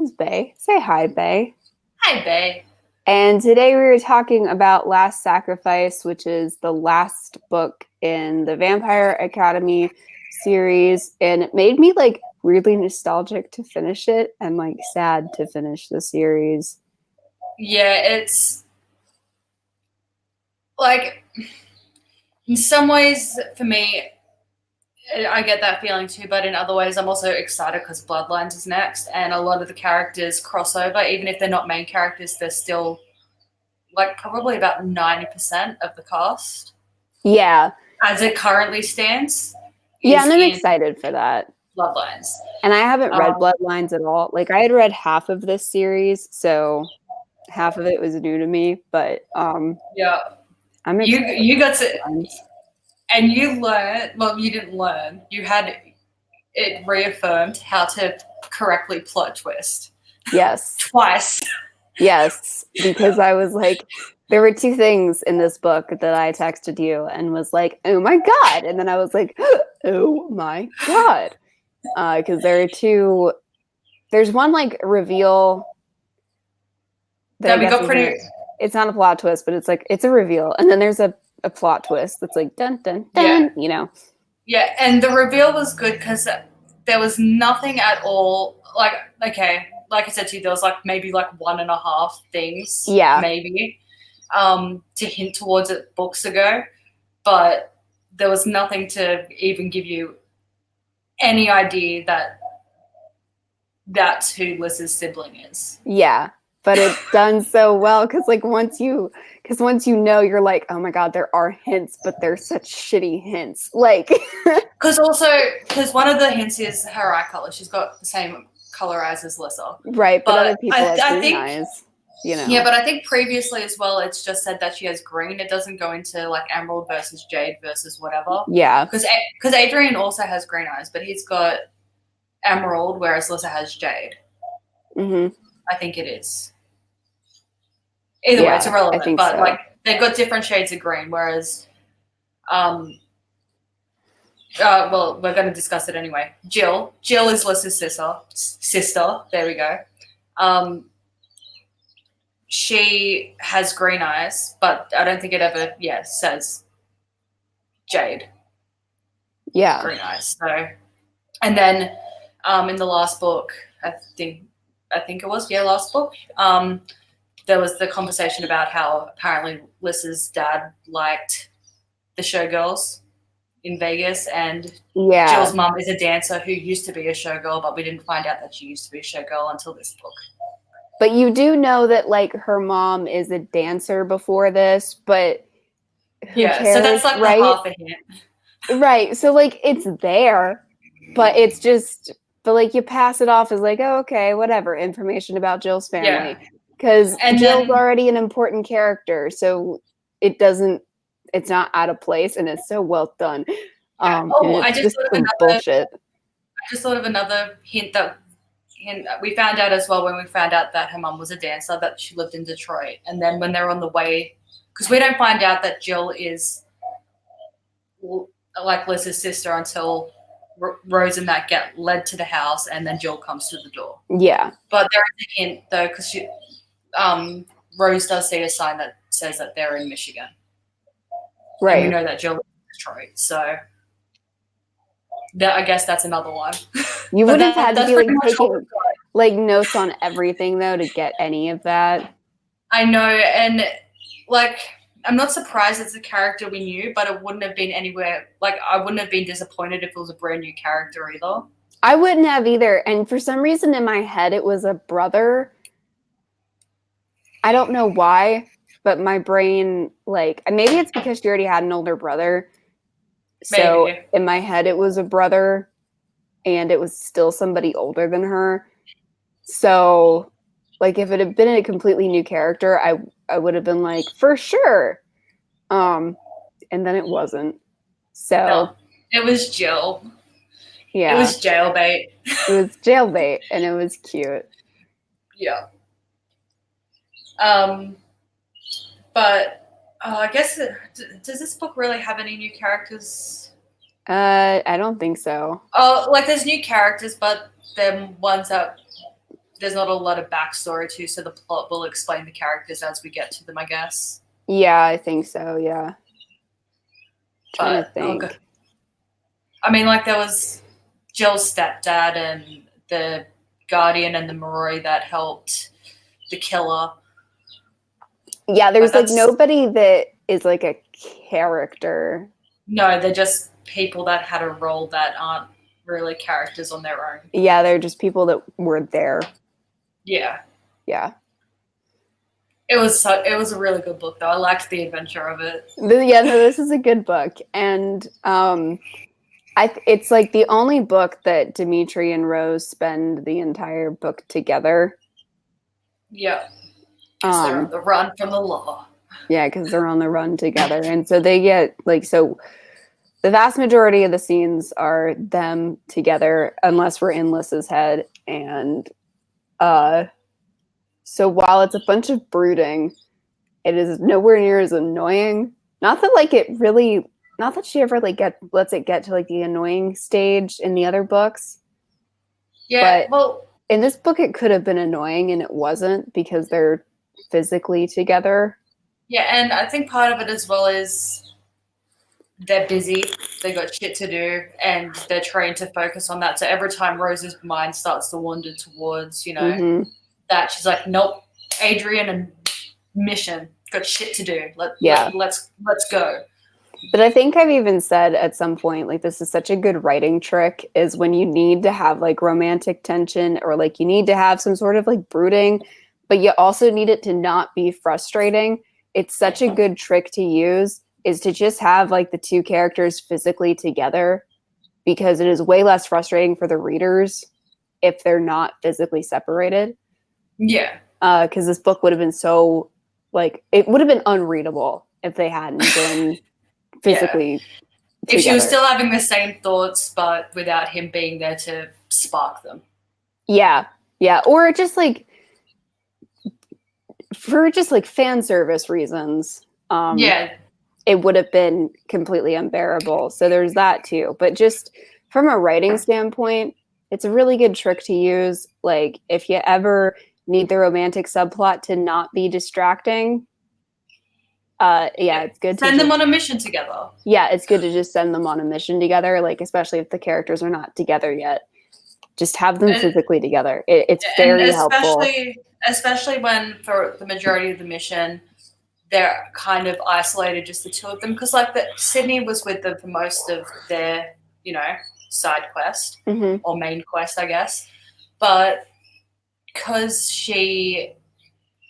This is Bay. Say hi, Bay. Hi, Bay. And today we were talking about Last Sacrifice, which is the last book in the Vampire Academy series. And it made me like weirdly nostalgic to finish it and like sad to finish the series. Yeah, it's like in some ways for me, I get that feeling too, but in other ways, I'm also excited because Bloodlines is next, and a lot of the characters cross over. Even if they're not main characters, they're still like probably about 90% of the cast Yeah. as it currently stands Yeah, is and I'm in excited for that. Bloodlines. And I haven't read Um, Bloodlines at all. Like I had read half of this series, so half of it was new to me, but yeah, I'm you excited you got to, for Bloodlines. and you learned. Well, you didn't learn. You had it reaffirmed how to correctly plot twist Yes. twice. Yes, because I was like, there were two things in this book that I texted you and was like, oh my God. And then I was like, oh my God. Because there are two, there's one like reveal that I That we guess got isn't, pretty. it's not a plot twist, but it's like, it's a reveal. And then there's a plot twist that's like, dun, dun, Yeah, dun, you know? yeah, and the reveal was good because there was nothing at all. Like, okay, like I said to you, there was like maybe like one and a half things, Yeah. maybe, to hint towards it books ago, but there was nothing to even give you any idea that that's who Liz's sibling is. Yeah. But it's done so well because like once you know, you're like, oh my God, there are hints, but they're such shitty hints. Like Because one of the hints is her eye color. She's got the same color eyes as Lissa. right, but other But people I, have I green think, eyes, you know. yeah, but I think previously as well, it's just said that she has green. It doesn't go into like Emerald versus Jade versus whatever. Yeah. Because Adrian also has green eyes, but he's got Emerald, whereas Lissa has Jade. Mm-hmm. I think it is. Either way, it's Yeah, I irrelevant. think But so. like they've got different shades of green, whereas well, we're going to discuss it anyway. Jill is Lissa's sister. There we go. She has green eyes, but I don't think it ever, says Jade Yeah. green eyes. So, and then in the last book, I think it was last book. There was the conversation about how apparently Lissa's dad liked the showgirls in Vegas, and Yeah. Jill's mum is a dancer who used to be a showgirl, but we didn't find out that she used to be a showgirl until this book. But you do know that like her mom is a dancer before this, but who cares, so that's like right? the half a hint. Right. So like it's there, but it's just but like you pass it off as like, oh, okay, whatever, information about Jill's family. Because Jill's already an important character, so it's not out of place and it's so well done. I just thought of another hint that we found out as well when we found out that her mum was a dancer, that she lived in Detroit. And then when they're on the way, because we don't find out that Jill is like Liz's sister until Rose and that get led to the house, and then Jill comes to the door. Yeah. But there is a hint though, because Rose does see a sign that says that they're in Michigan. Right. And we know that Jill is in Detroit, so I guess that's another one. You would have had to be like taking like notes on everything though to get any of that. I know, and like I'm not surprised it's a character we knew, but it wouldn't have been anywhere. Like I wouldn't have been disappointed if it was a brand new character either. I wouldn't have either, and for some reason in my head it was a brother. I don't know why, but my brain like maybe it's because she already had an older brother. So maybe. In my head it was a brother, and it was still somebody older than her. So like if it had been a completely new character, I would have been like, for sure. And then it wasn't. So no, it was Jill. Yeah. It was jailbait. It was jailbait, and it was cute. Yeah. But I guess does this book really have any new characters? I don't think so. Oh, like there's new characters, but they're ones that there's not a lot of backstory to, so the plot will explain the characters as we get to them, I guess. Yeah, I think so. Yeah. Trying to think. Okay. I mean, like there was Jill's stepdad and the Guardian and the Maroi that helped the killer. Yeah, there's like nobody that is like a character. No, they're just people that had a role that aren't really characters on their own. Yeah, they're just people that were there. Yeah. Yeah. It was a really good book though. I liked the adventure of it. Yeah, no, this is a good book. And it's like the only book that Dimitri and Rose spend the entire book together. Yeah. Because they're on the run from the law. Yeah, because they're on the run together. And so they get like, so the vast majority of the scenes are them together, unless we're in Lys's head. And so while it's a bunch of brooding, it is nowhere near as annoying. Not that like it really, not that she ever like lets it get to like the annoying stage in the other books. Yeah, but well, in this book it could have been annoying and it wasn't because they're physically together. Yeah, and I think part of it as well is they're busy, they got shit to do, and they're trained to focus on that. So every time Rose's mind starts to wander towards, that, she's like, nope, Adrian and mission, got shit to do. Let's go. But I think I've even said at some point, like, this is such a good writing trick, is when you need to have like romantic tension or like you need to have some sort of like brooding, but you also need it to not be frustrating. It's such a good trick to use, is to just have like the two characters physically together, because it is way less frustrating for the readers if they're not physically separated. Yeah. Because this book would have been so, like, it would have been unreadable if they hadn't been physically together. If she was still having the same thoughts, but without him being there to spark them. Yeah. Yeah. Or just like, for just like fan service reasons. It would have been completely unbearable. So there's that too. But just from a writing standpoint, it's a really good trick to use. Like, if you ever need the romantic subplot to not be distracting, it's good to send them on a mission together. Yeah, it's good to just send them on a mission together, like, especially if the characters are not together yet. Just have them physically together. It's very helpful. Especially when, for the majority of the mission, they're kind of isolated, just the two of them. Because, like, Sydney was with them for most of their, side quest, or main quest, I guess. But because she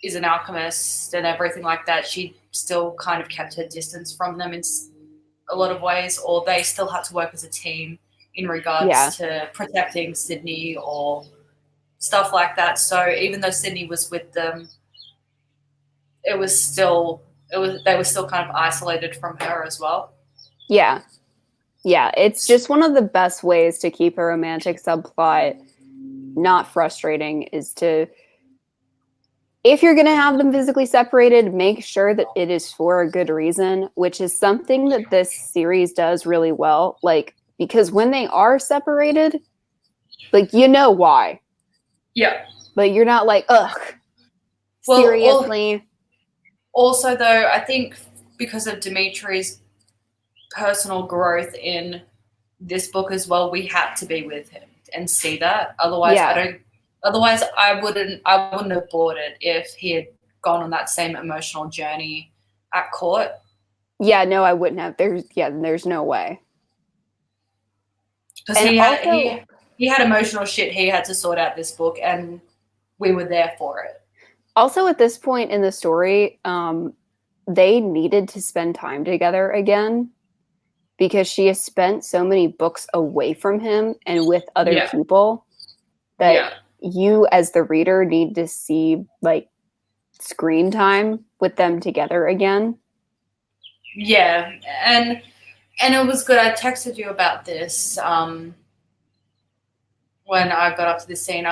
is an alchemist and everything like that, she still kind of kept her distance from them in a lot of ways, or they still had to work as a team in regards to protecting Sydney or stuff like that. So even though Sydney was with them, they were still kind of isolated from her as well. Yeah. Yeah, it's just one of the best ways to keep a romantic subplot not frustrating, is to, if you're going to have them physically separated, make sure that it is for a good reason, which is something that this series does really well. Like, because when they are separated, like, why. Yeah. But you're not like, ugh, seriously. Also, though, I think because of Dimitri's personal growth in this book as well, we had to be with him and see that. Otherwise, I wouldn't have bought it if he had gone on that same emotional journey at court. Yeah, no, I wouldn't have. There's no way. Because he had emotional shit he had to sort out this book, and we were there for it. Also, at this point in the story, they needed to spend time together again, because she has spent so many books away from him and with other people that you as the reader need to see like screen time with them together again. Yeah. And it was good. I texted you about this when I got up to this scene.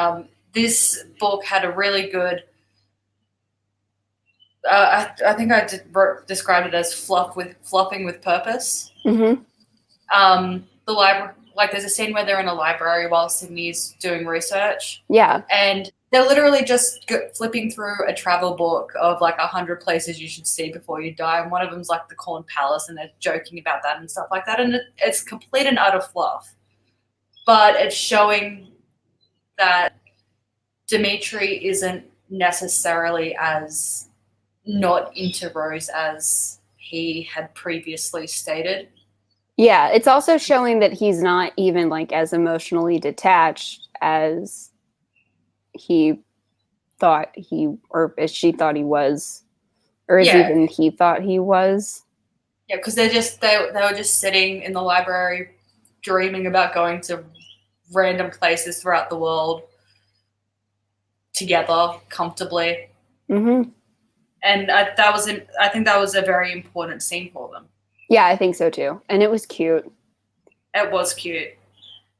This book had a really good, I think I described it as fluffing with purpose. Mm-hmm. The library, like, there's a scene where they're in a library while Sydney's doing research. Yeah. And They're literally just flipping through a travel book of like 100 places you should see before you die, and one of them's like the Corn Palace, and they're joking about that and stuff like that, and it's complete and utter fluff. But it's showing that Dimitri isn't necessarily as not into Rose as he had previously stated. Yeah, it's also showing that he's not even like as emotionally detached as he thought he, or as she thought he was, or as even he thought he was. Yeah, because they were just sitting in the library dreaming about going to random places throughout the world together comfortably. Mm-hmm. And I think that was a very important scene for them. Yeah, I think so too. And it was cute. It was cute.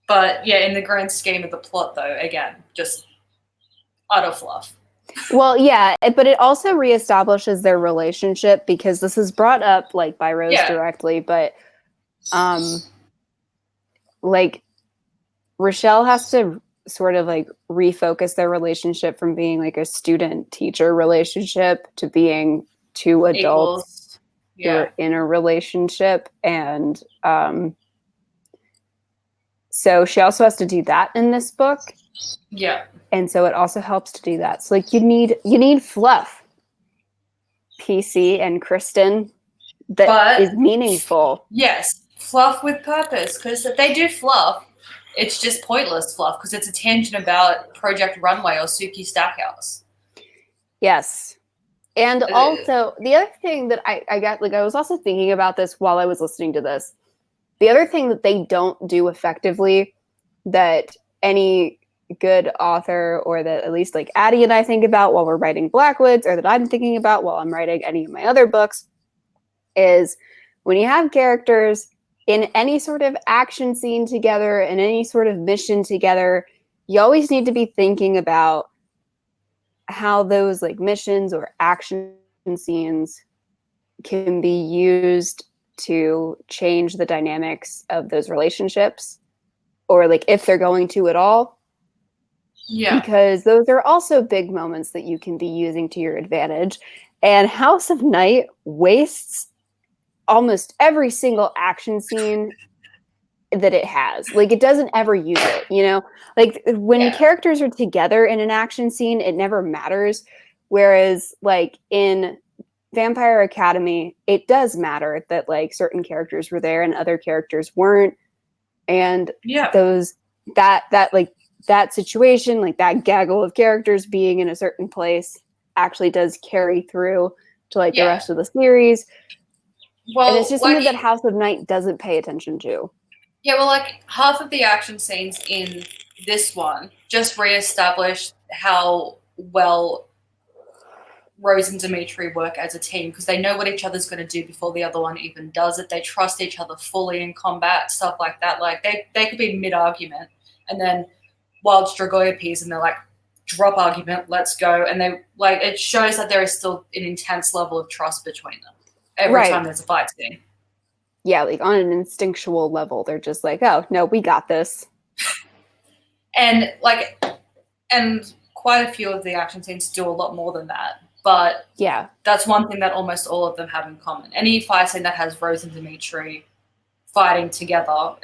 But yeah, in the grand scheme of the plot though, again, just utter fluff. Well, yeah, but it also reestablishes their relationship, because this is brought up like by Rose directly, but like Rochelle has to sort of like refocus their relationship from being like a student-teacher relationship to being two adults who are in a relationship. And so she also has to do that in this book. Yeah. And so it also helps to do that. So like you need fluff, PC and Kristen, that is meaningful. Yes, fluff with purpose, because if they do fluff, it's just pointless fluff, because it's a tangent about Project Runway or Suki Stackhouse. Yes. And also, the other thing that I got, like, I was also thinking about this while I was listening to this. The other thing that they don't do effectively, that any good author, or that at least like Addie and I think about while we're writing Blackwoods, or that I'm thinking about while I'm writing any of my other books, is when you have characters in any sort of action scene together, in any sort of mission together, you always need to be thinking about how those like missions or action scenes can be used to change the dynamics of those relationships, or like if they're going to at all. Yeah. Because those are also big moments that you can be using to your advantage. And House of Night wastes almost every single action scene that it has. Like, it doesn't ever use it, you know? Like, when characters are together in an action scene, it never matters. Whereas, like, in Vampire Academy, it does matter that, like, certain characters were there and other characters weren't. And that situation, like that gaggle of characters being in a certain place, actually does carry through to like the rest of the series. Well, and it's just something that House of Night doesn't pay attention to. Yeah, well, like half of the action scenes in this one just reestablish how well Rose and Dimitri work as a team, because they know what each other's going to do before the other one even does it. They trust each other fully in combat, stuff like that. Like they could be mid-argument, and then Wild Strigoi appears and they're like, drop argument, let's go. And they like, it shows that there is still an intense level of trust between them every time there's a fight scene. Yeah, like on an instinctual level, they're just like, oh no, we got this. And quite a few of the action scenes do a lot more than that. But yeah, that's one thing that almost all of them have in common. Any fight scene that has Rose and Dimitri fighting together,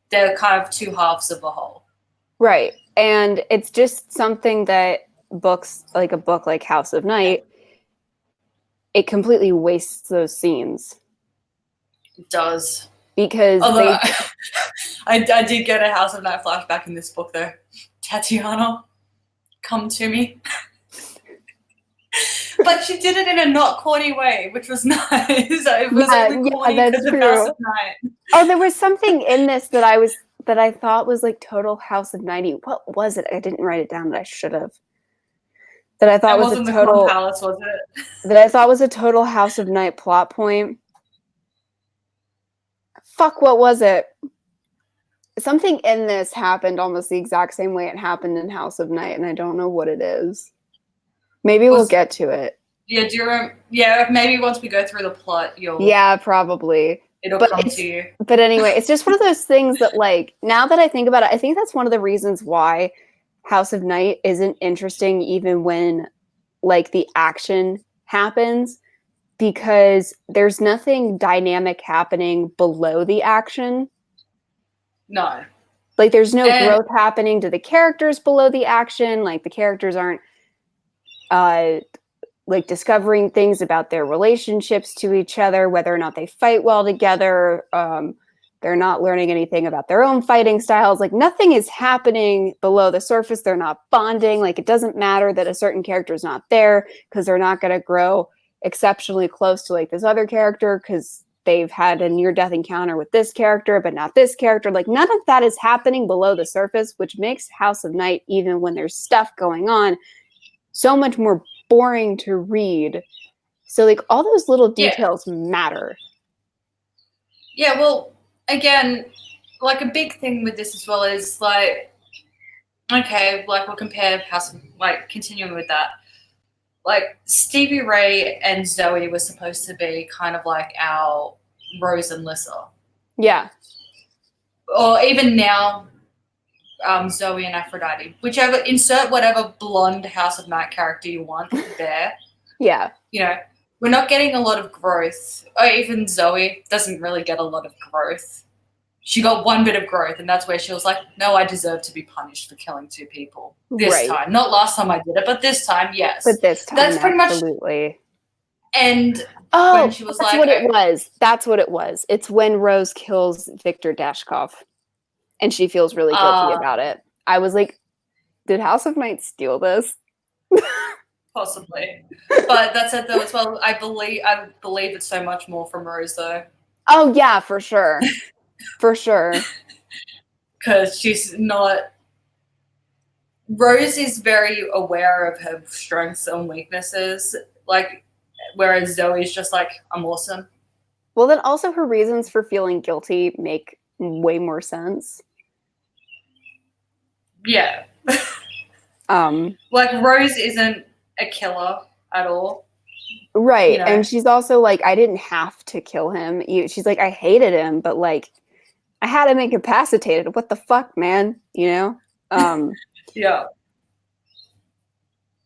they're kind of two halves of a whole. Right. And it's just something that a book like House of Night, it completely wastes those scenes. It does. Because I did get a House of Night flashback in this book, though. Tatiana, come to me. But she did it in a not corny way, which was nice. It was only corny because of House of Night. Oh, there was something in this that I thought was like total House of Night. What was it? I didn't write it down, but I should have. That I thought was a total Palace, was it? That I thought was a total House of Night plot point. Fuck, what was it? Something in this happened almost the exact same way it happened in House of Night, and I don't know what it is. Maybe we'll get to it. Yeah, do you remember? Yeah, maybe once we go through the plot, you'll. Yeah, probably. It'll come to you. But anyway, it's just one of those things that, like, now that I think about it, I think that's one of the reasons why House of Night isn't interesting even when like the action happens, because there's nothing dynamic happening below the action. No. Like there's no growth happening to the characters below the action. Like the characters aren't like discovering things about their relationships to each other, whether or not they fight well together. They're not learning anything about their own fighting styles. Like nothing is happening below the surface. They're not bonding. Like it doesn't matter that a certain character is not there, because they're not going to grow exceptionally close to like this other character because they've had a near-death encounter with this character, but not this character. Like none of that is happening below the surface, which makes House of Night, even when there's stuff going on, so much more boring to read. So like all those little details matter. Yeah, well, again, like a big thing with this as well is like, okay, like we'll compare House of, like continuing with that. Like Stevie Ray and Zoe were supposed to be kind of like our Rose and Lissa. Yeah. Or even now, Zoe and Aphrodite. Whichever, insert whatever blonde House of Night character you want there. Yeah. You know, we're not getting a lot of growth. Or even Zoe doesn't really get a lot of growth. She got one bit of growth, and that's where she was like, no, I deserve to be punished for killing 2 people. This time. Not last time I did it, but this time, yes. But this time, that's pretty absolutely. Much. And when she was that's like, what it was. That's what it was. It's when Rose kills Victor Dashkov, and she feels really guilty about it. I was like, did House of Night steal this? Possibly. But that's it, though, as well. I believe it's so much more from Rose, though. Oh, yeah, for sure. For sure. Because she's not... Rose is very aware of her strengths and weaknesses, like, whereas Zoe's just like, I'm awesome. Well, then also her reasons for feeling guilty make way more sense. Yeah. Like, Rose isn't a killer at all. Right. You know? And she's also like, I didn't have to kill him. She's like, I hated him, but like, I had him incapacitated. What the fuck, man? You know? Yeah.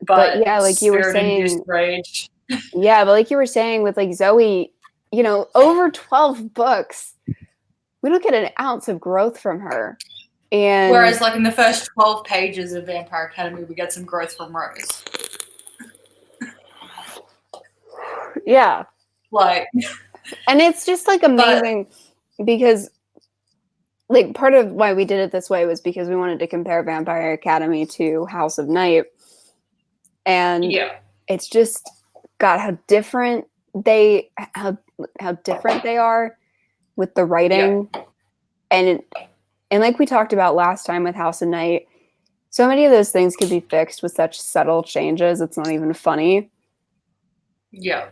But yeah, like you were saying, rage. Yeah, but like you were saying with like Zoe, you know, over 12 books, we don't get an ounce of growth from her. And whereas like in the first 12 pages of Vampire Academy, we get some growth from Rose. Yeah. Like, and it's just like amazing because like part of why we did it this way was because we wanted to compare Vampire Academy to House of Night. And it's just got how different they are with the writing. And like we talked about last time with House of Night, so many of those things could be fixed with such subtle changes. It's not even funny. Yeah.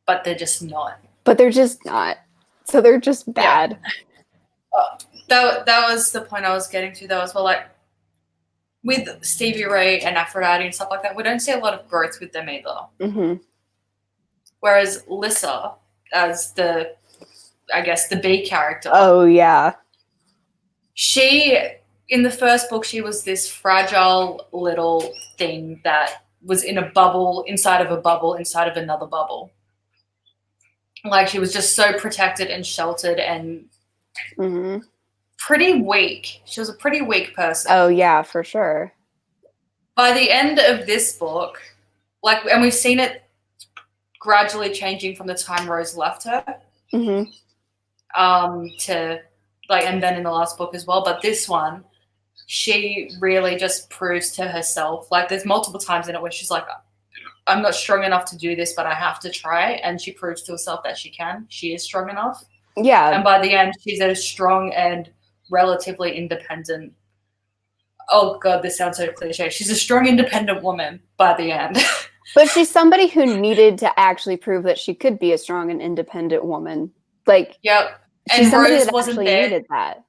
But they're just not. But they're just not. So they're just bad. Yeah. That was the point I was getting to, though, as well. Like, with Stevie Ray and Aphrodite and stuff like that, we don't see a lot of growth with them either. Mm-hmm. Whereas Lissa, as the B character. Oh, yeah. She, in the first book, she was this fragile little thing that was in a bubble, inside of a bubble, inside of another bubble. Like, she was just so protected and sheltered and pretty weak. She was a pretty weak person. Oh, yeah, for sure. By the end of this book, like, and we've seen it gradually changing from the time Rose left her to, like, and then in the last book as well. But this one, she really just proves to herself, like, there's multiple times in it where she's like, I'm not strong enough to do this, but I have to try. And she proves to herself that she can. She is strong enough. Yeah. And by the end, she's a strong and relatively independent. Oh, God, this sounds so cliche. She's a strong, independent woman by the end. But she's somebody who needed to actually prove that she could be a strong and independent woman. Like, yep. And Rose wasn't there. Needed that.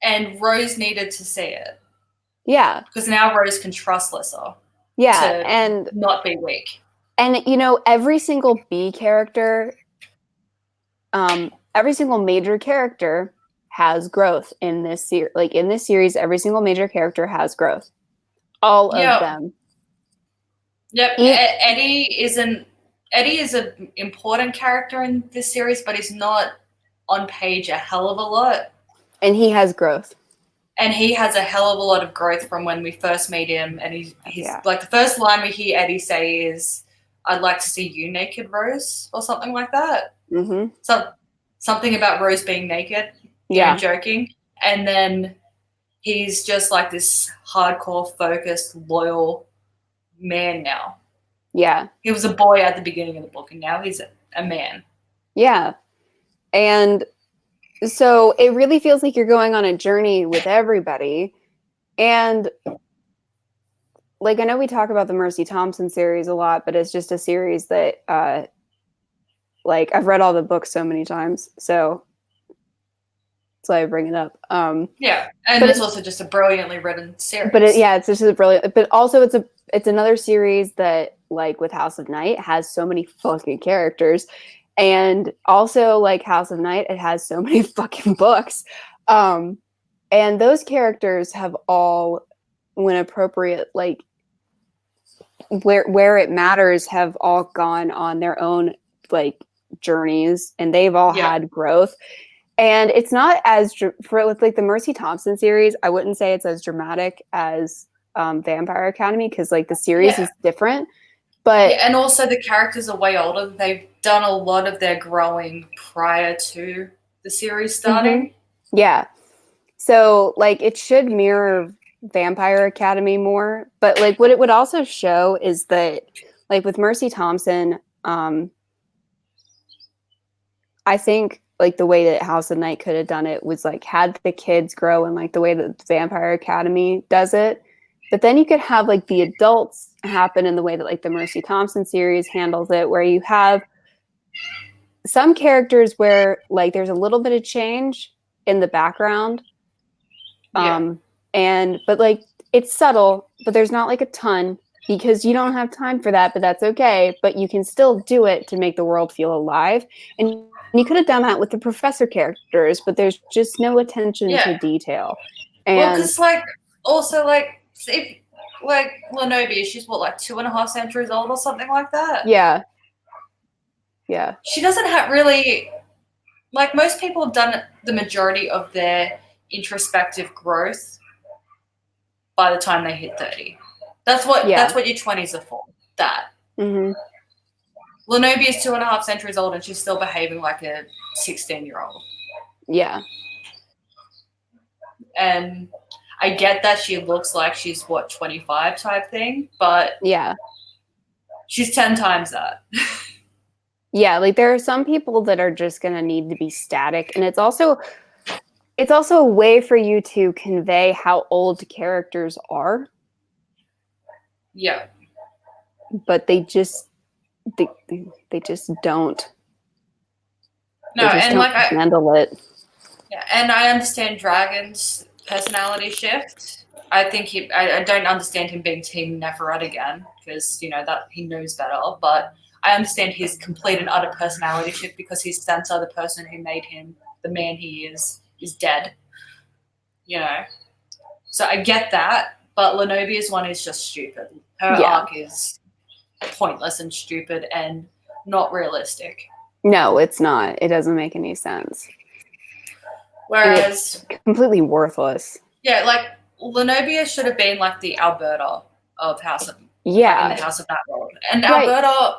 And Rose needed to see it. Yeah. Because now Rose can trust Lissa. Yeah, and not be weak. And you know, every single B character, every single major character has growth in this series. Like in this series, every single major character has growth. All of Yep. them. Yep. Eddie is an important character in this series, but he's not on page a hell of a lot. And he has growth. And he has a hell of a lot of growth from when we first meet him. And he's like, the first line we hear Eddie say is, "I'd like to see you naked, Rose," or something like that. Mm-hmm. Something about Rose being naked. Yeah. Even joking. And then he's just like this hardcore, focused, loyal man now. Yeah. He was a boy at the beginning of the book, and now he's a man. Yeah. And so it really feels like you're going on a journey with everybody. And like, I know we talk about the Mercy Thompson series a lot, but it's just a series that, like, I've read all the books so many times. So that's why I bring it up. Yeah. And it's also just a brilliantly written series. But it's just a brilliant, but also it's another series that, like with House of Night, has so many fucking characters. And also, like House of Night, it has so many fucking books. And those characters have all, when appropriate, like where it matters, have all gone on their own like journeys, and they've all had growth. And it's not as for like the Mercy Thompson series, I wouldn't say it's as dramatic as Vampire Academy, because like the series is different. But and also the characters are way older. They've done a lot of their growing prior to the series starting. Mm-hmm. Yeah. So like it should mirror Vampire Academy more. But like what it would also show is that like with Mercy Thompson, I think like the way that House of Night could have done it was like had the kids grow in like the way that Vampire Academy does it. But then you could have like the adults happen in the way that like the Mercy Thompson series handles it, where you have some characters where like there's a little bit of change in the background. But like it's subtle, but there's not like a ton, because you don't have time for that, but that's okay. But you can still do it to make the world feel alive. And you could have done that with the professor characters, but there's just no attention to detail. And well, because like also like if like Lenobia, she's what, like 2.5 centuries old or something like that. Yeah. She doesn't have really, like most people have done the majority of their introspective growth by the time they hit 30. That's what your 20s are for. That. Mm-hmm. Lenobia is 2.5 centuries old, and she's still behaving like a 16-year-old. Yeah. And I get that she looks like she's 25 type thing, but she's 10 times that. Yeah, like there are some people that are just going to need to be static, and it's also a way for you to convey how old characters are. Yeah. But they just don't. No, and like I handle it. Yeah, and I understand Dragon's personality shift. I think I don't understand him being Team Neferat again, because that he knows better. But I understand his complete and utter personality shift, because his Sansa, the person who made him the man he is dead. So I get that, but Lenobia's one is just stupid. Her arc is pointless and stupid and not realistic. No, it's not. It doesn't make any sense. Whereas completely worthless. Yeah, like Lenobia should have been like the Alberta of House of in the House of That World. And Alberta,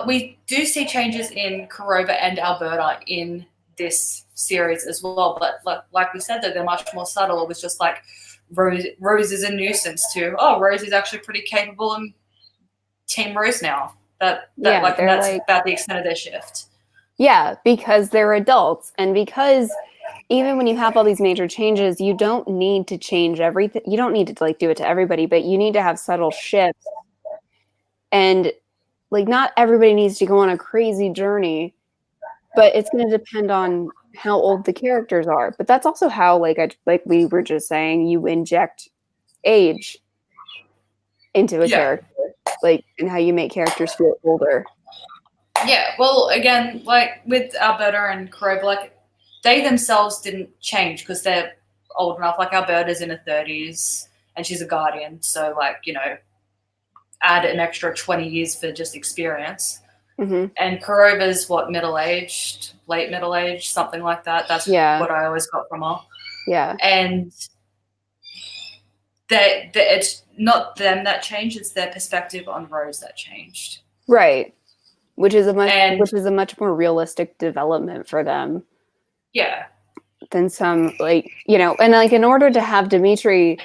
we do see changes in Corova and Alberta in this series as well. But like we said, they're much more subtle. It was just like Rose is a nuisance to, Rose is actually pretty capable and Team Rose now. That's about the extent of their shift. Yeah, because they're adults, and because even when you have all these major changes, you don't need to change everything. You don't need to like do it to everybody, but you need to have subtle shifts. And like not everybody needs to go on a crazy journey, but it's going to depend on how old the characters are. But that's also how like we were just saying, you inject age into a character, like, and how you make characters feel older. Yeah, well, again, like with Alberta and Corova, like they themselves didn't change because they're old enough. Like Alberta's in her 30s and she's a guardian. So, like, add an extra 20 years for just experience. Mm-hmm. And Kuroba's what, middle-aged, late middle-aged, something like that. That's what I always got from her. Yeah. And it's not them that changed, it's their perspective on Rose that changed. Right. Which is a much more realistic development for them. Yeah. Than some, like, and like in order to have Dimitri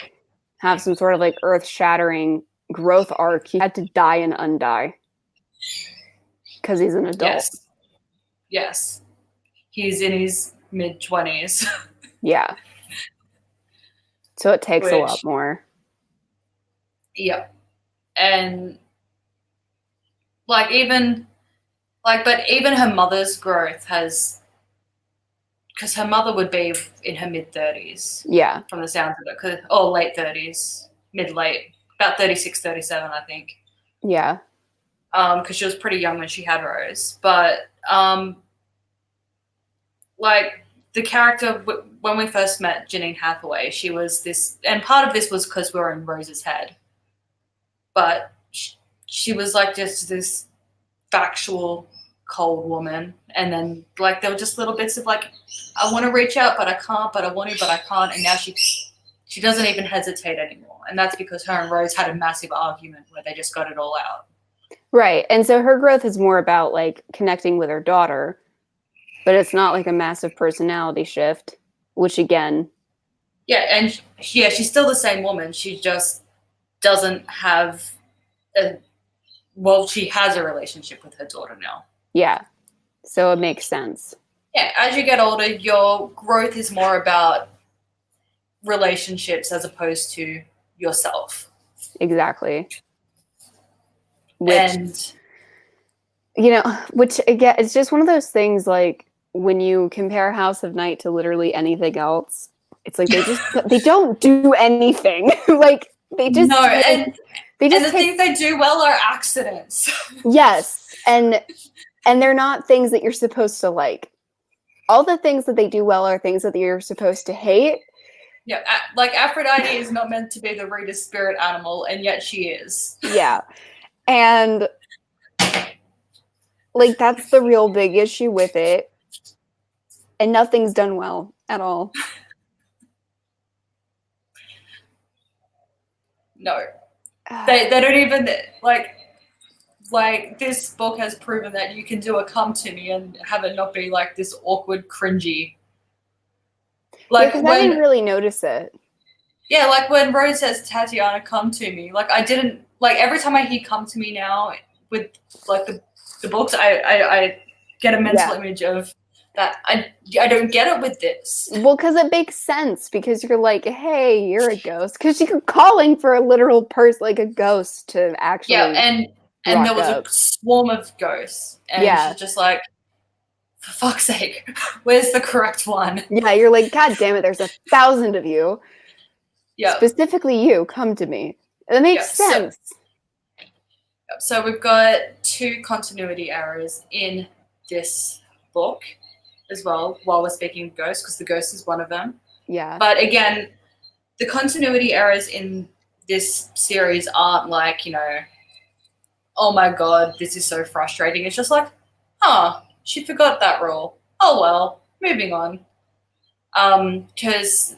have some sort of like earth-shattering growth arc, he had to die and undie. Because he's an adult. Yes. He's in his mid-20s. Yeah. So it takes a lot more. Yeah. And but even her mother's growth has, because her mother would be in her mid-30s. Yeah. From the sounds of it. Or late 30s, mid-late, about 36, 37, I think. Yeah. Because she was pretty young when she had Rose. But, like, the character, when we first met Janine Hathaway, she was this, and part of this was because we were in Rose's head. But she was, like, just this factual, cold woman. And then, like, there were just little bits of, like, I want to reach out, but I can't, but I want to, but I can't. And now she doesn't even hesitate anymore. And that's because her and Rose had a massive argument where they just got it all out. Right. And so her growth is more about, like, connecting with her daughter, but it's not like a massive personality shift, which again. Yeah. And she's still the same woman. She just doesn't have she has a relationship with her daughter now. Yeah. So it makes sense. Yeah. As you get older, your growth is more about relationships as opposed to yourself. Exactly. Which again, it's just one of those things, like, when you compare House of Night to literally anything else, it's like they don't do anything. Like, they just the things they do well are accidents. Yes, and they're not things that you're supposed to like. All the things that they do well are things that you're supposed to hate. Yeah, like Aphrodite is not meant to be the reader's spirit animal, and yet she is. Yeah, and like, that's the real big issue with it, and nothing's done well at all. No. They don't even, like, this book has proven that you can do a come to me and have it not be, like, this awkward, cringy. Like, because I didn't really notice it. Yeah, like, when Rose says, Tatiana, come to me, like, I didn't, like, every time I hear come to me now with, like, the books, I get a mental image of that. I don't get it with this. Well, because it makes sense, because you're like, hey, you're a ghost. Because you're calling for a literal person, like a ghost, to actually. Yeah, and there was a swarm of ghosts. And she's just like, for fuck's sake, where's the correct one? Yeah, you're like, God damn it, there's 1,000 of you. Yeah. Specifically you, come to me. That makes sense. So we've got 2 continuity errors in this book as well, while we're speaking of ghosts, because the ghost is one of them. Yeah. But again, the continuity errors in this series aren't like, oh my God, this is so frustrating. It's just like, she forgot that rule. Oh well, moving on. Because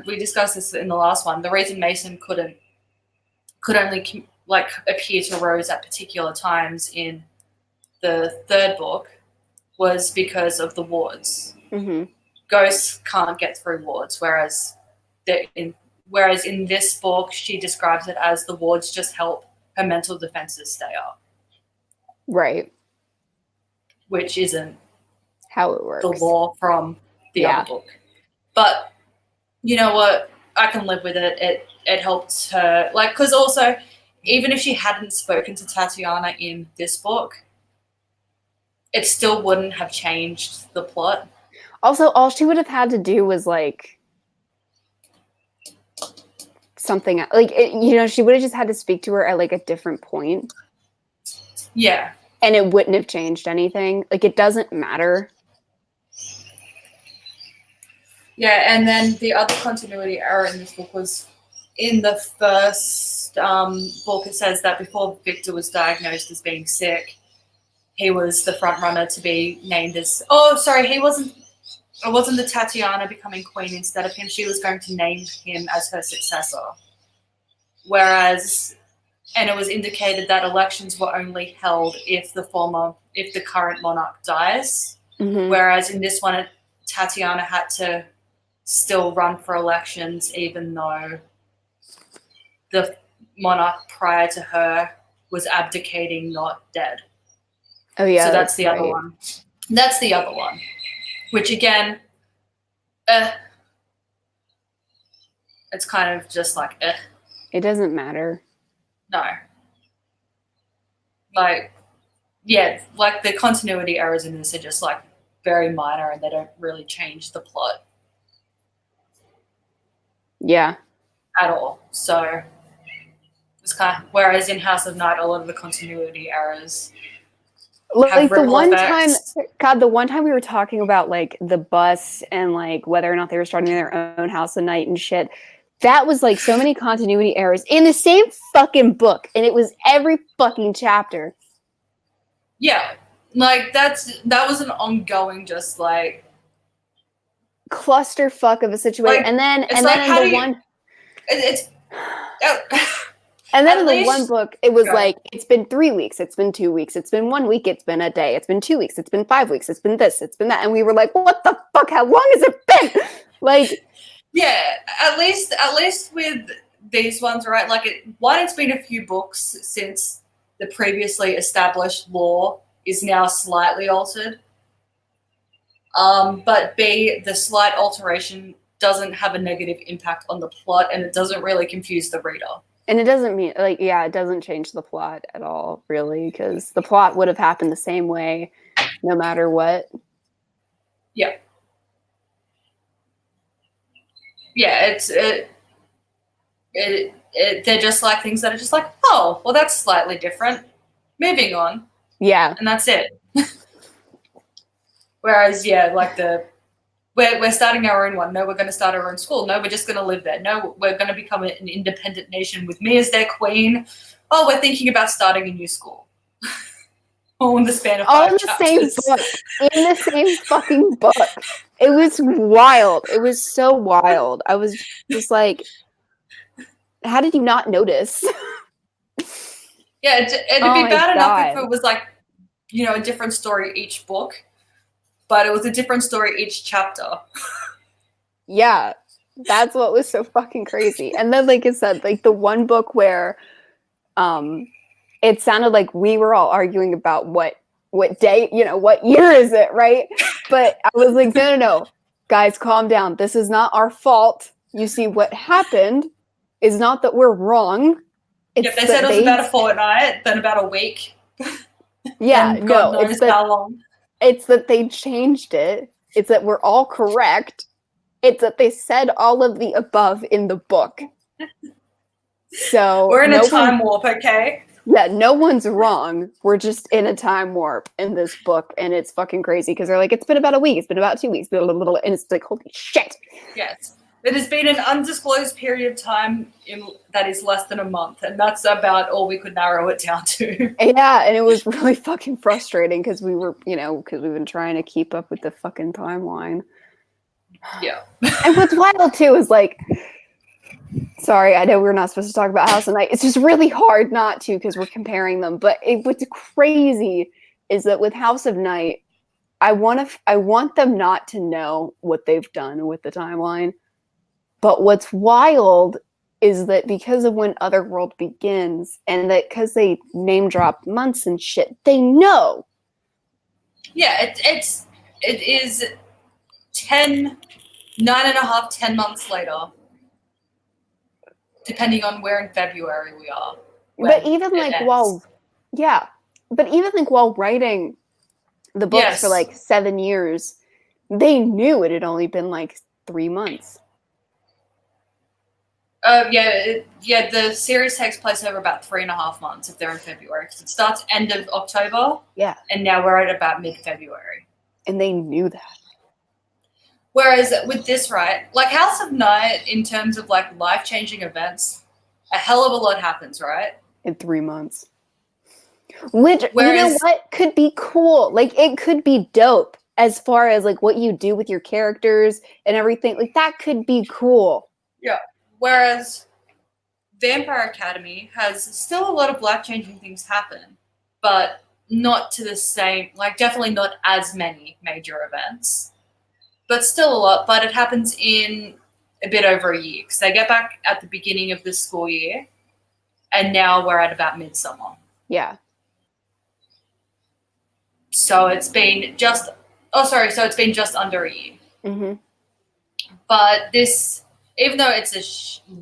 we discussed this in the last one. The reason Mason could only appear to Rose at particular times in the 3rd book was because of the wards. Mm-hmm. Ghosts can't get through wards, whereas in this book she describes it as the wards just help her mental defenses stay up. Right. Which isn't how it works. The law from the other book. But you know what? I can live with it. It helped her. Like, because also, even if she hadn't spoken to Tatiana in this book, it still wouldn't have changed the plot. Also, all she would have had to do was, like, something, like, she would have just had to speak to her at, like, a different point. Yeah. And it wouldn't have changed anything. Like, it doesn't matter. Yeah, and then the other continuity error in this book was in the first book, it says that before Victor was diagnosed as being sick, he was the front runner to be named as. Oh, sorry, he wasn't. It wasn't the Tatiana becoming queen instead of him. She was going to name him as her successor. Whereas, and it was indicated that elections were only held if the current monarch dies. Mm-hmm. Whereas in this one, Tatiana had to still run for elections even though the monarch prior to her was abdicating, not dead. Oh yeah, so that's the right. other one. That's the other one, which again, it's kind of just like, It doesn't matter. no. Like, yeah, like the continuity errors in this are just like very minor and they don't really change the plot. Yeah. At all. So it's kind of, whereas in House of Night, a lot of the continuity errors like the one effects. the one time we were talking about like the bus and like whether or not they were starting their own House of Night and shit, that was like so many continuity errors in the same fucking book, and it was every fucking chapter. Yeah, like that was an ongoing just like clusterfuck of a situation, like, and then it's like, in the one it's and then at in the least, one book it was go. like it's been 3 weeks, it's been 2 weeks, it's been 1 week, it's been a day, it's been 2 weeks, it's been 5 weeks, it's been this, it's been that, and we were like, what the fuck, how long has it been? Like, yeah, at least with these ones, right? Like, it's been a few books since the previously established law is now slightly altered. But B, the slight alteration doesn't have a negative impact on the plot, and it doesn't really confuse the reader. and it doesn't mean like, yeah, it doesn't change the plot at all, really, because the plot would have happened the same way no matter what. Yeah. Yeah, they're just like things that are just like, oh, well, that's slightly different. Moving on. Yeah. And that's it. Whereas, yeah, like we're starting our own one. No, we're going to start our own school. No, we're just going to live there. No, we're going to become an independent nation with me as their queen. Oh, we're thinking about starting a new school. All in the span of 5 chapters. Same book. In the same fucking book. It was wild. It was so wild. I was just like, how did you not notice? Yeah, it'd be bad enough if it was like, a different story each book, but it was a different story each chapter. Yeah, that's what was so fucking crazy. And then, like I said, like the one book where it sounded like we were all arguing about what day, what year is it, right? But I was like, no, guys, calm down. This is not our fault. You see, what happened is not that we're wrong. It's they said it was about a fortnight, then about a week. Yeah, God knows how long. It's that they changed it. It's that we're all correct. It's that they said all of the above in the book. So we're in a time warp, okay? Yeah, no one's wrong. We're just in a time warp in this book, and it's fucking crazy because they're like, it's been about a week, it's been about 2 weeks, and it's like, holy shit. Yes. It has been an undisclosed period of time that is less than a month, and that's about all we could narrow it down to. Yeah, and it was really fucking frustrating because we were, because we've been trying to keep up with the fucking timeline. Yeah. And what's wild too is like, sorry, I know we're not supposed to talk about House of Night. It's just really hard not to because we're comparing them. But what's crazy is that with House of Night, I want them not to know what they've done with the timeline. But what's wild is that because of when Otherworld begins, and that because they name drop months and shit, they know. Yeah, it is 9.5, 10 months later, depending on where in February we are. But even like while writing the books for like 7 years, they knew it had only been like 3 months. The series takes place over about 3.5 months if they're in February, because it starts end of October. Yeah. And now we're at about mid-February. And they knew that. Whereas with this, right, like House of Night, in terms of like life-changing events, a hell of a lot happens, right? In 3 months. Which, Whereas, you know what, could be cool. Like, it could be dope as far as like what you do with your characters and everything. Like, that could be cool. yeah. Whereas Vampire Academy has still a lot of life-changing things happen, but not to the same, like definitely not as many major events, but still a lot. But it happens in a bit over a year because they get back at the beginning of the school year, and now we're at about midsummer. Yeah. So it's been just, so it's been just under a year. Mm-hmm. But this, even though it's a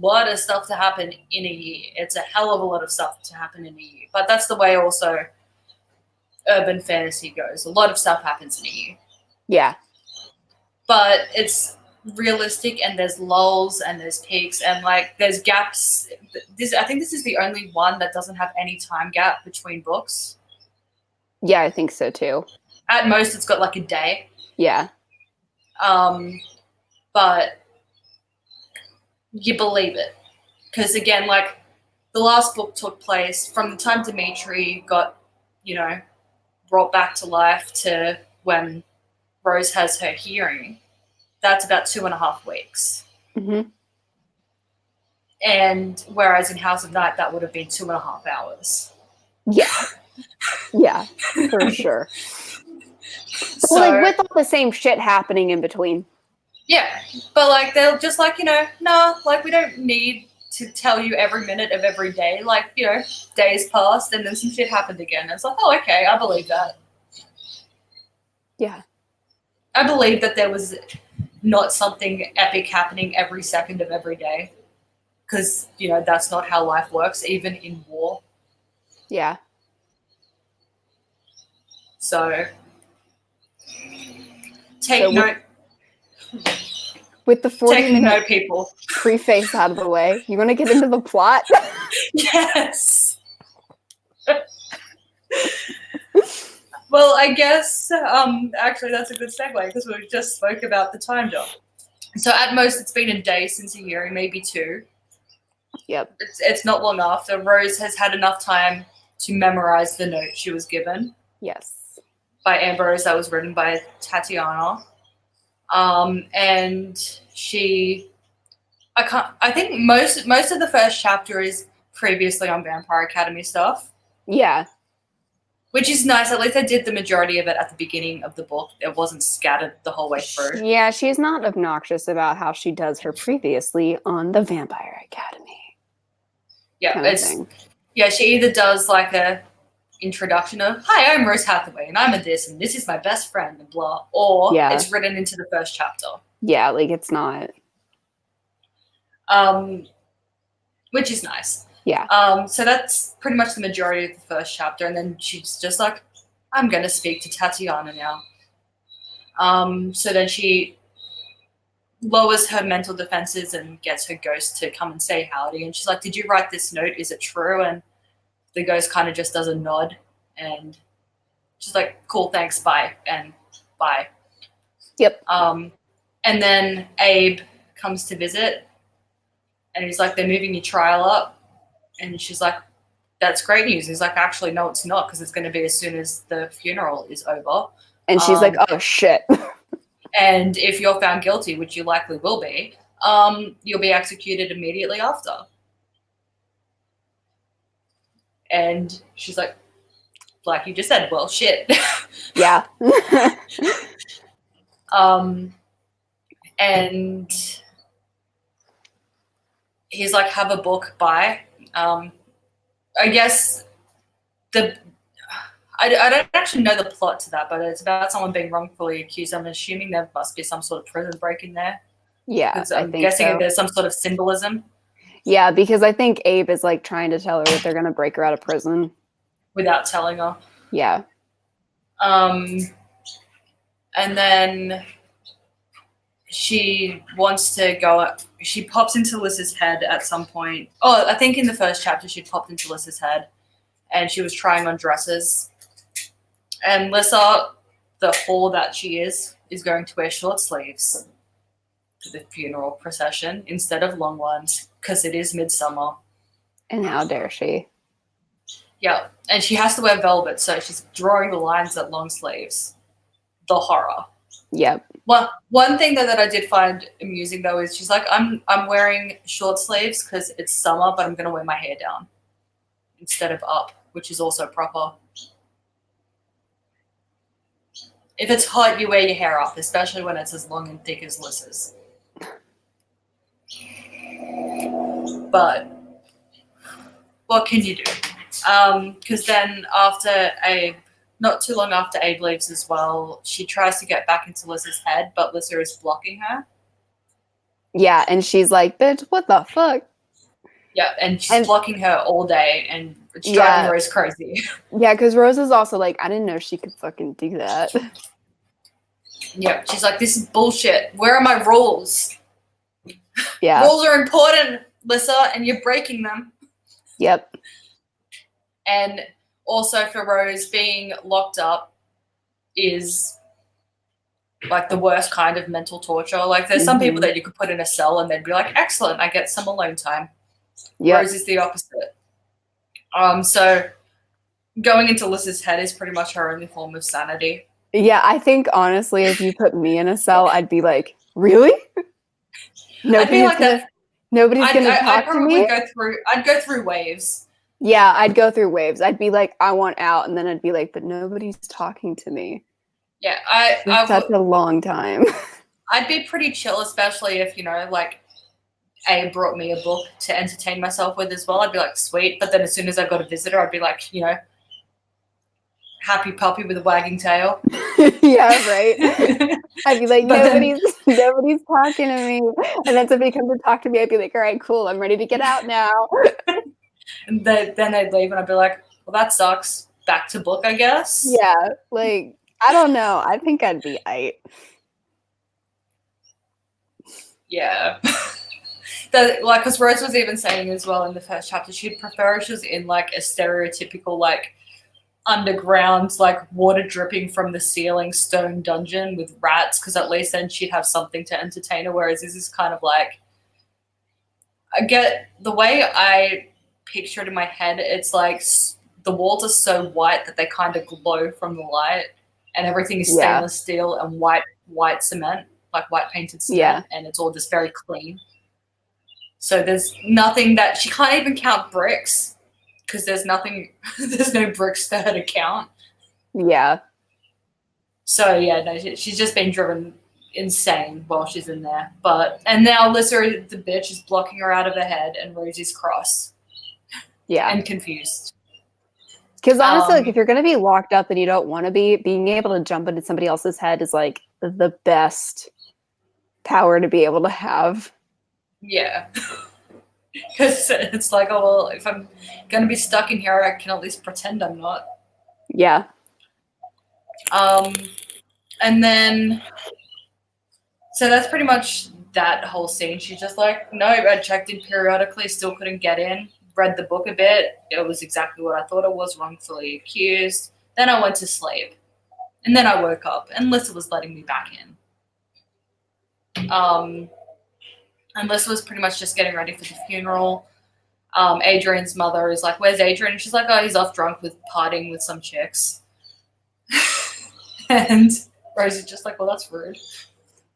lot of stuff to happen in a year, it's a hell of a lot of stuff to happen in a year. But that's the way also urban fantasy goes. A lot of stuff happens in a year. Yeah. But it's realistic, and there's lulls and there's peaks and like there's gaps. I think this is the only one that doesn't have any time gap between books. Yeah, I think so too. At most, it's got like a day. Yeah. But you believe it. Because again, like the last book took place from the time Dimitri got, brought back to life to when Rose has her hearing. That's about 2.5 weeks. Mm-hmm. And whereas in House of Night, that would have been 2.5 hours. Yeah. Yeah, for sure. So, like with all the same shit happening in between. Yeah, but like they'll just like, like we don't need to tell you every minute of every day. Like, days passed and then some shit happened again. It's like, oh, okay, I believe that. Yeah. I believe that there was not something epic happening every second of every day. Because, that's not how life works, even in war. Yeah. So, take note. With the 40-minute people preface out of the way, you want to get into the plot? Yes. Well, I guess actually that's a good segue because we just spoke about the time jump. So at most it's been a day since a year, and maybe 2. Yep. It's not long after. Rose has had enough time to memorize the note she was given. Yes. By Ambrose, that was written by Tatiana. And I think most of the first chapter is previously on Vampire Academy stuff. Yeah. Which is nice. At least I did the majority of it at the beginning of the book. It wasn't scattered the whole way through. Yeah, she's not obnoxious about how she does her previously on the Vampire Academy. Yeah, she either does like a introduction of, hi, I'm Rose Hathaway, and I'm a this, and this is my best friend, and blah, or it's written into the first chapter. Yeah, like it's not. Which is nice. Yeah. So that's pretty much the majority of the first chapter, and then she's just like, I'm going to speak to Tatiana now. So then she lowers her mental defenses and gets her ghost to come and say howdy, and she's like, did you write this note? Is it true? And the ghost kind of just does a nod, and she's like, cool, thanks, bye, and bye. Yep. And then Abe comes to visit, and he's like, they're moving your trial up. And she's like, that's great news. He's like, actually, no, it's not, because it's going to be as soon as the funeral is over. And she's like, oh, shit. And if you're found guilty, which you likely will be, you'll be executed immediately after. And she's like you just said, well, shit. Yeah. And he's like, have a book, bye. I guess I don't actually know the plot to that, but it's about someone being wrongfully accused. I'm assuming there must be some sort of prison break in there. Yeah, I'm guessing there's some sort of symbolism. Yeah, because I think Abe is like trying to tell her that they're going to break her out of prison. Without telling her. Yeah. And then she wants to go, she pops into Lys's head at some point. Oh, I think in the first chapter she popped into Lys's head and she was trying on dresses. And Lyssa, the whore that she is going to wear short sleeves. for the funeral procession instead of long ones because it is midsummer. And how dare she? Yeah, and she has to wear velvet, so she's drawing the lines at long sleeves. The horror. Yep. Well, one thing that I did find amusing though is she's like, I'm wearing short sleeves because it's summer, but I'm gonna wear my hair down instead of up, which is also proper. If it's hot, you wear your hair up, especially when it's as long and thick as Liz's. But what can you do? Because then after not too long after Abe leaves as well, she tries to get back into Liz's head, but Liza is blocking her. Yeah, and she's like, bitch, what the fuck? Yeah, and she's blocking her all day, and it's driving Rose crazy. Yeah, because Rose is also like, I didn't know she could fucking do that. Yep, she's like, this is bullshit. Where are my rules? Yeah. Rules are important, Lisa, and you're breaking them. Yep. And also for Rose, being locked up is like the worst kind of mental torture. Like there's some people that you could put in a cell and they'd be like, excellent, I get some alone time. Yep. Rose is the opposite. So going into Liz's head is pretty much her only form of sanity. Yeah, I think honestly, if you put me in a cell, I'd be like, really? Nobody's gonna talk to me. I'd go through waves. Yeah, I'd go through waves. I'd be like, I want out, and then I'd be like, but nobody's talking to me. Yeah, it's such a long time. I'd be pretty chill, especially if, like, A brought me a book to entertain myself with as well. I'd be like, sweet. But then as soon as I got a visitor, I'd be like, happy puppy with a wagging tail. Yeah, right. I'd be like, nobody's talking to me. And then somebody comes to talk to me, I'd be like, all right, cool, I'm ready to get out now. And then they'd leave, and I'd be like, well, that sucks. Back to book, I guess. Yeah, like, I don't know. I think I'd be aight. Yeah. Because Rose was even saying as well in the first chapter, she'd prefer if she was in, like, a stereotypical, like, underground, like, water dripping from the ceiling stone dungeon with rats, because at least then she'd have something to entertain her, whereas this is kind of like, I get the way I picture it in my head, it's like the walls are so white that they kind of glow from the light, and everything is stainless steel and white cement, like white painted cement, and it's all just very clean. So there's nothing that she can't even count bricks because there's no bricks for her to count. Yeah. So yeah, no, she's just been driven insane while she's in there. And now Lisa, the bitch, is blocking her out of her head, and Rosie's cross. Yeah. And confused. Because honestly, like, if you're going to be locked up and you don't want to be, being able to jump into somebody else's head is like the best power to be able to have. Yeah. Because it's like, oh, well, if I'm going to be stuck in here, I can at least pretend I'm not. Yeah. And then, so that's pretty much that whole scene. She's just like, no, I checked in periodically, still couldn't get in. Read the book a bit. It was exactly what I thought it was, wrongfully accused. Then I went to sleep. And then I woke up, and Lisa was letting me back in. And Lisa was pretty much just getting ready for the funeral. Adrian's mother is like, where's Adrian? And she's like, oh, he's off drunk with partying with some chicks. And Rose is just like, well, that's rude.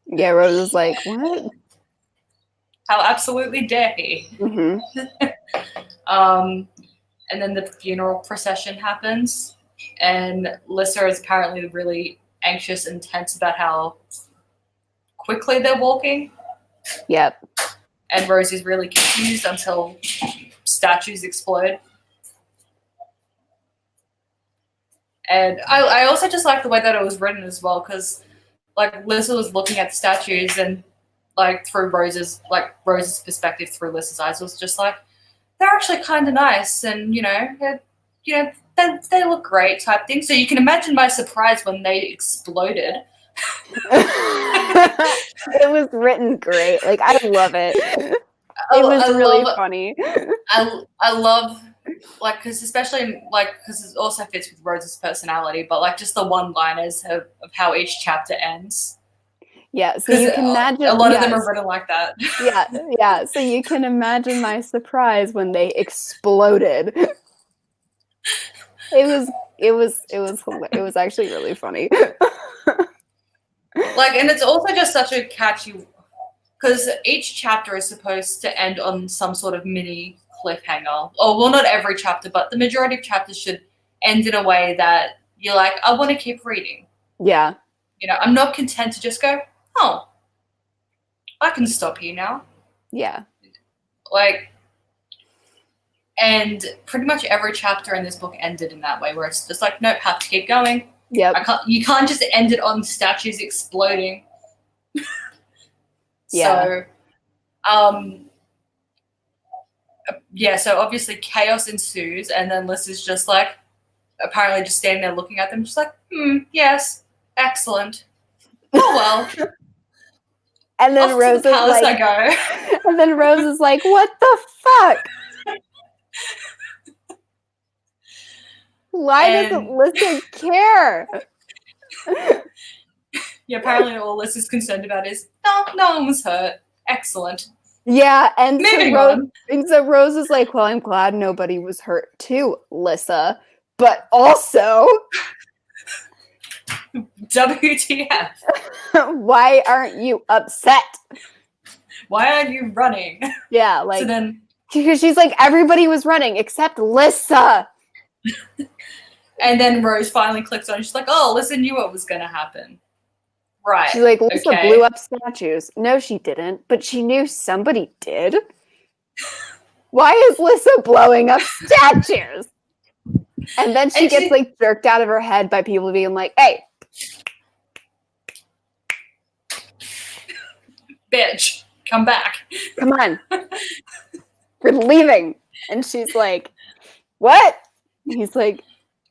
Yeah, Rose is like, what? How absolutely dare he? Mm-hmm. And then the funeral procession happens, and Lisa is apparently really anxious and tense about how quickly they're walking. Yep. And Rose is really confused until statues explode. And I also just like the way that it was written as well, because like Lisa was looking at the statues, and like through Rose's perspective through Lisa's eyes was just like, they're actually kind of nice, and they look great type thing. So you can imagine my surprise when they exploded. It was written great. Like, I love it. It was really funny. I love, like, because especially like because it also fits with Rose's personality, but like just the one-liners of how each chapter ends. Yeah, so Because you can imagine. a lot of them yes. are written like that. Yeah. So you can imagine my surprise when they exploded. It was actually really funny. Like, and it's also just such a catchy, because each chapter is supposed to end on some sort of mini cliffhanger. Or, well, not every chapter, but the majority of chapters should end in a way that you're like, I want to keep reading. Yeah. You know, I'm not content to just go, oh, I can stop here now. Yeah. Like, and pretty much every chapter in this book ended in that way, where it's just like, nope, have to keep going. Yep. You can't just end it on statues exploding. Yeah. So, yeah, so obviously chaos ensues, and then Liz is just like, apparently just standing there looking at them, just like, yes, excellent. Oh well. And then Off Rose to the palace is like, I go. and then Rose is like, what the fuck? Why doesn't Lissa care? Yeah, apparently all Liz is concerned about is, no one was hurt. Excellent. Yeah, and Moving so on. Rose is like, well, I'm glad nobody was hurt too, Lissa. But also, WTF? why aren't you upset? Why aren't you running? Yeah, like, So then, because she's like, everybody was running except Lissa. and then Rose finally clicks on. She's like, oh, Lissa knew what was going to happen. Right. She's like, Lissa okay. blew up statues. No, she didn't, but she knew somebody did. Why is Lissa blowing up statues? And then she gets like jerked out of her head by people being like, hey, bitch, come back. Come on. We're leaving. And she's like, what? And he's like,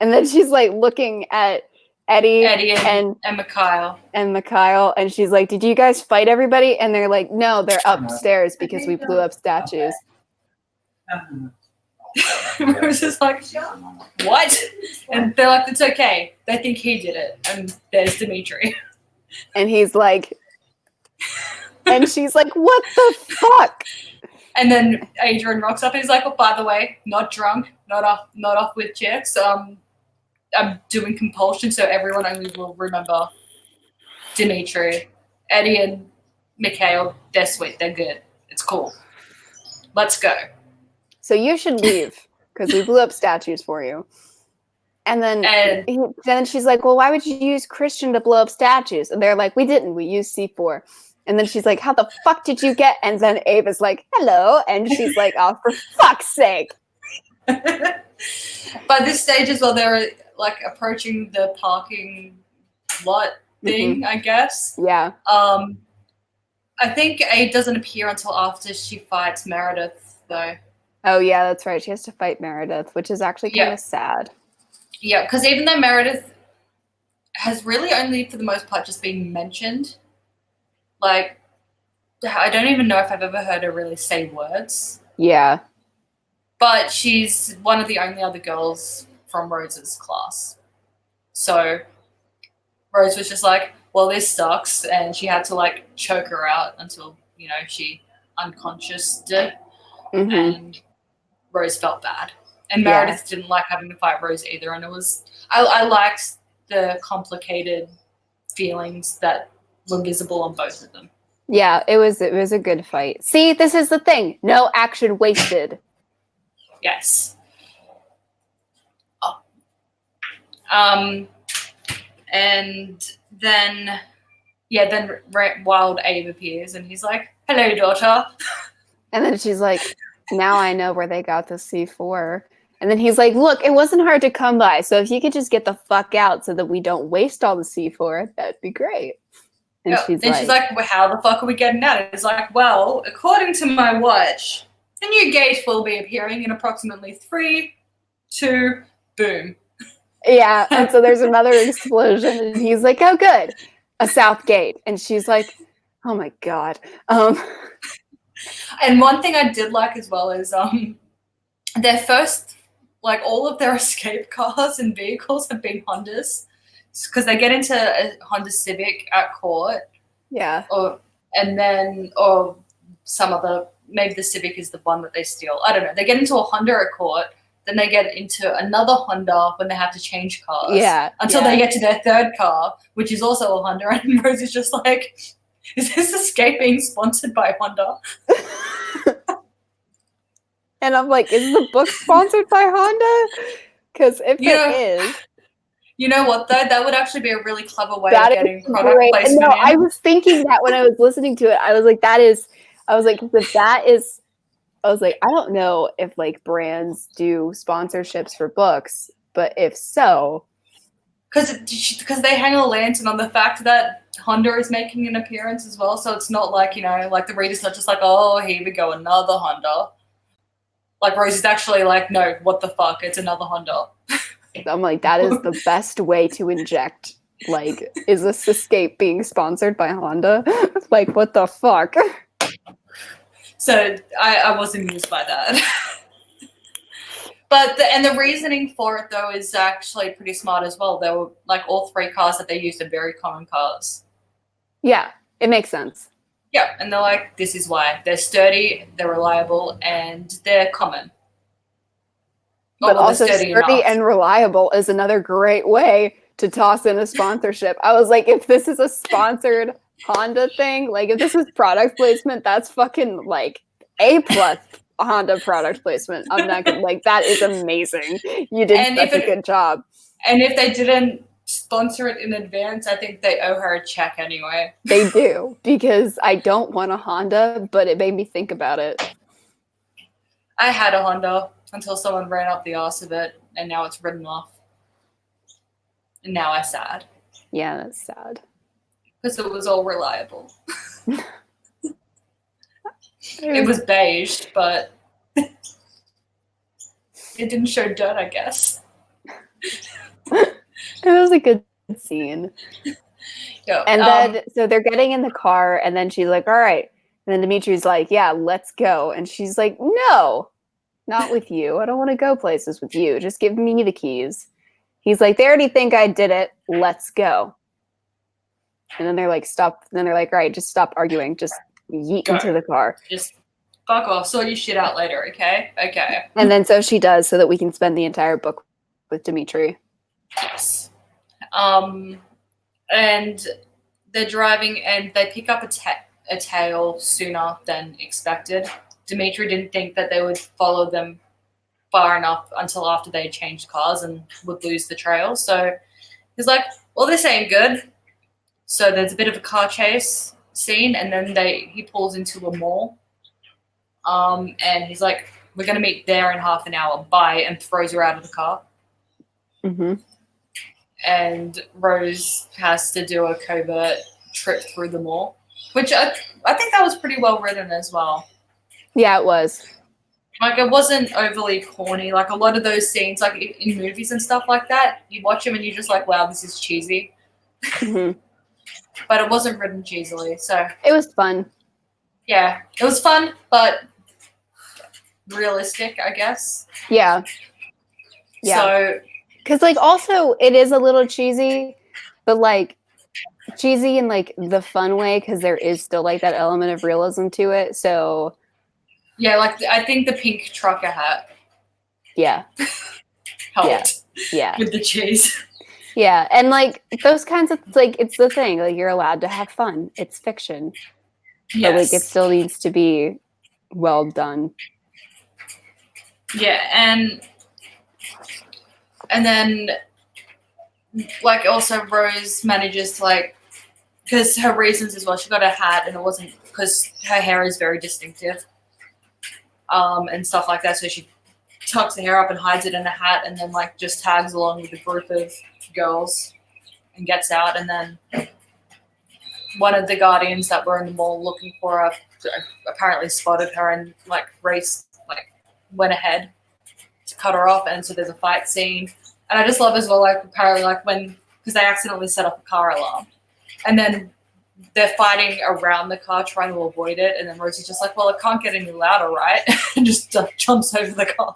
and then she's like looking at Eddie and Mikhail. And Mikhail. And she's like, did you guys fight everybody? And they're like, no, they're upstairs because we blew up statues. Rose is like, what? And they're like, it's okay. They think he did it. And there's Dimitri. And he's like, and she's like, what the fuck? And then Adrian rocks up and he's like, oh, by the way, not drunk, not off with chicks. I'm doing compulsion, so everyone only will remember Dimitri. Eddie and Mikhail, they're sweet, they're good. It's cool. Let's go. So you should leave because we blew up statues for you. And then she's like, well, why would you use Christian to blow up statues? And they're like, we didn't. We used C4. And then she's like, how the fuck did you get? And then Abe is like, hello. And she's like, oh, for fuck's sake. By this stage as well, they're like approaching the parking lot thing, I guess. Yeah. I think Abe doesn't appear until after she fights Meredith, though. Oh, yeah, that's right. She has to fight Meredith, which is actually kind of sad. Yeah, because even though Meredith has really only, for the most part, just been mentioned, like, I don't even know if I've ever heard her really say words. Yeah. But she's one of the only other girls from Rose's class. So Rose was just like, well, this sucks. And she had to, like, choke her out until, she unconscious did. Mm-hmm. And Rose felt bad. And Meredith didn't like having to fight Rose either. And it was, I liked the complicated feelings that were visible on both of them. Yeah, it was a good fight. See, this is the thing. No action wasted. Yes. Oh. And then, Wild Abe appears and he's like, hello, daughter. And then she's like, now I know where they got the C4. And then he's like, look, it wasn't hard to come by. So if you could just get the fuck out so that we don't waste all the C4, that'd be great. And she's like, well, how the fuck are we getting out? It's like, well, according to my watch, the new gate will be appearing in approximately 3, 2, boom. Yeah, and so there's another explosion, and he's like, oh, good, a south gate. And she's like, oh, my God. And one thing I did like as well is their first, like, all of their escape cars and vehicles have been Hondas because they get into a Honda Civic at court Yeah. or some other, maybe the Civic is the one that they steal. I don't know. They get into a Honda Accord, then they get into another Honda when they have to change cars. Yeah. Until they get to their third car, which is also a Honda, and Rose is just like, is this Escape being sponsored by Honda? And I'm like, is the book sponsored by Honda? Because if it is, you know what though? That would actually be a really clever way that of getting is product great. placement No, in. I was thinking that when I was listening to it, I was like, if that is, I was like, I don't know if like brands do sponsorships for books, but if so, because they hang a lantern on the fact that Honda is making an appearance as well, so it's not like, like the reader's not just like, oh, here we go, another Honda. Like Rose is actually like, no, what the fuck? It's another Honda. I'm like, that is the best way to inject. Like, is this Escape being sponsored by Honda? Like, what the fuck? So I was amused by that. But the reasoning for it though is actually pretty smart as well. They were like, all three cars that they used are very common cars. Yeah, it makes sense. Yeah, and they're like, this is why. They're sturdy, they're reliable, and they're common. But also sturdy and reliable is another great way to toss in a sponsorship. I was like, if this is a sponsored Honda thing, like if this is product placement, that's fucking like A+ Honda product placement. I'm not gonna, like, that is amazing. You did such a good job. And if they didn't sponsor it in advance, I think they owe her a check anyway. They do, because I don't want a Honda, but it made me think about it. I had a Honda until someone ran up the arse of it, and now it's written off. And now I'm sad. Yeah, that's sad. Because it was all reliable. It was beige, but it didn't show dirt, I guess. It was a good scene. Yeah, and then, so they're getting in the car, and then she's like, all right. And then Dimitri's like, yeah, let's go. And she's like, no, not with you. I don't want to go places with you. Just give me the keys. He's like, they already think I did it. Let's go. And then they're like, stop. And then they're like, all right, just stop arguing. Just yeet into the car. Just fuck off. Sort your shit out later, okay? Okay. And then so she does, so that we can spend the entire book with Dimitri. Yes. And they're driving, and they pick up a tail sooner than expected. Dimitri didn't think that they would follow them far enough until after they changed cars and would lose the trail. So he's like, well, this ain't good. So there's a bit of a car chase scene, and then he pulls into a mall. And he's like, we're going to meet there in half an hour. Bye, and throws her out of the car. Mm-hmm. And Rose has to do a covert trip through the mall, which I think that was pretty well written as well. Yeah, it was. Like, it wasn't overly corny. Like, a lot of those scenes, like in movies and stuff like that, you watch them and you're just like, wow, this is cheesy. Mm-hmm. But it wasn't written cheesily, so. It was fun. Yeah, it was fun, but realistic, I guess. Yeah. Yeah. So. Because, like, also, it is a little cheesy, but, like, cheesy in, like, the fun way, because there is still, like, that element of realism to it, so. Yeah, like, I think the pink trucker hat. Yeah. Helped. Yeah. With the cheese. Yeah, and, like, those kinds of, like, it's the thing, like, you're allowed to have fun. It's fiction. Yes. But, like, it still needs to be well done. Yeah, and then, like, also Rose manages to, like, because her reasons as well, she got a hat, and it wasn't, because her hair is very distinctive, and stuff like that, so she tucks the hair up and hides it in a hat, and then, like, just tags along with a group of girls and gets out, and then one of the guardians that were in the mall looking for her apparently spotted her and, like, went ahead to cut her off, and so there's a fight scene. And I just love as well, like, apparently, like, because they accidentally set off a car alarm, and then they're fighting around the car trying to avoid it, and then Rosie's just like, well, it can't get any louder, right? And just jumps over the car.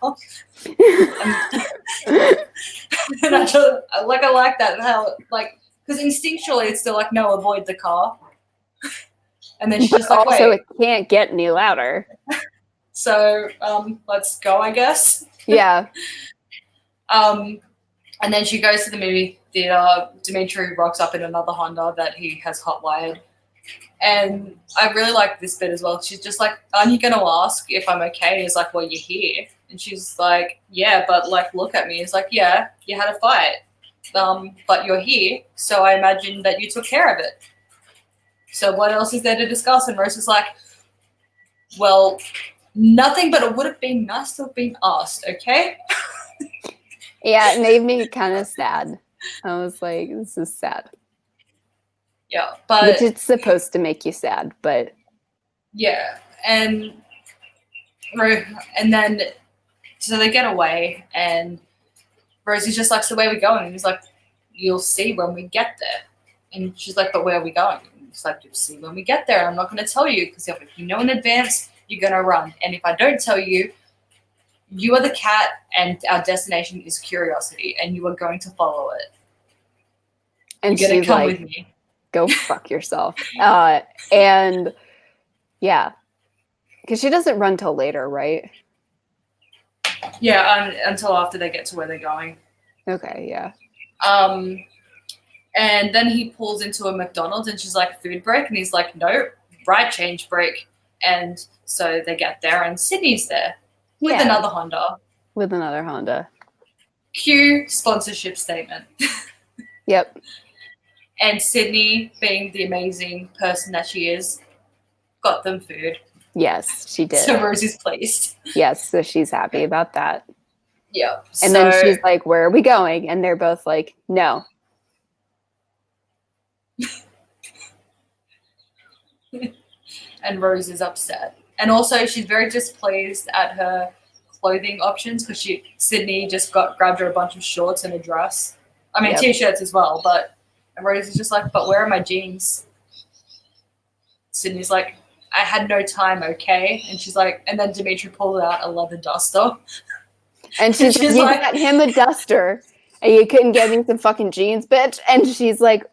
And I like that, how, like, because instinctually it's still like, no, avoid the car. And then she's But just like, also, wait. it can't get any louder. So let's go, I guess. Yeah. And then she goes to the movie theater. Dimitri rocks up in another Honda that he has hotwired. And I really like this bit as well. She's just like, aren't you going to ask if I'm okay? He's like, well, you're here. And she's like, yeah, but like, look at me. He's like, yeah, you had a fight. But you're here. So I imagine that you took care of it. So what else is there to discuss? And Rose is like, well, nothing, but it would have been nice to have been asked, okay? Yeah, it made me kind of sad. I was like, this is sad. Yeah, but which it's supposed to make you sad, but yeah, and then so they get away, and Rosie's just like, so where are we going? And he's like, you'll see when we get there. And she's like, but where are we going? And he's like, you'll see when we get there. I'm not going to tell you because if you know in advance, you're going to run. And if I don't tell you, you are the cat, and our destination is curiosity, and you are going to follow it. and You're going she's to come like, with me. go fuck yourself. And yeah, because she doesn't run till later, right? Yeah, until after they get to where they're going. Okay, yeah. And then he pulls into a McDonald's and she's like, food break? And he's like, no, right change break. And so they get there and Sydney's there with another Honda. With another Honda. Cue sponsorship statement. Yep. And Sydney, being the amazing person that she is, got them food. Yes, she did. So Rosie's pleased. Yes, so she's happy about that. Yeah. And then she's like, where are we going? And they're both like, no. And Rose is upset. And also she's very displeased at her clothing options because Sydney just grabbed her a bunch of shorts and a dress. I mean, t-shirts as well, but and Rose is just like, but where are my jeans? Sydney's like, I had no time, okay? And she's like, and then Dimitri pulled out a leather duster. And she's like, you got him a duster and you couldn't get me some fucking jeans, bitch. And she's like,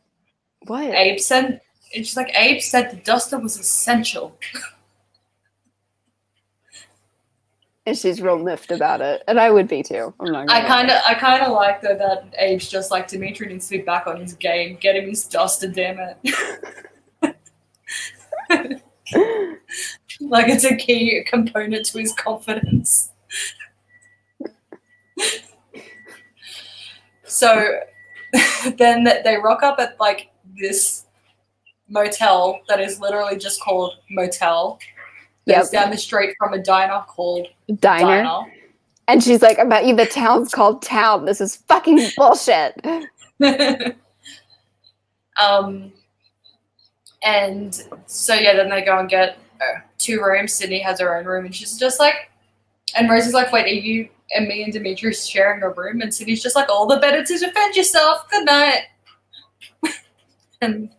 what? Abe said the duster was essential. And she's real miffed about it. And I would be too. I'm not gonna I kind of like though that Abe's just like, Dimitri needs to be back on his game. Get him his duster, damn it. Like it's a key component to his confidence. So then they rock up at like this motel that is literally just called Motel. That's down the street from a diner called Diner. And she's like, I bet you the town's called Town. This is fucking bullshit. And so yeah, then they go and get 2 rooms. Sydney has her own room, and she's just like, and Rose is like, wait, are you and me and Dimitri sharing a room? And Sydney's just like, all the better to defend yourself. Good night. And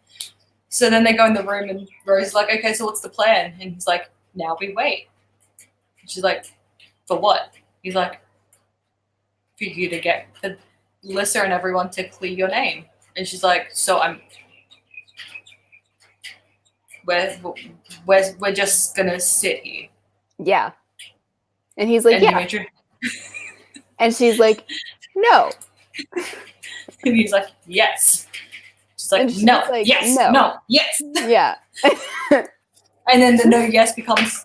so then they go in the room, and Rose is like, okay, so what's the plan? And he's like, now we wait. And she's like, for what? He's like, for you to get for Lissa and everyone to clear your name. And she's like, so we're just gonna sit here. Yeah. And he's like, yeah. Dimitri, and she's like, no. and he's like, yes. She's like, she's no, like, yes, no. no, yes. Yeah. And then the no yes becomes,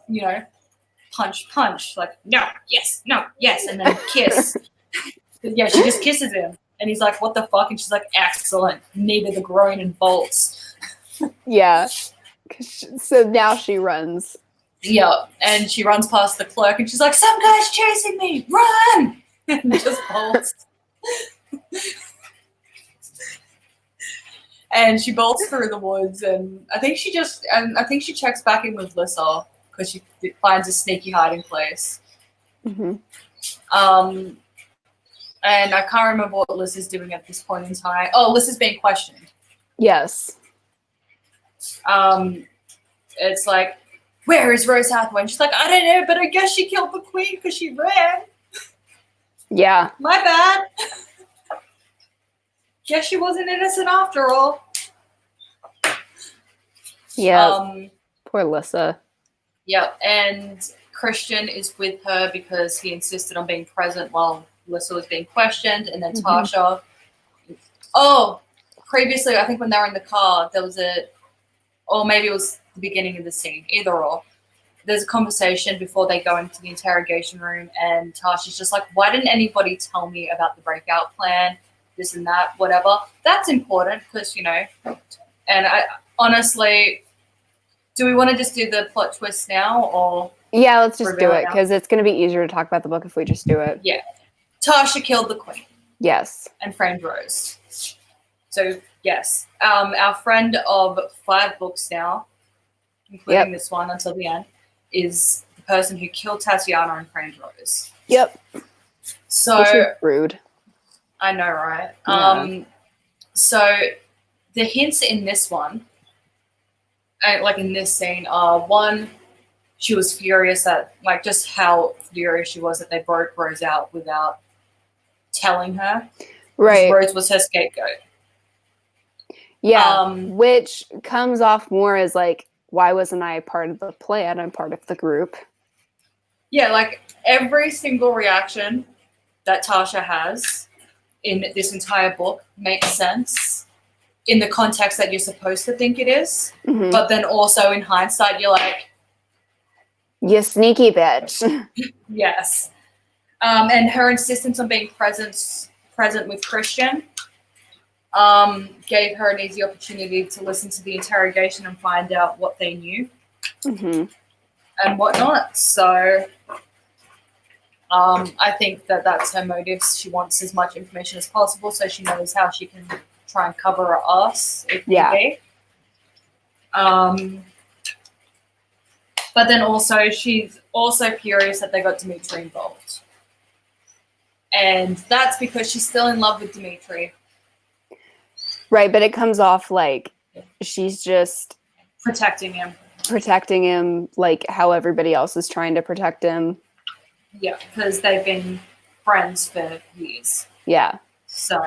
punch, punch. Like, no, yes, and then kiss. Yeah, she just kisses him. And he's like, what the fuck? And she's like, excellent. Neither the groin and bolts. Yeah. So now she runs. Yeah, and she runs past the clerk, and she's like, some guy's chasing me. Run! And just bolts. And she bolts through the woods, and I think she checks back in with Lissa because she finds a sneaky hiding place. Mm-hmm. And I can't remember what Lissa's doing at this point in time. Oh, Lissa's being questioned. Yes. It's like, where is Rose Hathaway? And she's like, I don't know, but I guess she killed the queen because she ran. Yeah. My bad. Guess she wasn't innocent after all. Yeah. Poor Lissa. Yep, and Christian is with her because he insisted on being present while Lissa was being questioned, and then Tasha. Oh, previously, I think when they were in the car, there was or maybe it was the beginning of the scene, either or. There's a conversation before they go into the interrogation room, and Tasha's just like, why didn't anybody tell me about the breakout plan, this and that, whatever. That's important because, and I honestly, do we want to just do the plot twist now, or? Yeah, let's just do it, because it's going to be easier to talk about the book if we just do it. Yeah. Tasha killed the queen. Yes. And framed Rose. So, yes. Our friend of 5 books now, including this one until the end, is the person who killed Tatiana and framed Rose. Yep. So which is rude. I know, right? Yeah. So the hints in this one, like in this scene, are one, she was furious at just how furious she was that they broke Rose out without telling her. Right. Rose was her scapegoat. Yeah. Which comes off more as why wasn't I part of the plan? I'm part of the group. Yeah, every single reaction that Tasha has in this entire book makes sense in the context that you're supposed to think it is. Mm-hmm. But then also in hindsight, you're like, you sneaky bitch. Yes. And her insistence on being present with Christian gave her an easy opportunity to listen to the interrogation and find out what they knew and whatnot. So I think that's her motives. She wants as much information as possible so she knows how she can try and cover her ass if need be. But then also she's also furious that they got Dimitri involved. And that's because she's still in love with Dimitri. Right, but it comes off like she's just protecting him like how everybody else is trying to protect him. Yeah, because they've been friends for years. Yeah. So,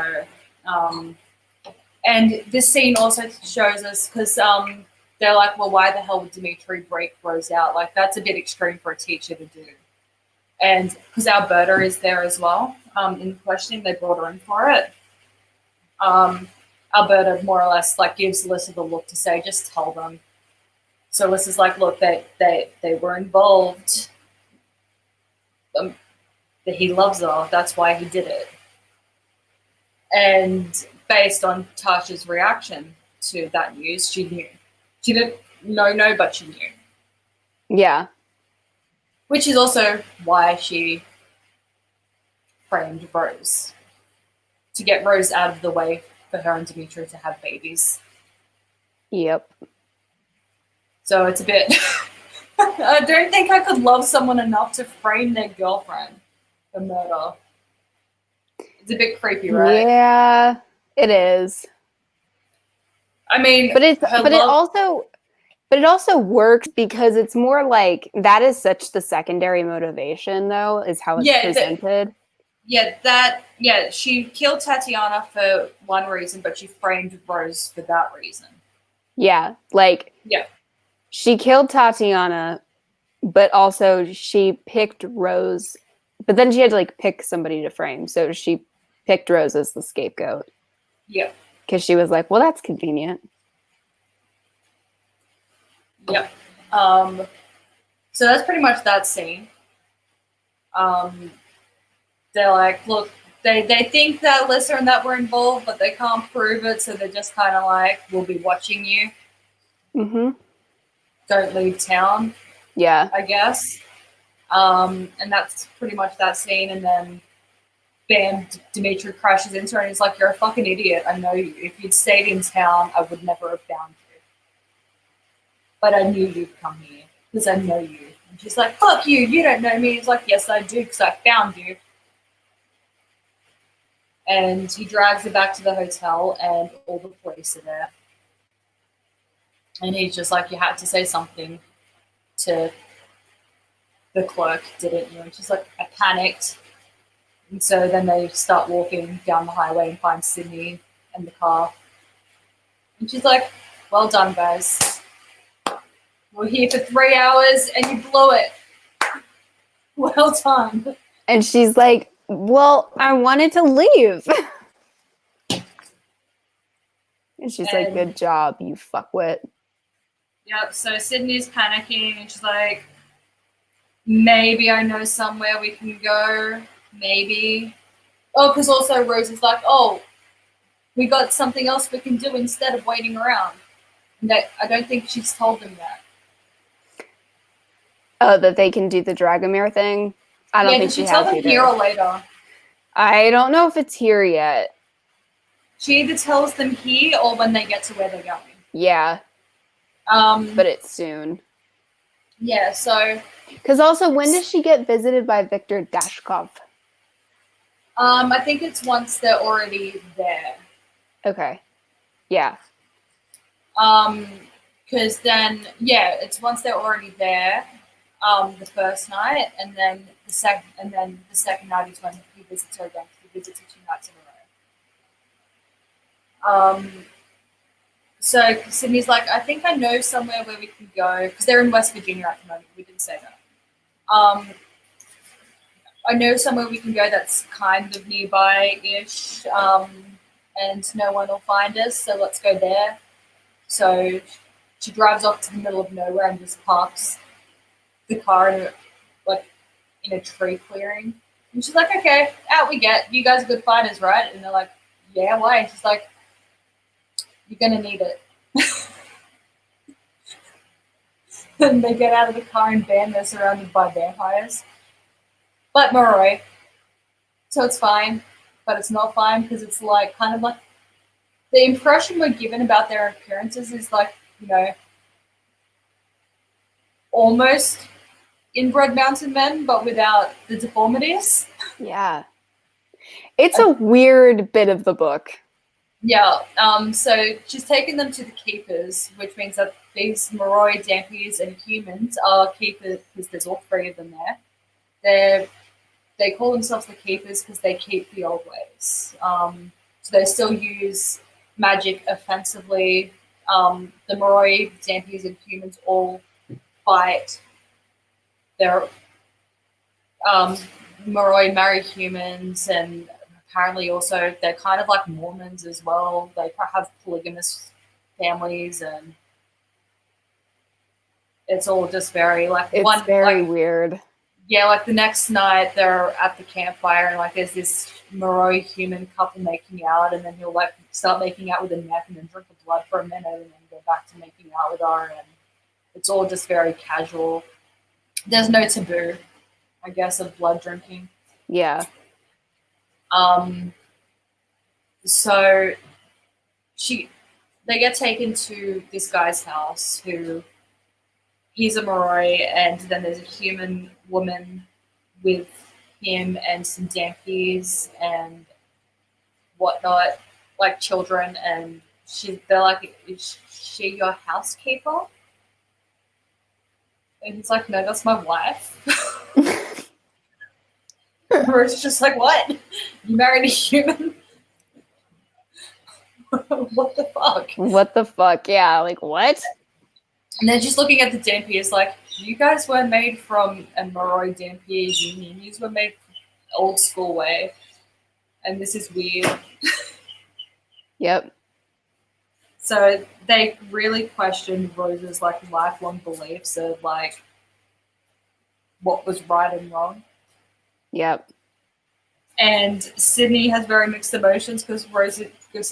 and this scene also shows us, because they're like, well, why the hell would Dimitri break Rose out? That's a bit extreme for a teacher to do. And because Alberta is there as well in questioning, they brought her in for it. Alberta more or less gives Alyssa the look to say, just tell them. So Alyssa's like, look, they were involved. That he loves her. That's why he did it. And based on Tasha's reaction to that news, she knew. She didn't know, but she knew. Yeah. Which is also why she framed Rose. To get Rose out of the way for her and Dimitri to have babies. Yep. So it's a bit... I don't think I could love someone enough to frame their girlfriend for murder. It's a bit creepy, right? Yeah, it is. I mean, but it also works because it's more like that is such the secondary motivation, though, is how it's presented. She killed Tatiana for one reason, but she framed Rose for that reason. Yeah, she killed Tatiana, but also she picked Rose, but then she had to pick somebody to frame, so she picked Rose as the scapegoat. Yeah. Because she was like, well, that's convenient. Yep. So that's pretty much that scene. They're like, look, they think that Alyssa and that were involved, but they can't prove it, so they're just kind of like, we'll be watching you. Mm-hmm. Don't leave town. Yeah. I guess. And that's pretty much that scene, and then bam, Dimitri crashes into her and he's like, you're a fucking idiot. I know you. If you'd stayed in town, I would never have found you. But I knew you'd come here because I know you. And she's like, fuck you. You don't know me. He's like, yes, I do because I found you. And he drags her back to the hotel and all the police are there. And he's just like, you had to say something to the clerk, didn't you? And she's like, I panicked. And so then they start walking down the highway and find Sydney and the car. And she's like, well done, guys. We're here for 3 hours and you blew it. Well done. And she's like, well, I wanted to leave. And she's like, good job, you fuckwit. Yep, so Sydney's panicking and she's like, maybe I know somewhere we can go. Maybe. Oh, because also Rose is like, oh, we got something else we can do instead of waiting around. And I don't think she's told them yet. Oh, that they can do the Dragomir thing? I don't think she has them either. Here or later. I don't know if it's here yet. She either tells them here or when they get to where they're going. Yeah. But it's soon. Yeah, so... Because also, when does she get visited by Victor Dashkov? I think it's once they're already there. Okay. Yeah. Because then, yeah, it's once they're already there, the first night, and then the second night is when he visits her again. He visits her 2 nights in a row. So Sydney's like, I think I know somewhere where we can go, because they're in West Virginia at the moment. We didn't say that. I know somewhere we can go that's kind of nearby-ish, and no one will find us, so let's go there. So she drives off to the middle of nowhere and just parks the car in a tree clearing. And she's like, okay, out we get. You guys are good fighters, right? And they're like, yeah, why? And she's like, you're going to need it. And they get out of the car and bam, they're surrounded by vampires. But Moroi. So it's fine, but it's not fine because it's like kind of like the impression we're given about their appearances is like, almost inbred mountain men, but without the deformities. Yeah. It's a weird bit of the book. Yeah. So she's taken them to the keepers, which means that these Moroi, Dampies, and humans are keepers because there's all 3 of them there. They call themselves the keepers because they keep the old ways. So they still use magic offensively. The Moroi, Dampies, and humans all fight. They're Moroi marry humans, and apparently also they're kind of like Mormons as well. They have polygamous families, and it's all just very like weird. Yeah, like the next night they're at the campfire and like there's this Moroi human couple making out, and then he'll like start making out with a neck and then drink the blood for a minute and then go back to making out with her, and it's all just very casual. There's no taboo, I guess, of blood drinking. Yeah. So they get taken to this guy's house who he's a Moroi, and then there's a human woman with him and some Dampies and whatnot, like children, and they're like, is she your housekeeper? And he's like, no, that's my wife. Or it's just like, what? You married a human? What the fuck? What the fuck? Yeah, like what? And then just looking at the Dampiers, like, you guys were made from a Moroi Dampier union. You were made old school way. And this is weird. Yep. So they really questioned Rose's like lifelong beliefs of like what was right and wrong. Yep. And Sydney has very mixed emotions because Rose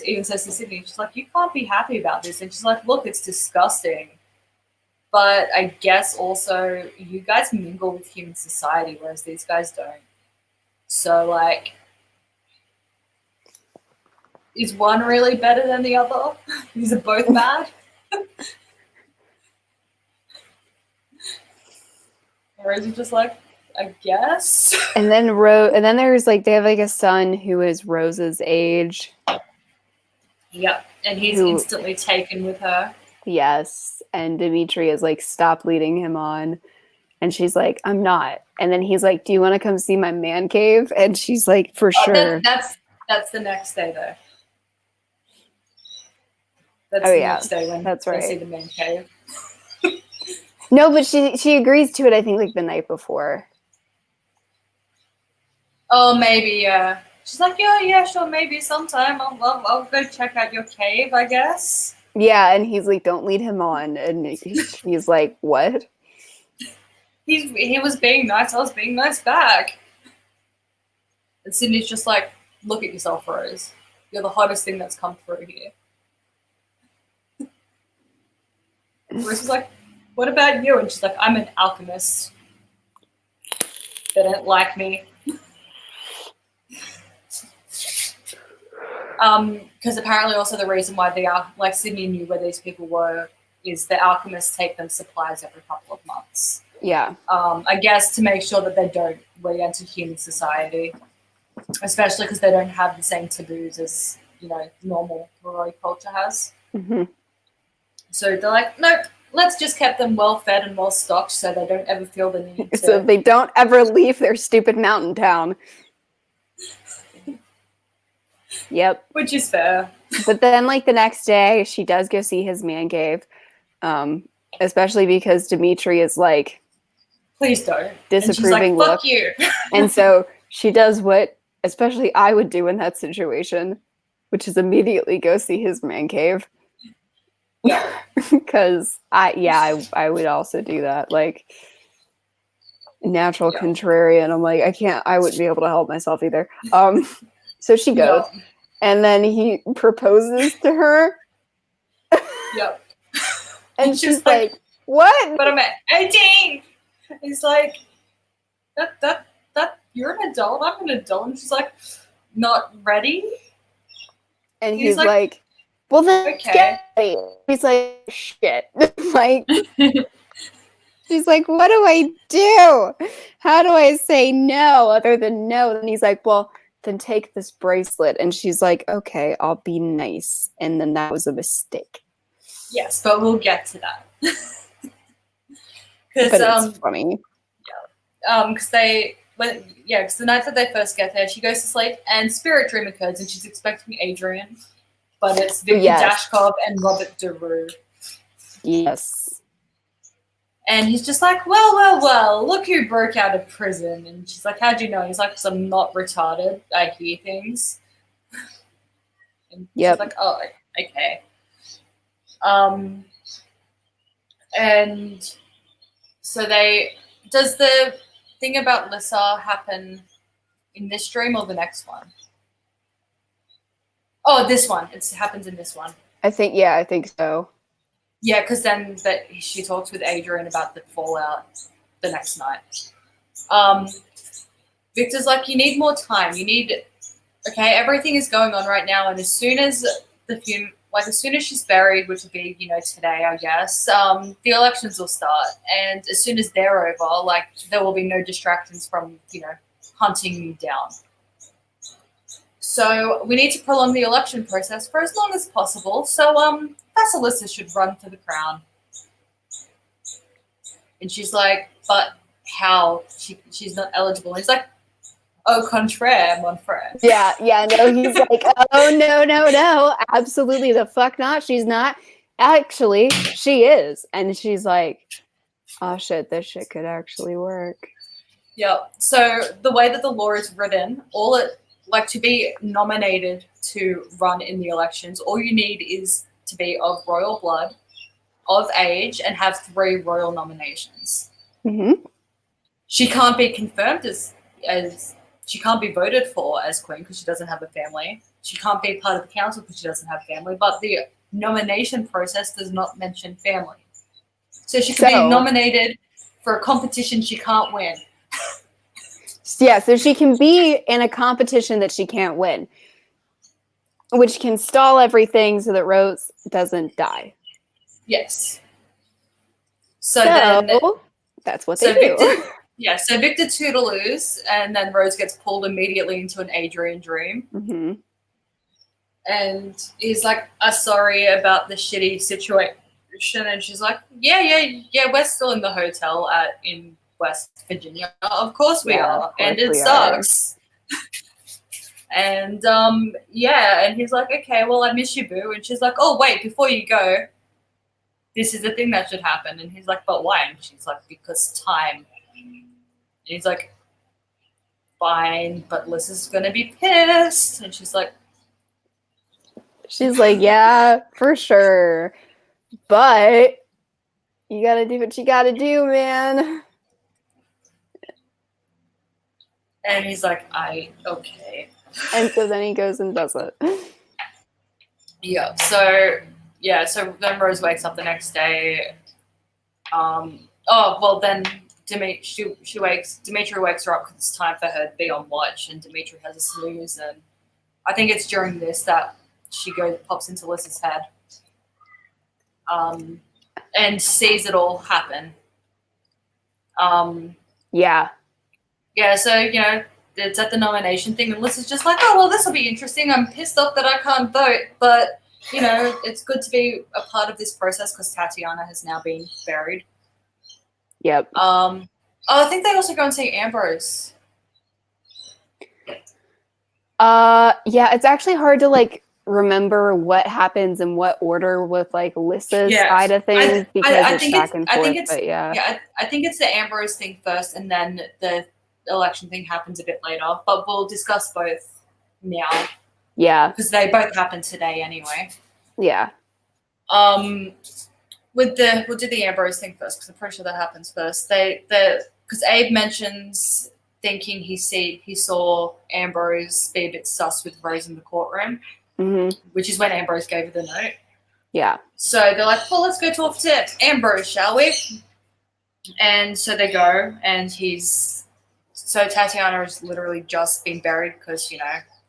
even says to Sydney, she's like, you can't be happy about this. And she's like, look, it's disgusting. But I guess also you guys mingle with human society, whereas these guys don't. So like, is one really better than the other? These are both bad. Or is it just like, I guess? And then there's like, they have like a son who is Rose's age. Yep. And he's instantly taken with her. Yes. And Dimitri is like, stop leading him on. And she's like, I'm not. And then he's like, do you want to come see my man cave? And she's like, for sure. That's the next day though. That's the next day when that's they right. see the man cave. No, but she agrees to it, I think, like the night before. Oh, maybe, yeah. She's like, yeah, sure, maybe sometime I'll go check out your cave, I guess. Yeah, and he's like, don't lead him on. And he's like, what? He was being nice, I was being nice back. And Sydney's just like, look at yourself, Rose. You're the hottest thing that's come through here. Rose is like, what about you? And she's like, I'm an alchemist. They don't like me. Because apparently also the reason why like Sydney knew where these people were is the alchemists take them supplies every couple of months. Yeah. I guess to make sure that they don't re-enter human society, especially because they don't have the same taboos as, you know, normal Moroi culture has. Mm-hmm. So they're like, nope, let's just keep them well fed and well stocked so they don't ever feel the need to. So they don't ever leave their stupid mountain town. Yep. Which is fair. But then, like, the next day, she does go see his man cave, especially because Dimitri is like, please don't. Disapproving and she's like, look. fuck you. And so she does what, especially I would do in that situation, which is immediately go see his man cave. Yeah. Because I would also do that. Like, natural contrarian. I'm like, I wouldn't be able to help myself either. So she goes, and then he proposes to her. Yep. And she's like, what? But I'm at 18. He's like, that you're an adult. I'm an adult. And she's like, not ready. And he's like, well then, okay. He's like, shit. Like, she's like, what do I do? How do I say no other than no? And he's like, well, then take this bracelet. And she's like, okay, I'll be nice. And then that was a mistake. Yes, but we'll get to that. But it's funny. Yeah. Because because the night that they first get there, she goes to sleep and Spirit Dream occurs and she's expecting Adrian. But it's Victor Dashkov and Robert DeRue. Yes. And he's just like, well, look who broke out of prison. And she's like, how'd you know? He's like, because I'm not retarded. I hear things. And she's like, oh, okay. And so does the thing about Lissa happen in this dream or the next one? Oh, this one. It happens in this one. I think so. Yeah, because then she talks with Adrian about the fallout the next night. Victor's like, you need more time. Everything is going on right now, and as soon as as soon as she's buried, which will be, today, I guess, the elections will start. And as soon as they're over, there will be no distractions from, hunting you down. So we need to prolong the election process for as long as possible. So Vasilisa should run for the crown. And she's like, but how? She's not eligible. And he's like, au contraire, mon frère. Yeah, no, he's like, oh, no, absolutely the fuck not. She's not. Actually, she is. And she's like, oh shit, this shit could actually work. Yeah, so the way that the law is written, to be nominated to run in the elections, all you need is to be of royal blood, of age, and have 3 royal nominations. Mm-hmm. She can't be confirmed as she can't be voted for as queen because she doesn't have a family. She can't be part of the council because she doesn't have family. But the nomination process does not mention family. So she can be nominated for a competition she can't win. Yeah, so she can be in a competition that she can't win, which can stall everything so that Rose doesn't die. Yes. So then that's what they do. So Victor toodaloos, and then Rose gets pulled immediately into an Adrian dream. Mm-hmm. And he's like, sorry about the shitty situation. And she's like, yeah, we're still in the hotel in West Virginia. Of course we are. And it sucks. And and he's like, okay, well, I miss you, boo. And she's like, oh, wait, before you go, this is the thing that should happen. And he's like, but why? And she's like, because time. And he's like, fine, but Liz is going to be pissed. And she's like, yeah, for sure. But you got to do what you got to do, man. and he's like, okay. And so then he goes and does it. Yeah. So then Rose wakes up the next day. Then Dimitri wakes her up because it's time for her to be on watch, and Dimitri has a snooze, and I think it's during this that she pops into Liz's head, and sees it all happen. Yeah. So it's at the nomination thing, and Liz is just like, oh well, this will be interesting. I'm pissed off that I can't vote, but it's good to be a part of this process because Tatiana has now been buried. Yep. I think they also go and see Ambrose. Yeah, it's actually hard to remember what happens in what order with Lyssa's side of things because it's back and forth. But yeah, I think it's the Ambrose thing first, and then the election thing happens a bit later. But we'll discuss both now. Yeah, because they both happen today anyway. Yeah. We'll do the Ambrose thing first because I'm pretty sure that happens first. Because Abe mentions thinking he saw Ambrose be a bit sus with Rose in the courtroom, which is when Ambrose gave her the note. Yeah. So they're like, well, let's go talk to Ambrose, shall we? And so they go, and so Tatiana has literally just been buried because,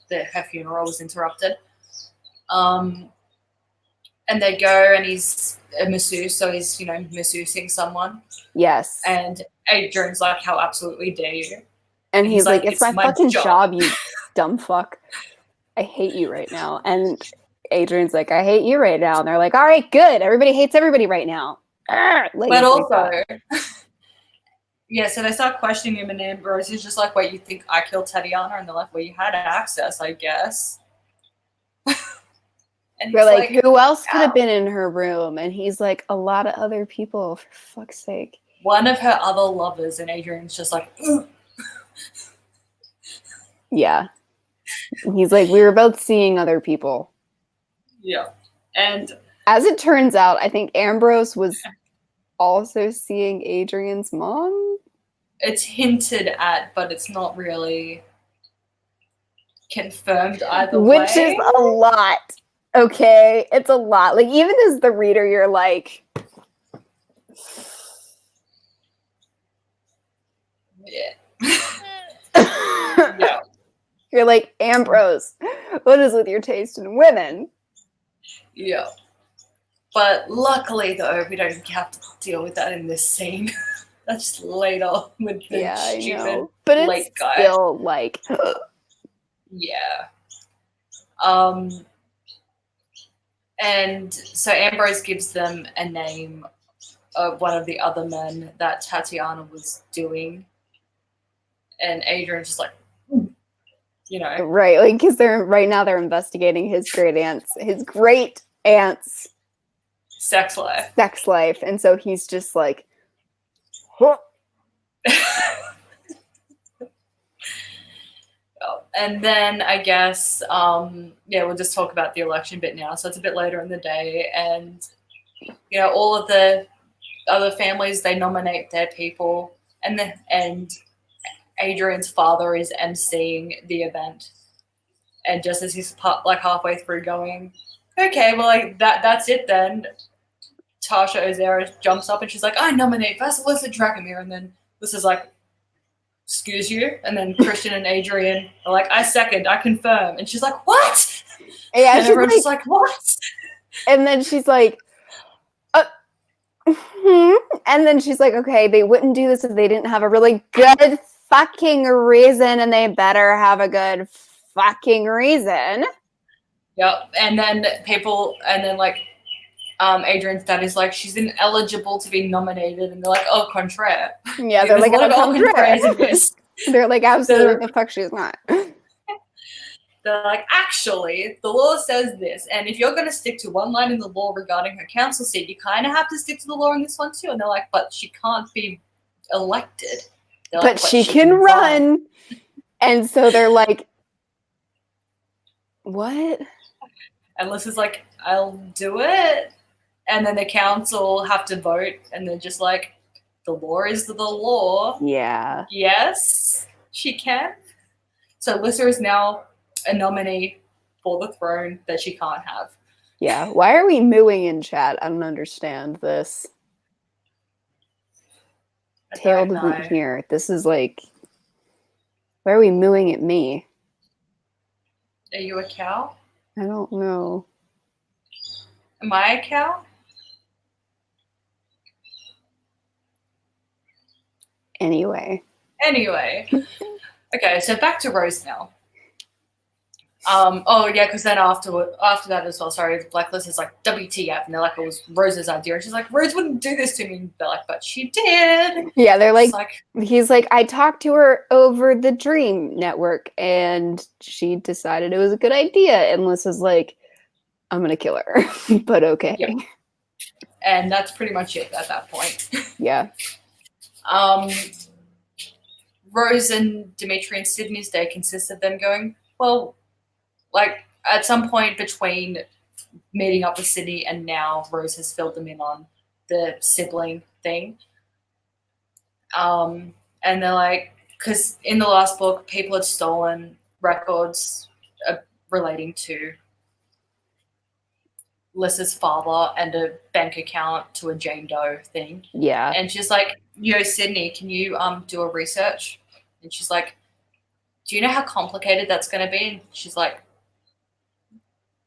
her funeral was interrupted. And they go, and he's a masseuse, so he's, masseusing someone. Yes. And Adrian's like, how absolutely dare you? And he's like, it's my fucking job, you dumb fuck. I hate you right now. And Adrian's like, I hate you right now. And they're like, all right, good. Everybody hates everybody right now. But also, so they start questioning him, and Ambrose is just like, wait, you think I killed Tatiana? And they're like, well, you had access, I guess. And they're like, who else could have been in her room? And he's like, a lot of other people, for fuck's sake. One of her other lovers, and Adrian's just like, ugh. Yeah. He's like, we were both seeing other people. Yeah. And as it turns out, I think Ambrose was also seeing Adrian's mom. It's hinted at, but it's not really confirmed either way. Which is a lot. Okay, it's a lot. Even as the reader, you're like, yeah. Yeah. You're like, Ambrose, what is with your taste in women? Yeah. But luckily, though, we don't have to deal with that in this scene. That's later with the stupid but late it's guy. Still yeah. And so Ambrose gives them a name of one of the other men that Tatiana was doing. And Adrian's just like, Right, because they're investigating his great aunt's sex life. And so he's just like, huh. And then I guess, we'll just talk about the election bit now. So it's a bit later in the day, and all of the other families, they nominate their people, and Adrian's father is emceeing the event. And just as he's halfway through going, okay, well, that's it then. Tasha Ozera jumps up and she's like, I nominate Vasilisa Dragomir. And then this is like, excuse you? And then Christian and Adrian are like, I second, I confirm. And she's like, what? Yeah, and everyone's just like, what? And then she's like, and then she's like, okay, they wouldn't do this if they didn't have a really good fucking reason, and they better have a good fucking reason. Yep. And then Adrian's dad is like, she's ineligible to be nominated, and they're like, au contraire. Yeah, they're like, au contraire. In this. They're like, absolutely the fuck she's not. they're like, actually, the law says this, and if you're going to stick to one line in the law regarding her council seat, you kind of have to stick to the law in this one too. And they're like, but she can't be elected. They're But like, she can run. And so they're like, what? And Liz is like, I'll do it. And then the council have to vote, and they're just like, the law is the law. Yeah. Yes, she can. So Lyssa is now a nominee for the throne that she can't have. Yeah. Why are we mooing in chat? I don't understand this. Tailed isn't here. This is like, why are we mooing at me? Are you a cow? I don't know. Am I a cow? Anyway. Okay, so back to Rose now. Oh yeah, because then after that as well, sorry, the Blacklist is like WTF, and they're like, it was Rose's idea, and she's like, Rose wouldn't do this to me. And they're like, but she did. Yeah, they're like, he's like, I talked to her over the Dream Network, and she decided it was a good idea. And Lissa's like, I'm gonna kill her, but okay. Yep. And that's pretty much it at that point. Yeah. Rose and Dimitri and Sydney's day consists of them going, well, like at some point between meeting up with Sydney and now, Rose has filled them in on the sibling thing. And they're like, because in the last book, people had stolen records relating to Lyssa's father and a bank account to a Jane Doe thing. Yeah. And she's like, Sydney, can you do a research? And she's like, do you know how complicated that's going to be? And she's like,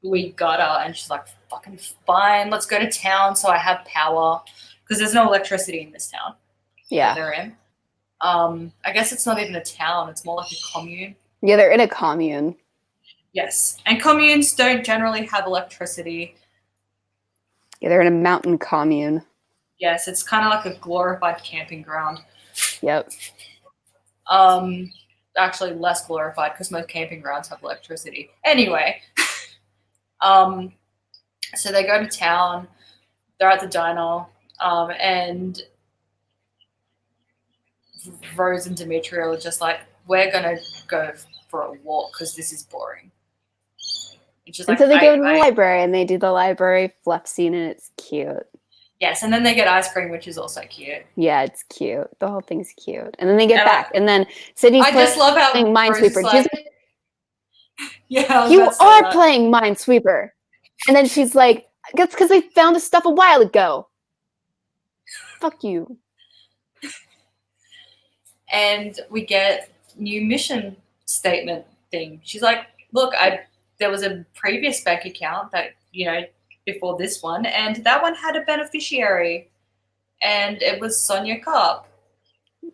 we got her. And she's like, fucking fine, let's go to town so I have power. Because there's no electricity in this town. Yeah. That they're in. I guess it's not even a town. It's more like a commune. Yeah, they're in a commune. Yes. And communes don't generally have electricity. Yeah, they're in a mountain commune. Yes, it's kind of like a glorified camping ground. Yep. Actually less glorified because most camping grounds have electricity. Anyway, so they go to town. They're at the diner, and Rose and Dimitri are just like, we're gonna go for a walk because this is boring. And so they go to the library and they do the library fluff scene, and it's cute. Yes, and then they get ice cream, which is also cute. Yeah, it's cute. The whole thing's cute. And then they get back, and then Sydney's playing Minesweeper. Like, yeah, you are playing Minesweeper. And then she's like, that's because they found the stuff a while ago. Fuck you. And we get new mission statement thing. She's like, look, there was a previous bank account that, before this one, and that one had a beneficiary, and it was Sonia Karp.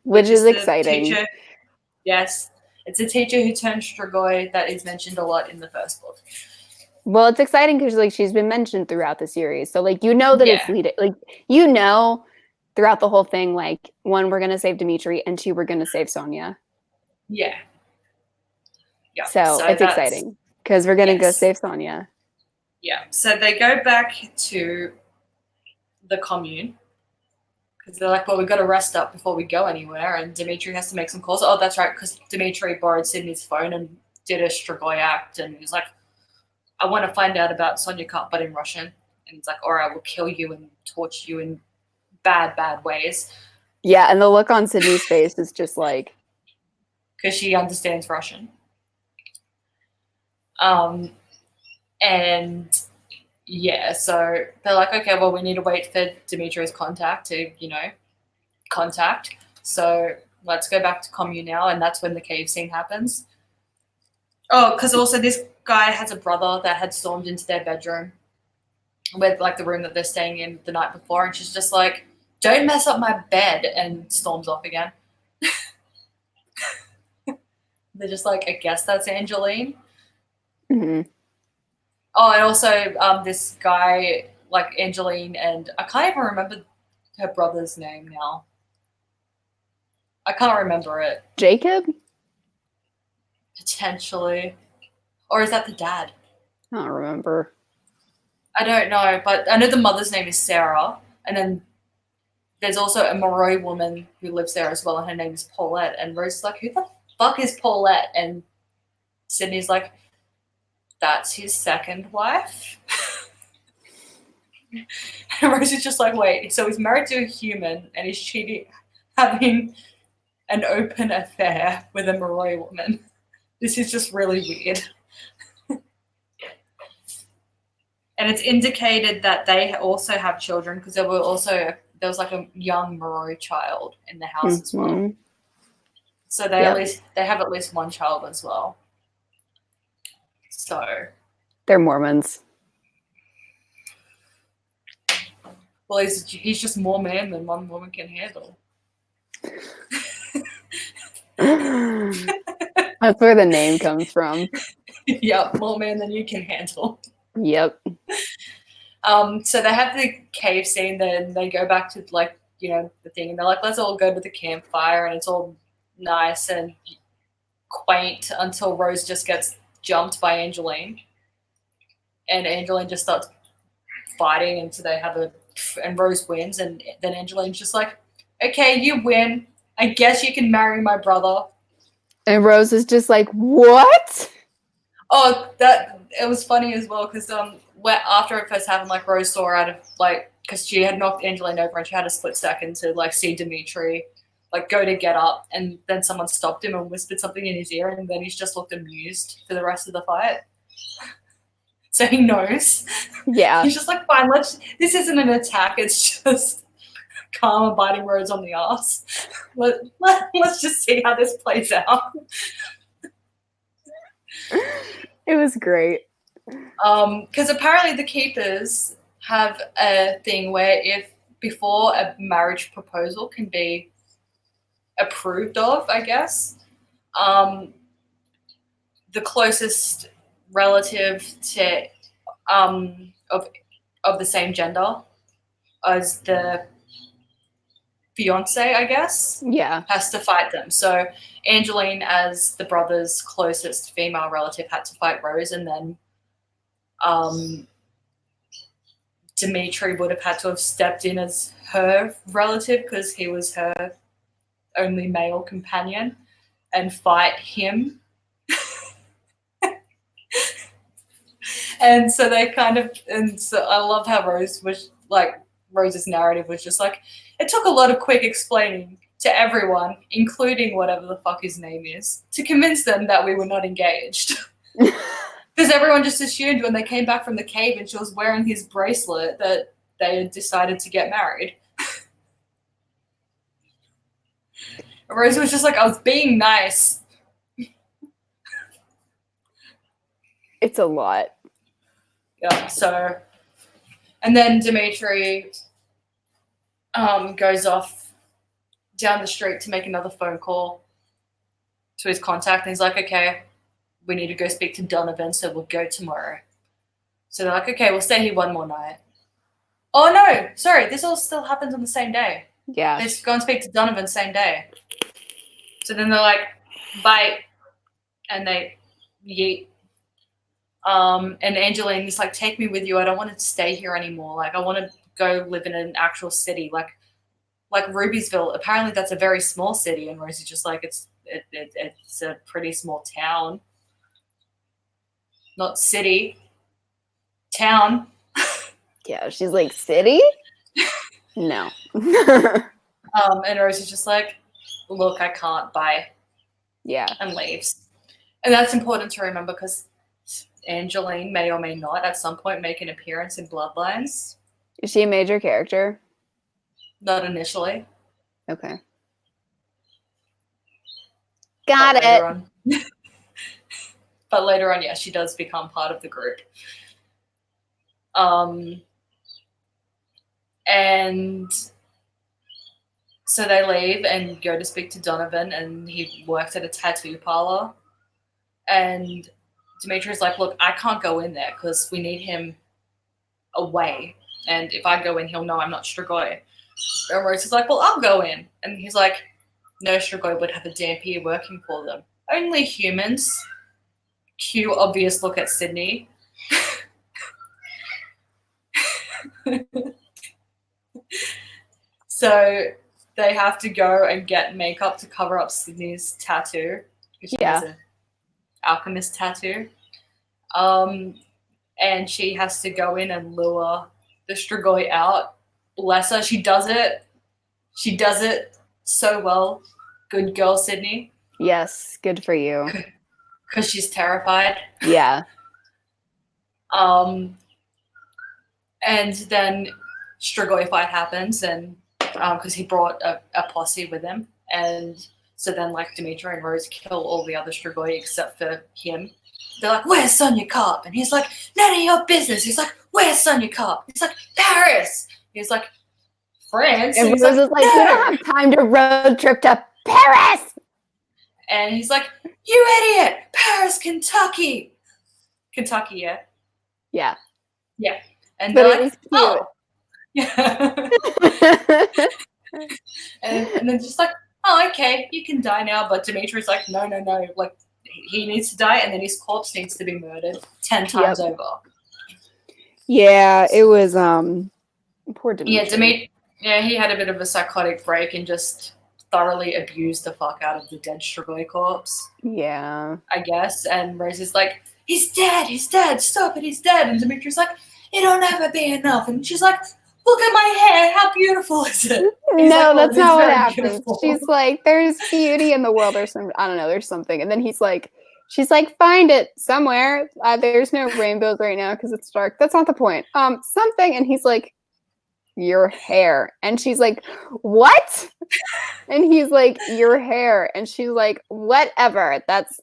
Which is exciting. Teacher. Yes. It's a teacher who turned Strigoi that is mentioned a lot in the first book. Well, it's exciting because she's been mentioned throughout the series. So that it's leading, throughout the whole thing, 1, we're gonna save Dimitri, and 2, we're gonna save Sonia. Yeah. So it's exciting because we're gonna go save Sonia. Yeah. So they go back to the commune because they're like, well, we've got to rest up before we go anywhere, and Dimitri has to make some calls. Oh, that's right, because Dimitri borrowed Sydney's phone and did a Strigoi act, and he's like, I want to find out about Sonia Karp, but in Russian. And he's like, all right, we'll kill you and torture you in bad, bad ways. Yeah, and the look on Sydney's face is just like... Because she understands Russian. And yeah, so they're like, okay, well, we need to wait for Dimitri's contact to, contact. So let's go back to commune now, and that's when the cave scene happens. Oh, because also this guy has a brother that had stormed into their bedroom with the room that they're staying in the night before, and she's just like, don't mess up my bed, and storms off again. They're just like, I guess that's Angeline. Mm-hmm. Oh, and also this guy, Angeline, and I can't even remember her brother's name now. I can't remember it. Jacob? Potentially. Or is that the dad? I don't remember. I don't know, but I know the mother's name is Sarah, and then there's also a Moroi woman who lives there as well, and her name is Paulette. And Rose is like, who the fuck is Paulette? And Sydney's like, that's his second wife. And Rose is just like, wait, so he's married to a human and he's cheating, having an open affair with a Moroi woman. This is just really weird. And it's indicated that they also have children because there was like a young Moroi child in the house as well. So they have at least one child as well. So they're Mormons. Well, he's just more man than one woman can handle. That's where the name comes from. Yep, more man than you can handle. Yep. So they have the cave scene, then they go back to like, the thing, and they're like, let's all go to the campfire, and it's all nice and quaint until Rose just gets jumped by Angeline. And Angeline just starts fighting, and so they have and Rose wins, and then Angeline's just like, okay, you win. I guess you can marry my brother. And Rose is just like, what? Oh, it was funny as well because after it first happened, like Rose saw her out of like because she had knocked Angeline over and she had a split second to like see Dimitri like go to get up, and then someone stopped him and whispered something in his ear, and then he's just looked amused for the rest of the fight. So he knows. Yeah. He's just like, fine, this isn't an attack, it's just Karma biting Rose on the ass. Let's just see how this plays out. It was great. Because apparently the keepers have a thing where if before a marriage proposal can be approved of, I guess, the closest relative to of the same gender as the fiance, I guess, has to fight them. So Angeline, as the brother's closest female relative, had to fight Rose, and then Dimitri would have had to have stepped in as her relative because he was her only male companion and fight him. And so I love how Rose's narrative was just like, it took a lot of quick explaining to everyone, including whatever the fuck his name is, to convince them that we were not engaged. Because everyone just assumed when they came back from the cave and she was wearing his bracelet that they had decided to get married. Rose was just like, I was being nice. It's a lot. Yeah, so, and then Dimitri goes off down the street to make another phone call to his contact, and he's like, okay, we need to go speak to Donovan, so we'll go tomorrow. So they're like, okay, we'll stay here one more night. Oh no, sorry, this all still happens on the same day. Yeah. They go and speak to Donovan same day. So then they're like, bye, and they yeet. And Angeline is like, take me with you. I don't want to stay here anymore. Like, I want to go live in an actual city, like Rubiesville. Apparently, that's a very small city, and Rosie's just like, it's a pretty small town, not city, town. Yeah, she's like, city? No. And Rosie's just like, look, I can't, bye. Yeah. And leaves. And that's important to remember because Angeline may or may not at some point make an appearance in Bloodlines. Is she a major character? Not initially. Okay. Got it. But later on, yeah, she does become part of the group. And so they leave and go to speak to Donovan, and he works at a tattoo parlor. And Dimitri's like, look, I can't go in there because we need him away. And if I go in, he'll know I'm not Strigoi. And Rose is like, well, I'll go in. And he's like, no Strigoi would have a dampier working for them. Only humans. cue obvious look at Sydney. So they have to go and get makeup to cover up Sydney's tattoo. She has an alchemist tattoo. And she has to go in and lure the Strigoi out. Bless her. She does it. She does it so well. Good girl, Sydney. Yes, good for you. Because she's terrified. Yeah. And then Strigoi fight happens, and because he brought a posse with him, and so then like Dimitri and Rose kill all the other Strigoi except for him. They're like, "Where's Sonia Karp?" And he's like, "None of your business." He's like, "Where's Sonia Karp?" He's like, "Paris." He's like, "France." And Rose is like, "We don't have time to road trip to Paris." And he's like, "You idiot! Paris, Kentucky." Kentucky, yeah. Yeah. Yeah. And but they're it like, was cute. "Oh." Yeah. and then just like, "Oh, okay, you can die now." But Dimitri's like, no. Like, he needs to die, and then his corpse needs to be murdered 10 times over. Yeah, it was poor Dimitri. Yeah, he had a bit of a psychotic break and just thoroughly abused the fuck out of the dead Strigoi corpse. Yeah. I guess. And Rose is like, he's dead, stop it, he's dead. And Dimitri's like, it'll never be enough. And she's like, look at my hair, how beautiful is it? He's no, like, that's not what happens. Beautiful. She's like, there's beauty in the world or some, I don't know, there's something. And then she's like, find it somewhere. There's no rainbows right now because it's dark. That's not the point. Something. And he's like, your hair. And she's like, what? And he's like, your hair. And she's like, whatever. That's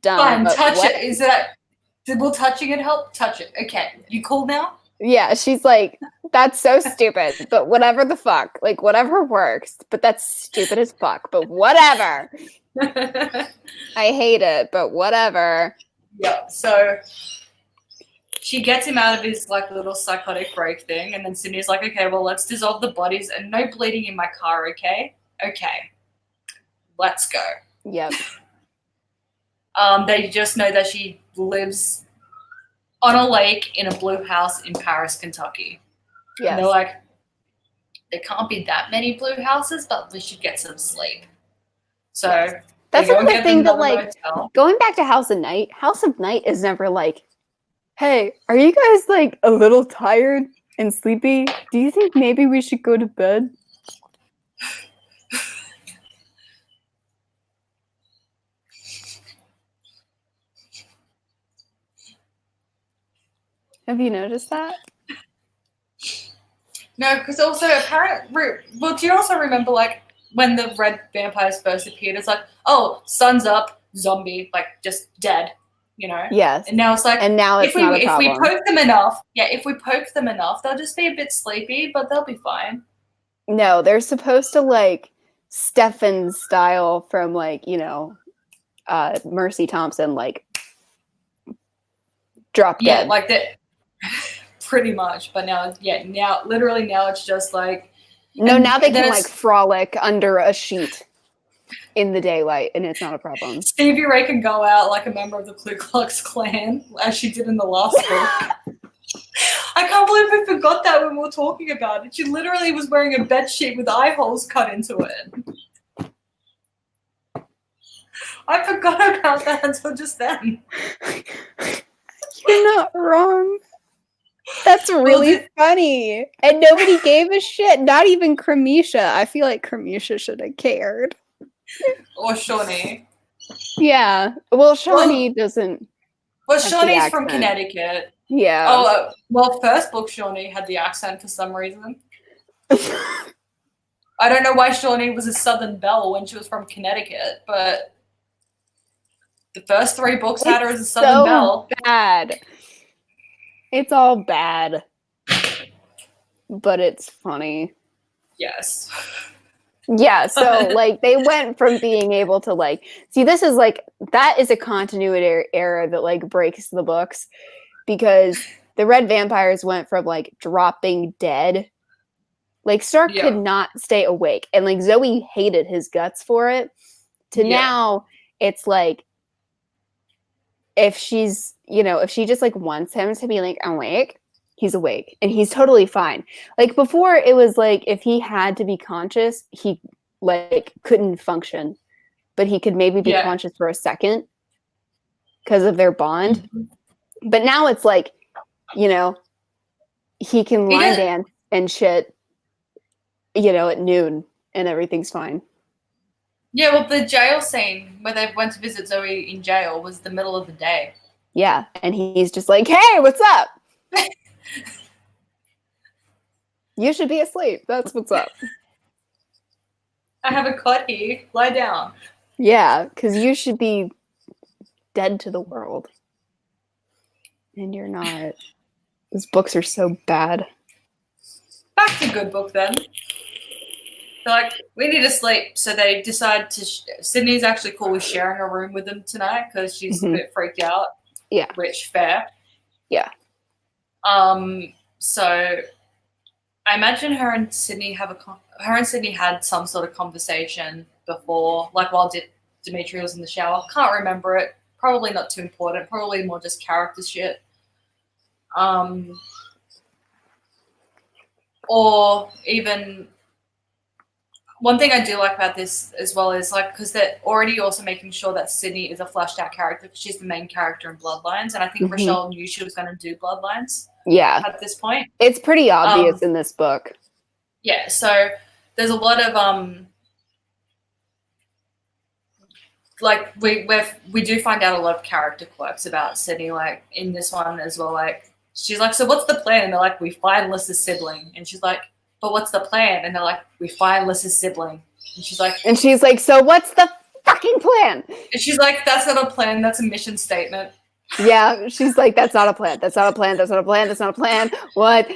dumb. Fine, touch it. Will touching it help? Touch it. Okay. You cool now? Yeah, she's like, that's so stupid, but whatever the fuck. Like, whatever works, but that's stupid as fuck, but whatever. I hate it, but whatever. Yeah, so she gets him out of his like little psychotic break thing, and then Sydney's like, okay, well, let's dissolve the bodies and no bleeding in my car, okay? Okay. Let's go. Yep. They just know that she lives on a lake in a blue house in Paris, Kentucky. Yes. And they're like, there can't be that many blue houses, but we should get some sleep. So yes. That's another thing that, like, going back to House of Night is never like, hey, are you guys like a little tired and sleepy? Do you think maybe we should go to bed? Have you noticed that? No, because also well, do you also remember like when the red vampires first appeared? It's like, oh, sun's up, zombie, like just dead, you know? Yes. And now it's like, and now it's not a problem. If we poke them enough, they'll just be a bit sleepy, but they'll be fine. No, they're supposed to like Stefan style from like, you know, Mercy Thompson, like drop dead. Yeah, like that. Pretty much, but now it's just like now they can like frolic under a sheet in the daylight, and it's not a problem. Stevie Ray can go out like a member of the Ku Klux Klan, as she did in the last book. I can't believe we forgot that when we were talking about it. She literally was wearing a bed sheet with eye holes cut into it. I forgot about that until just then. You're not wrong. That's really funny. And nobody gave a shit. Not even Cramisha. I feel like Cramisha should have cared. Or Shawnee. Yeah. Well, Shawnee doesn't. Well, Shawnee's from Connecticut. Yeah. Oh, well, first book Shawnee had the accent for some reason. I don't know why Shawnee was a Southern belle when she was from Connecticut, but the first 3 books had her as a Southern belle. Bad. It's all bad, but it's funny. Yes. Yeah, so like they went from being able to like see, this is like that is a continuity error that like breaks the books, because the red vampires went from like dropping dead, like Stark could not stay awake, and like Zoe hated his guts for it, to now it's like if she's, if she just like wants him to be like awake, he's awake and he's totally fine. Like before it was like if he had to be conscious, he like couldn't function, but he could maybe be conscious for a second because of their bond. Mm-hmm. But now it's like, he can line dance and shit, at noon and everything's fine. Yeah, well, the jail scene where they went to visit Zoe in jail was the middle of the day. Yeah, and he's just like, hey, what's up? You should be asleep. That's what's up. I have a cot here. Lie down. Yeah, because you should be dead to the world. And you're not. Those books are so bad. Back to good book then. They're like, we need to sleep. So they decide to... Sydney's actually cool with sharing a room with them tonight because she's a bit freaked out. Yeah. Which, fair. Yeah. So I imagine her and Sydney had some sort of conversation before, like while Dimitri was in the shower. Can't remember it. Probably not too important. Probably more just character shit. Or even one thing I do like about this as well is like because they're already also making sure that Sydney is a fleshed out character because she's the main character in Bloodlines, and I think Rochelle knew she was going to do Bloodlines. Yeah, at this point, it's pretty obvious in this book. Yeah, so there's a lot of like we do find out a lot of character quirks about Sydney, like in this one as well. Like she's like, so what's the plan? And they're like, we find Lys's sibling, and she's like, but what's the plan? And they're like, we find Lys's sibling. And she's like, so what's the fucking plan? And she's like, that's not a plan. That's a mission statement. Yeah, she's like, that's not a plan. That's not a plan. That's not a plan. That's not a plan. What?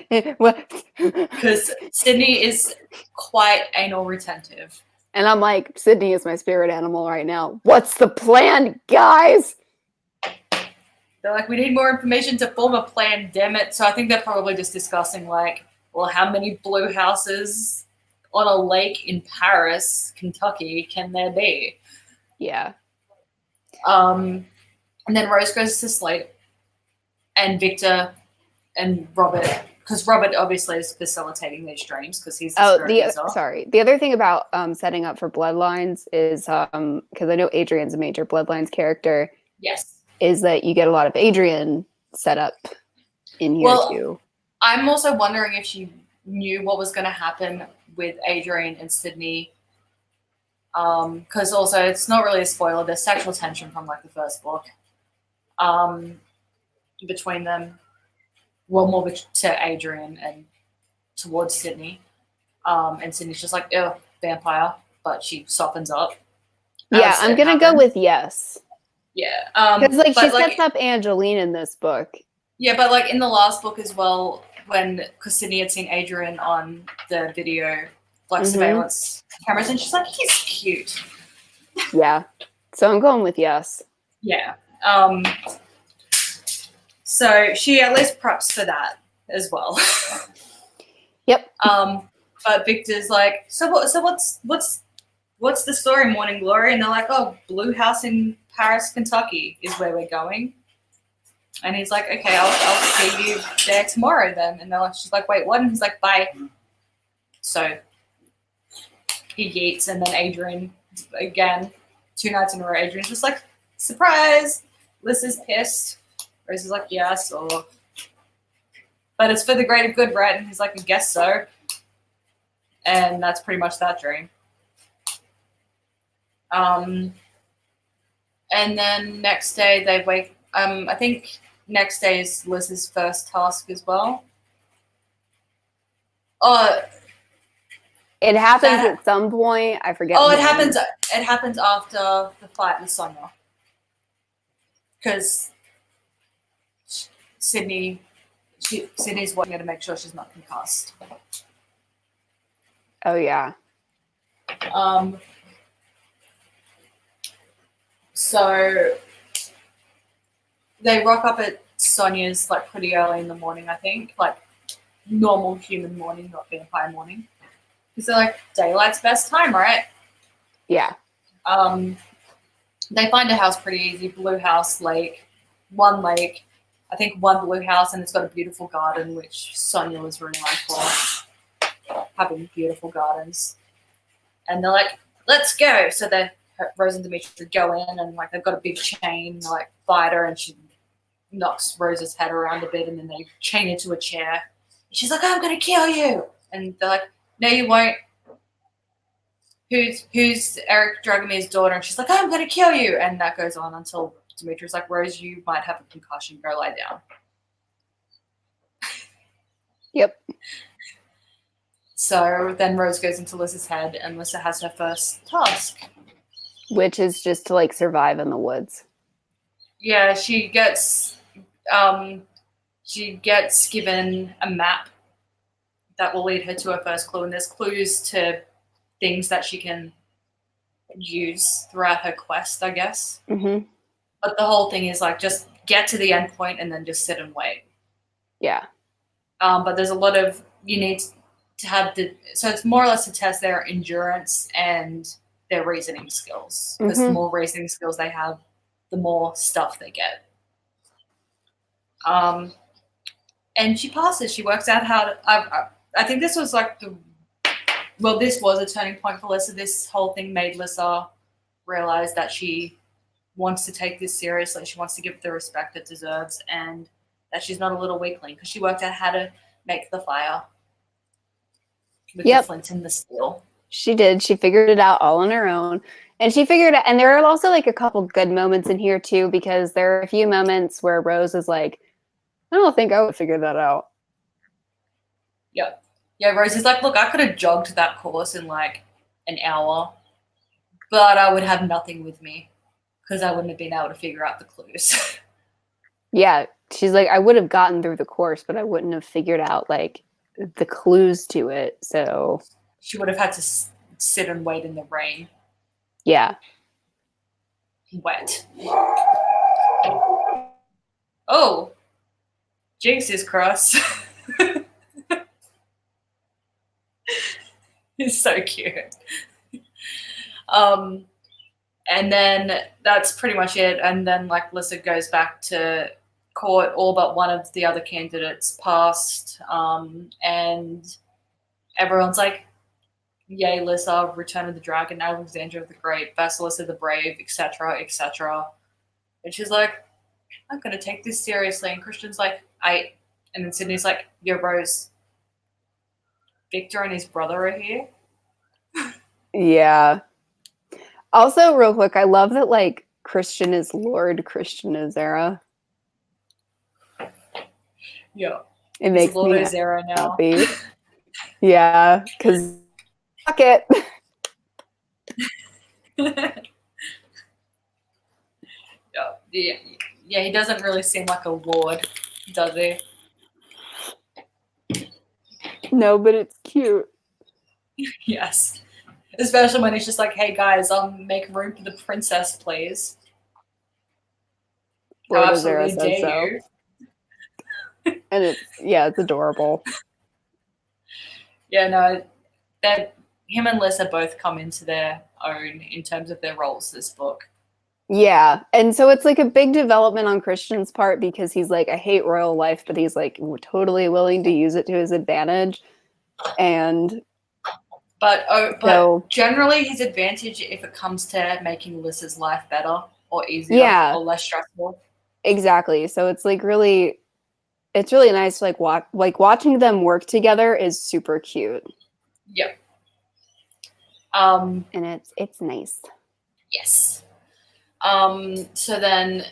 Because Sydney is quite anal retentive. And I'm like, Sydney is my spirit animal right now. What's the plan, guys? They're like, we need more information to form a plan, damn it. So I think they're probably just discussing like, well, how many blue houses on a lake in Paris, Kentucky, can there be? Yeah. And then Rose goes to sleep, and Victor and Robert, because Robert obviously is facilitating these dreams because he's the other thing about setting up for Bloodlines is because I know Adrian's a major Bloodlines character. Yes. Is that you get a lot of Adrian set up in here too. I'm also wondering if she knew what was going to happen with Adrian and Sydney. Because also it's not really a spoiler. There's sexual tension from like the first book between them. Well, more to Adrian and towards Sydney. And Sydney's just like, ew, vampire. But she softens up. Yeah, I'm going to go with yes. Yeah. Because like she sets up Angeline in this book. Yeah, but like in the last book as well, because Sydney had seen Adrian on the video like surveillance cameras, and she's like, he's cute. Yeah. So I'm going with yes. Yeah. So she at least preps for that as well. Yep. But Victor's like, so what's the story, Morning Glory? And they're like, oh, Blue House in Paris, Kentucky is where we're going. And he's like, okay, I'll see you there tomorrow then. And she's like, wait, what? And he's like, bye. So he yeets, and then Adrian, again, 2 nights in a row, Adrian's just like, surprise! Liz is pissed. Rose is like, yes, but it's for the greater good, right? And he's like, I guess so. And that's pretty much that dream. And then next day they wake. I think next day is Liz's first task as well. It happens at some point. I forget. Oh, it happens. It happens after the fight with Sonia, because Sydney's watching her to make sure she's not concussed. Oh yeah. So they rock up at Sonia's like pretty early in the morning, I think, like normal human morning, not vampire morning. Because they're like, daylight's best time, right? Yeah. They find a house pretty easy, blue house, lake. one lake, I think one blue house, and it's got a beautiful garden, which Sonia was renowned for, having beautiful gardens. And they're like, let's go. So Rose and Dimitri go in, and like they've got a big chain, and they, like fight her, and she knocks Rose's head around a bit, and then they chain her to a chair. She's like, I'm gonna kill you. And they're like, no, you won't. Who's Eric Dragomir's daughter? And she's like, I'm gonna kill you. And that goes on until Dimitri's like, Rose, you might have a concussion. Go lie down. Yep. So then Rose goes into Lyssa's head, and Lyssa has her first task, which is just to like survive in the woods. Yeah, she gets given a map that will lead her to her first clue, and there's clues to things that she can use throughout her quest, I guess. Mm-hmm. But the whole thing is like just get to the end point and then just sit and wait. Yeah. But there's a lot of you need to have so it's more or less to test their endurance and their reasoning skills, because the more reasoning skills they have, the more stuff they get. And she passes. She works out how to. I think this was like this was a turning point for Lyssa. This whole thing made Lyssa realize that she wants to take this seriously. She wants to give it the respect it deserves, and that she's not a little weakling, because she worked out how to make the fire with the flint and the steel. She did. She figured it out all on her own. And she figured it, and there are also like a couple good moments in here too, because there are a few moments where Rose is like, I don't think I would figure that out. Yeah. Yeah, Rose is like, look, I could have jogged that course in like an hour, but I would have nothing with me because I wouldn't have been able to figure out the clues. Yeah. She's like, I would have gotten through the course, but I wouldn't have figured out like the clues to it. So she would have had to sit and wait in the rain. Yeah. Wet. Oh, Jinx is cross. He's so cute. And then that's pretty much it. And then like Lyssa goes back to court. All but one of the other candidates passed. And everyone's like, yay, Lyssa, Return of the Dragon, Alexandra the Great, Vasilisa the Brave, etc., etc. And she's like, I'm going to take this seriously. And Christian's like, and then Sydney's like, yo, Rose, Victor and his brother are here. Yeah. Also, real quick, I love that like Christian is Lord, Christian is Zara. Yeah. It makes Lord me Zara now. Happy. Yeah, because fuck it. Yeah, he doesn't really seem like a lord, does he? No, but it's cute. Yes. Especially when he's just like, hey guys, make room for the princess, please. Lord Azera says so. And it's adorable. Yeah, no, that him and Lyssa both come into their own in terms of their roles this book. Yeah, and so it's like a big development on Christian's part, because he's like, I hate royal life, but he's like totally willing to use it to his advantage. And but generally his advantage if it comes to making Lyssa's life better or easier or less stressful. Exactly. So it's like it's really nice to watching them work together is super cute. Yep. And it's nice. Yes. So then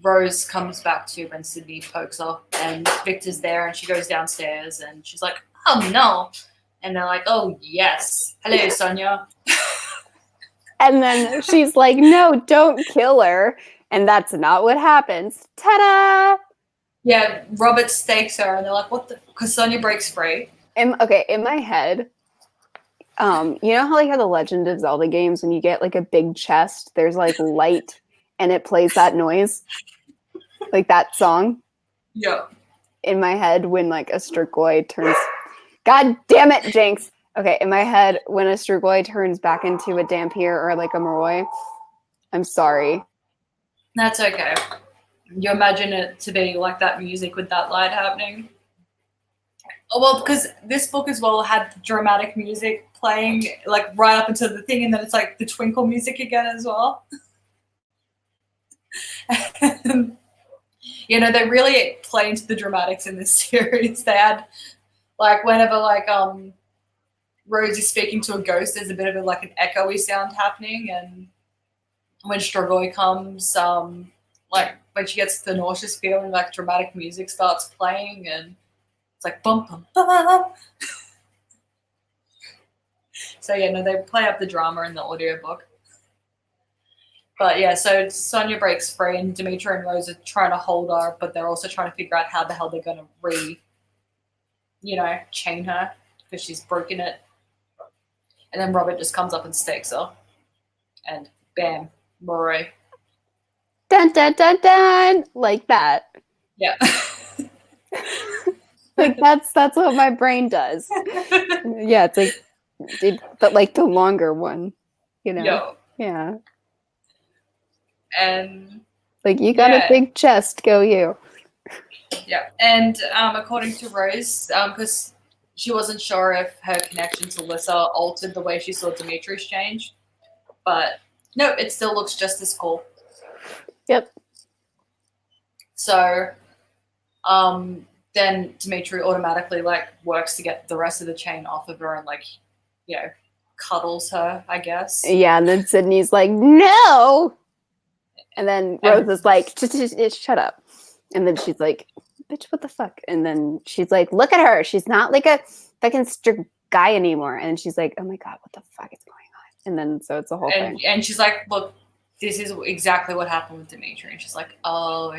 Rose comes back to when Sydney pokes her, and Victor's there, and she goes downstairs and she's like, oh no. And they're like, oh yes. Hello, Sonia. And then she's like, no, don't kill her. And that's not what happens. Ta-da! Yeah, Robert stakes her, and they're like, what the? Because Sonia breaks free. In my head, you know how the Legend of Zelda games, when you get like a big chest, there's like light and it plays that noise? Like that song? Yeah. In my head, when like a Strigoi turns... God damn it, Jinx! Okay, in my head, when a Strigoi turns back into a Dampier or like a Moroi, I'm sorry. That's okay. You imagine it to be like that music with that light happening. Oh, well, because this book as well had dramatic music playing like right up until the thing, and then it's like the twinkle music again as well. You know, they really play into the dramatics in this series. They had like whenever like Rose is speaking to a ghost, there's a bit of like an echoey sound happening, and when Strigoi comes, like when she gets the nauseous feeling, like dramatic music starts playing, and it's like bum bum bum. So yeah, no, they play up the drama in the audiobook. But yeah, so Sonia breaks free, and Dimitri and Rose are trying to hold her, but they're also trying to figure out how the hell they're going to chain her because she's broken it. And then Robert just comes up and stakes her, and bam, Moray. Dun dun dun dun, like that. Yeah. Like that's what my brain does. Yeah, it's like, but like the longer one, you know. Yo. Yeah. And like you got a big chest, go you. Yeah, and according to Rose, because she wasn't sure if her connection to Lissa altered the way she saw Dimitri's change, but no, it still looks just as cool. Yep. So, then Dimitri automatically like works to get the rest of the chain off of her and like, cuddles her, I guess. Yeah, and then Sydney's like, no. And then Rose is like, shut up. And then she's like, bitch, what the fuck? And then she's like, look at her. She's not like a fucking strict guy anymore. And she's like, oh my God, what the fuck is going on? And then so it's a whole thing. And she's like, look, this is exactly what happened with Dimitri. And she's like, oh,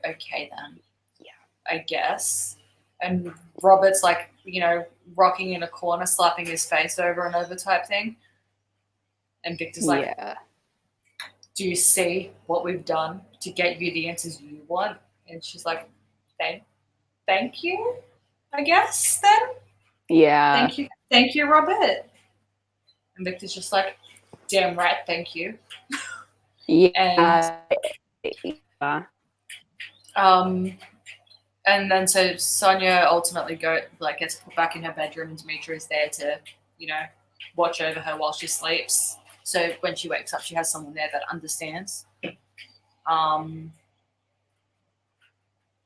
okay then. Yeah, I guess. And Robert's like, rocking in a corner, slapping his face over and over type thing. And Victor's like, yeah. Do you see what we've done to get you the answers you want? And she's like, thank you, I guess then. Yeah. Thank you, Robert. And Victor's just like, damn right, thank you. Yeah. And then so Sonia ultimately gets put back in her bedroom, and Dimitri is there to, watch over her while she sleeps. So when she wakes up, she has someone there that understands.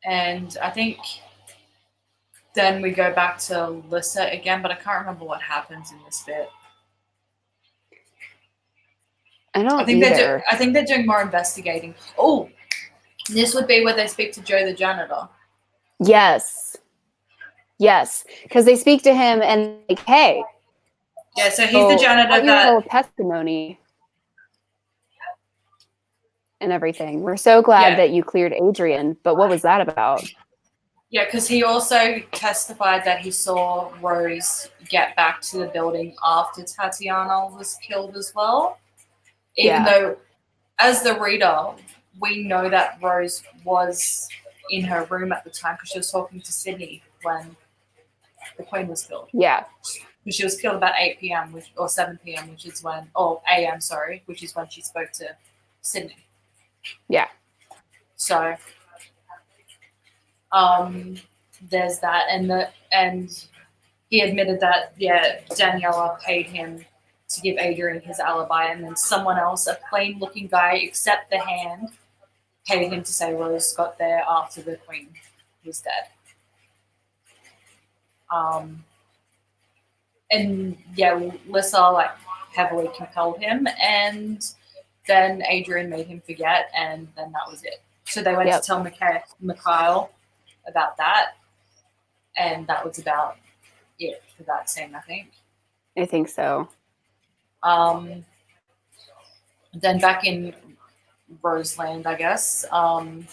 And I think then we go back to Lissa again, but I can't remember what happens in this bit. I think they're doing more investigating. Oh, this would be where they speak to Joe the janitor. Yes, because they speak to him and like, hey. Yeah, so he's the janitor that whole testimony and everything. We're so glad that you cleared Adrian, but what was that about? Yeah, because he also testified that he saw Rose get back to the building after Tatiana was killed as well. Even though, as the reader, we know that Rose was in her room at the time because she was talking to Sydney when the Queen was killed. Yeah. She was killed about 8 p.m. or 7 p.m., which is when, a.m., sorry, which is when she spoke to Sydney. Yeah. So, there's that, and he admitted that Daniela paid him to give Adrian his alibi, and then someone else, a plain-looking guy, except the hand, paid him to say Rose got there after the Queen was dead. And Lissa heavily compelled him, and then Adrian made him forget, and then that was it. So they went to tell Mikhail about that, and that was about it for that scene, I think. I think so. Then back in Roseland, I guess. I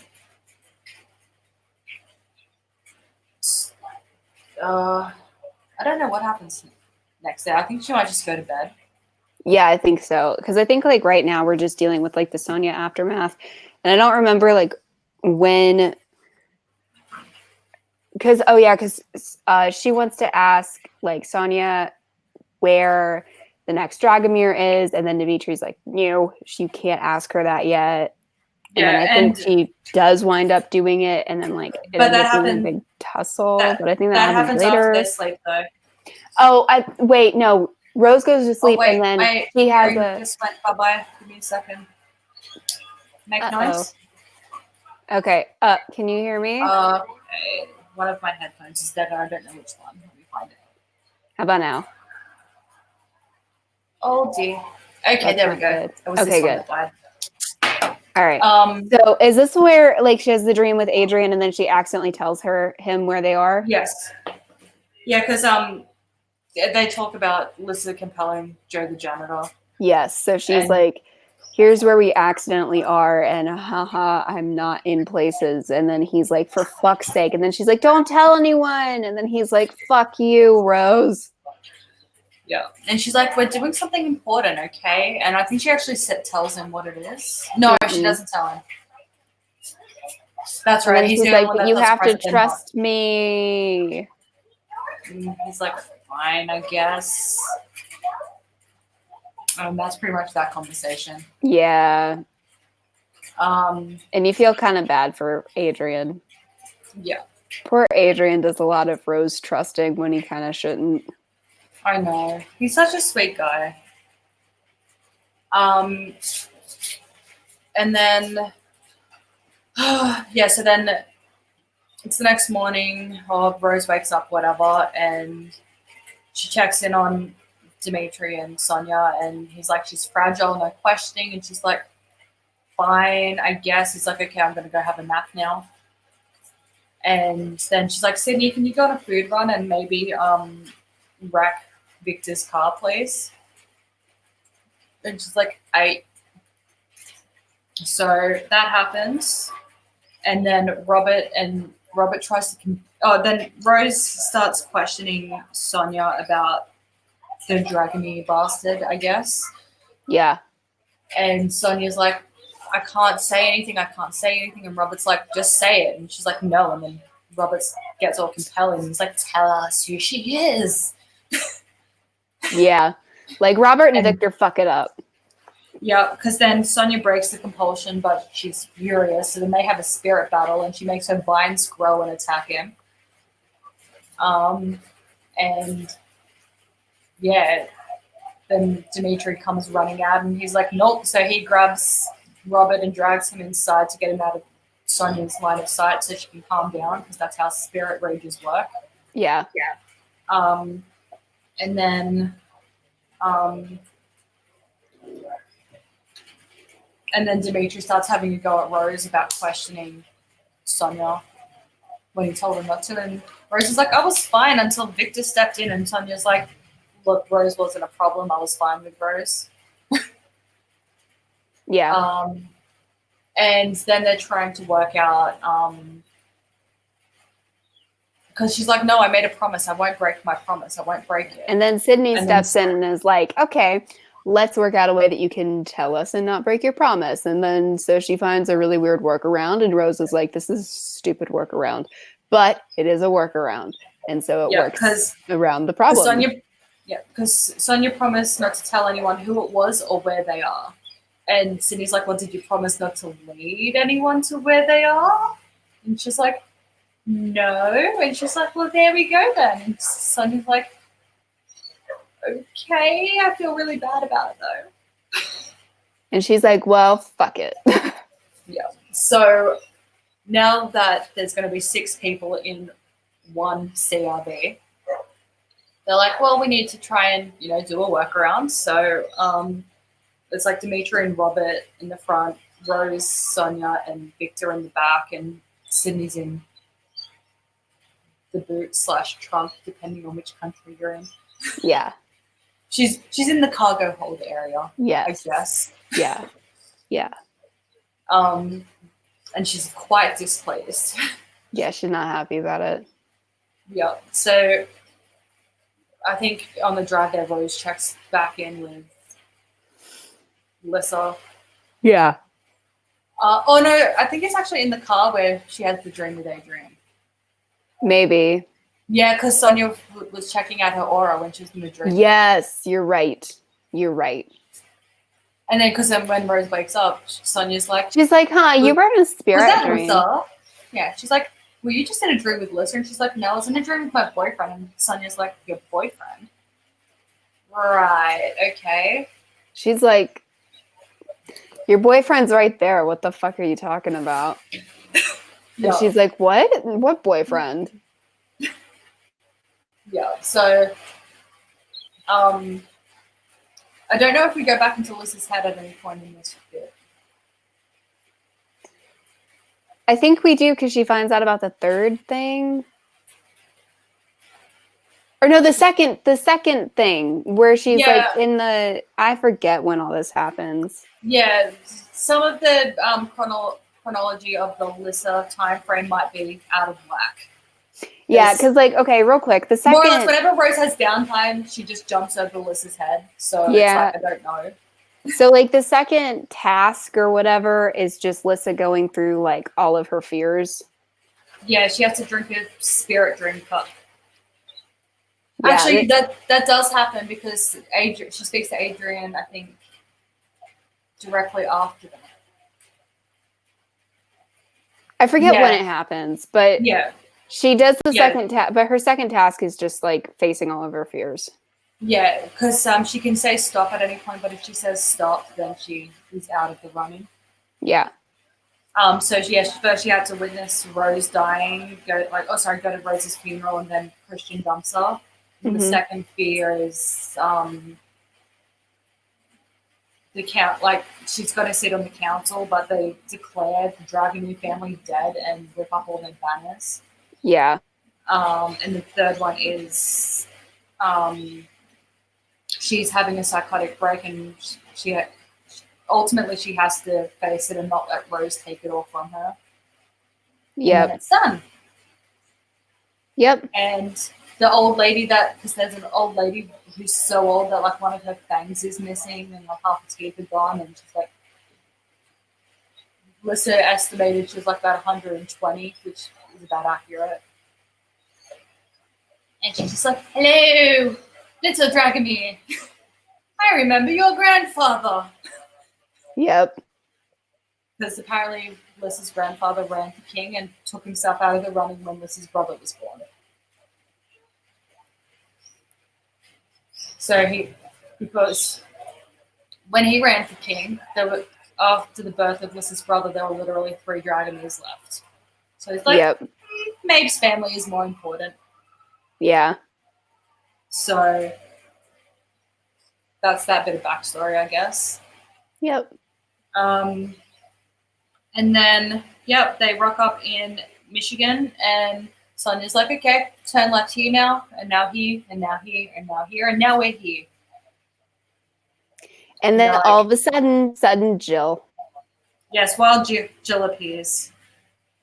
don't know what happens next day. I think she might just go to bed. Yeah, I think so. Because I think right now we're just dealing with the Sonia aftermath. And I don't remember when. Because she wants to ask Sonia where the next Dragomir is. And then Dimitri's like, no, you can't ask her that yet. And then I think she does wind up doing it, and then like it But ends that up being a happened- big tussle. that- but I think that happens happens after later. their sleep, though. Oh, wait, no. Rose goes to sleep, wait, and then my she has hearing just went bye-bye. Give me a second. Make noise. Okay. Can you hear me? Okay. One of my headphones is dead. I don't know which one. Let me find it. How about now? Oh dear. Okay, there we go. Good. It was Okay, this one good. that died. All right. So is this where like she has the dream with Adrian, and then she accidentally tells him where they are? Yes. Yeah, because they talk about Lissa compelling Joe the janitor. Yes. So she's like, here's where we accidentally are, and haha, I'm not in places. And then he's like, for fuck's sake. And then she's like, don't tell anyone. And then he's like, fuck you, Rose. Yeah. And she's like, we're doing something important, okay? And I think she actually tells him what it is. No, she doesn't tell him. That's right. He's like, but you have to trust me. And he's like, fine, I guess. That's pretty much that conversation. Yeah. And you feel kind of bad for Adrian. Yeah. Poor Adrian does a lot of Rose trusting when he kind of shouldn't. I know. He's such a sweet guy. And then, yeah, so then it's the next morning, Rose wakes up, whatever, and she checks in on Dimitri and Sonia, and he's like, she's fragile, no questioning, and she's like, fine, I guess. He's like, okay, I'm going to go have a nap now. And then she's like, Sydney, can you go on a food run and maybe wreck Victor's car, please? And she's like, So that happens. And then Robert tries to... then Rose starts questioning Sonia about the dragony bastard, I guess. Yeah. And Sonia's like, I can't say anything. And Robert's like, just say it. And she's like, no. And then Robert gets all compelling. He's like, tell us who she is. Yeah. Like Robert and Victor fuck it up. Yeah, because then Sonia breaks the compulsion, but she's furious. So then they have a spirit battle, and she makes her vines grow and attack him. And yeah, then Dimitri comes running out, and he's like, nope. So he grabs Robert and drags him inside to get him out of Sonia's line of sight so she can calm down, because that's how spirit rages work. Yeah. And then Dimitri starts having a go at Rose about questioning Sonia when he told her not to. And Rose is like, I was fine until Victor stepped in. And Sonia's like, look, Rose wasn't a problem. I was fine with Rose. Yeah. And then they're trying to work out, because she's like, no, I made a promise. I won't break my promise. I won't break it. And then Sydney steps in and is like, okay, let's work out a way that you can tell us and not break your promise. And then so she finds a really weird workaround, and Rose is like, this is a stupid workaround, but it is a workaround. And so it works around the problem. Because Sonia promised not to tell anyone who it was or where they are. And Sydney's like, well, did you promise not to lead anyone to where they are? And she's like, no. And she's like, well, there we go then. And Sonia's like, okay, I feel really bad about it though. And she's like, well, fuck it. Yeah. So now that there's going to be 6 people in one CRB, they're like, well, we need to try and, do a workaround. So it's like Dimitri and Robert in the front, Rose, Sonia, and Victor in the back, and Sydney's in the boot / trunk, depending on which country you're in. Yeah. She's in the cargo hold area. Yes. I guess. Yeah. Yeah. And she's quite displeased. Yeah, she's not happy about it. Yeah. So I think on the drive there, Rose checks back in with Lissa. Yeah. Oh no, I think it's actually in the car where she has the dream with Adrian. Maybe. Yeah, because Sonia was checking out her aura when she was in the dream. Yes, you're right. You're right. And then, because then when Rose wakes up, Sonya's like, she's like, huh, you were in a was spirit that dream. Lisa? Yeah, she's like, were you just in a dream with Lisa? And she's like, no, I was in a dream with my boyfriend. And Sonya's like, your boyfriend? Right, okay. She's like, your boyfriend's right there. What the fuck are you talking about? And she's like, what? What boyfriend? Yeah, so I don't know if we go back into Lisa's head at any point in this bit. I think we do because she finds out about the third thing. Or no, the second thing where she's like in the, I forget when all this happens. Yeah, some of the chronology of the Lisa time frame might be out of whack. Yeah, because like, okay, real quick, the second, more or less, whenever Rose has downtime, she just jumps over Lisa's head. So yeah, it's like, I don't know. So like the second task or whatever is just Lissa going through like all of her fears. Yeah, she has to drink a spirit dream cup. Yeah, actually, that does happen because she speaks to Adrian, I think, directly after that. I forget when it happens, but she does the second task. But her second task is just like facing all of her fears. Yeah, because she can say stop at any point, but if she says stop, then she is out of the running. Yeah. So first she had to witness Rose dying, go to Rose's funeral, and then Christian dumps her. And the second fear is the count, like she's got to sit on the council, but they declare the Dragon family dead and rip up all their banners. Yeah. And the third one is she's having a psychotic break, and ultimately she has to face it and not let Rose take it all from her. Yeah. And then it's done. Yep. And the old lady because there's an old lady who's so old that like one of her fangs is missing and like half her teeth are gone, and she's like, Lissa estimated she was like about 120, which is about accurate. And she's just like, hello, little Dragomir. I remember your grandfather. Yep. Because apparently Lissa's grandfather ran for king and took himself out of the running when Lissa's brother was born. So because when he ran for king, after the birth of Lissa's brother, there were literally 3 Dragomirs left. So it's like, Maeve's family is more important. Yeah. So that's that bit of backstory, I guess. Yep. And then, they rock up in Michigan, and Sonya's like, okay, turn left here now, and now here, and now here, and now here, and now we're here. And then all of a sudden, Jill. Yes, while Jill appears.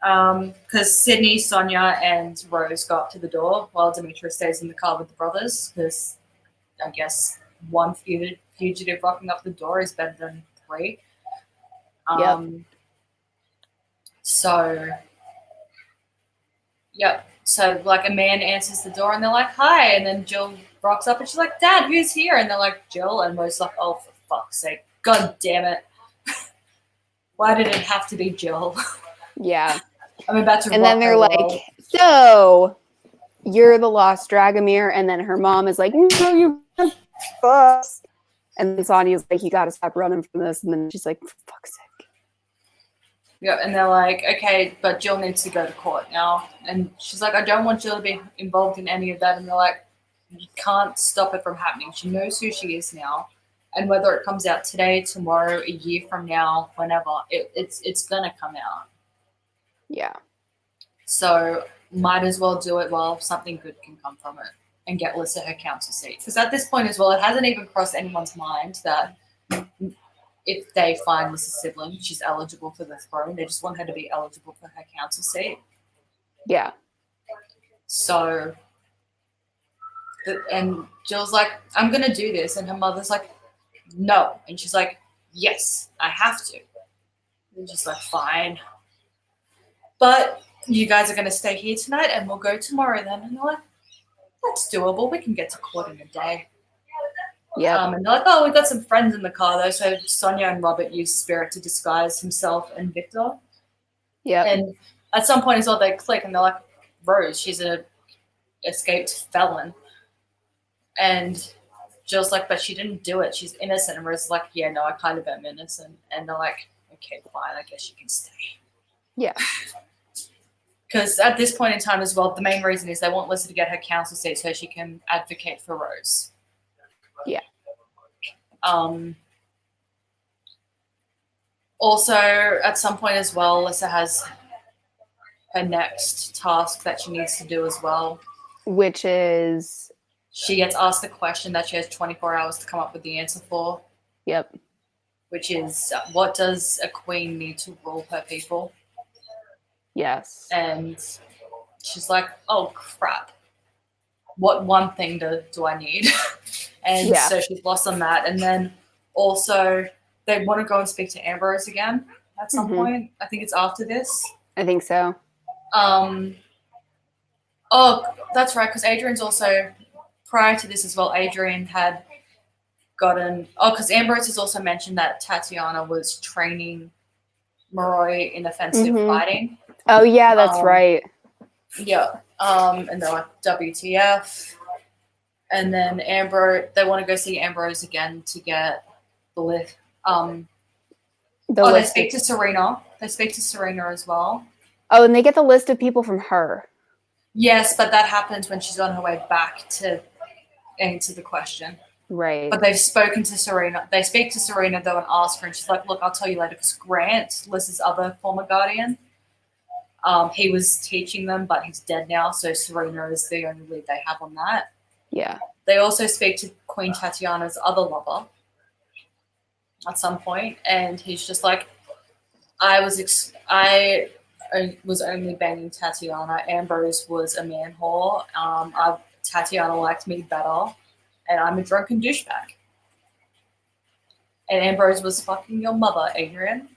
Because Sydney, Sonya, and Rose go up to the door while Demetra stays in the car with the brothers, because I guess one fugitive rocking up the door is better than 3. So like a man answers the door and they're like, hi, and then Jill rocks up and she's like, Dad, who's here? And they're like, Jill, and Rose's like, oh, for fuck's sake, god damn it. Why did it have to be Jill? Yeah. I'm about to. And then they're like, so you're the lost Dragomir. And then her mom is like, no, you fuck. And then Sonya's like, you got to stop running from this. And then she's like, for fuck's sake. Yeah, and they're like, okay, but Jill needs to go to court now. And she's like, I don't want Jill to be involved in any of that. And they're like, you can't stop it from happening. She knows who she is now. And whether it comes out today, tomorrow, a year from now, whenever, it's going to come out. Yeah. So might as well do it while something good can come from it and get Lissa her council seat. Because at this point as well, it hasn't even crossed anyone's mind that if they find Lissa's sibling, she's eligible for the throne. They just want her to be eligible for her council seat. Yeah. So, and Jill's like, I'm going to do this. And her mother's like, no. And she's like, yes, I have to. And she's like, fine. But you guys are going to stay here tonight and we'll go tomorrow then. And they're like, that's doable. We can get to court in a day. Yeah. And they're like, oh, we've got some friends in the car though. So Sonia and Robert use Spirit to disguise himself and Victor. Yep. And at some point as well, they click and they're like, Rose, she's an escaped felon. And Jill's like, but she didn't do it. She's innocent. And Rose's like, yeah, no, I kind of am innocent. And they're like, okay, fine. I guess you can stay. Yeah. Because at this point in time as well, the main reason is they want Lissa to get her council seat so she can advocate for Rose. Yeah. Also, at some point as well, Lissa has her next task that she needs to do as well. Which is? She gets asked a question that she has 24 hours to come up with the answer for. Yep. Which is, what does a queen need to rule her people? Yes. And she's like, oh, crap. What one thing do I need? And so she's lost on that. And then also they want to go and speak to Ambrose again at some point. I think it's after this. I think so. Oh, that's right, because Adrian's also, prior to this as well, Adrian had gotten, because Ambrose has also mentioned that Tatiana was training Moroi in offensive fighting. Oh, yeah, that's right. Yeah. And they're like, WTF. And then they want to go see Ambrose again to get the list. They speak to Serena. They speak to Serena as well. Oh, and they get the list of people from her. Yes, but that happens when she's on her way back to answer the question. Right. But they've spoken to Serena. They speak to Serena, though, and ask her, and she's like, look, I'll tell you later, because Grant, Liz's other former guardian, he was teaching them, but he's dead now, so Serena is the only lead they have on that. Yeah. They also speak to Queen Tatiana's other lover at some point, and he's just like, I was only banging Tatiana. Ambrose was a man whore. Tatiana liked me better, and I'm a drunken douchebag. And Ambrose was fucking your mother, Adrian.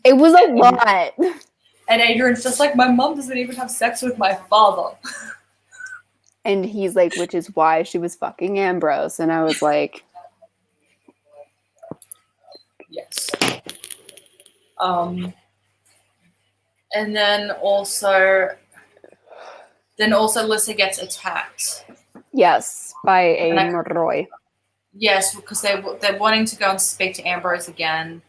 It was a lot. And Adrian's just like, my mom doesn't even have sex with my father. And he's like, which is why she was fucking Ambrose. And I was like, yes. And then also Lissa gets attacked. Yes, by a Moroi. Yes, because they're wanting to go and speak to Ambrose again.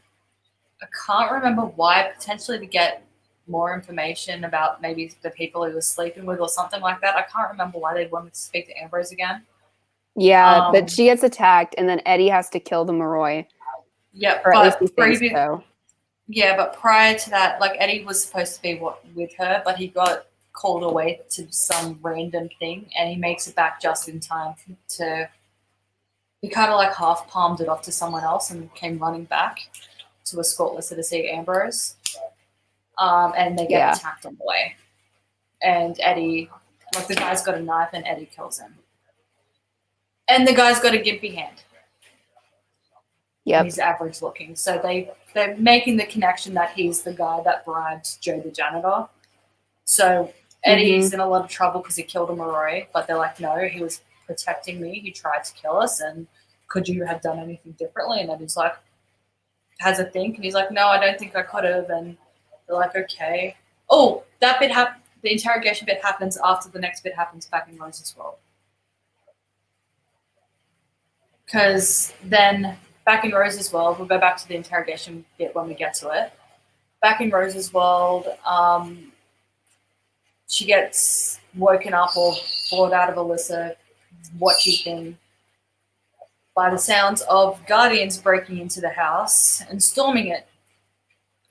I can't remember why, potentially to get more information about maybe the people he was sleeping with or something like that. I can't remember why they wanted to speak to Ambrose again. Yeah, but she gets attacked, and then Eddie has to kill the Moroi. Yeah, but prior to that, like, Eddie was supposed to be with her, but he got called away to some random thing, and he makes it back just in time to. He kind of like half palmed it off to someone else and came running back to escort Lissa to see Ambrose. And they get attacked on the way. And Eddie, like, the guy's got a knife and Eddie kills him. And the guy's got a gimpy hand. Yep. He's average looking. So they're making the connection that he's the guy that bribed Joe the janitor. So Eddie's in a lot of trouble because he killed a Moroi, but they're like, no, he was protecting me. He tried to kill us, and could you have done anything differently? And Eddie's like, has a think, and he's like, no, I don't think I could have. And they're like, okay. Oh, that bit the interrogation bit happens after the next bit happens back in Rose's world. Because then back in Rose's world, we'll go back to the interrogation bit when we get to it. Back in Rose's world, she gets woken up or brought out of Alyssa watching by the sounds of guardians breaking into the house and storming it.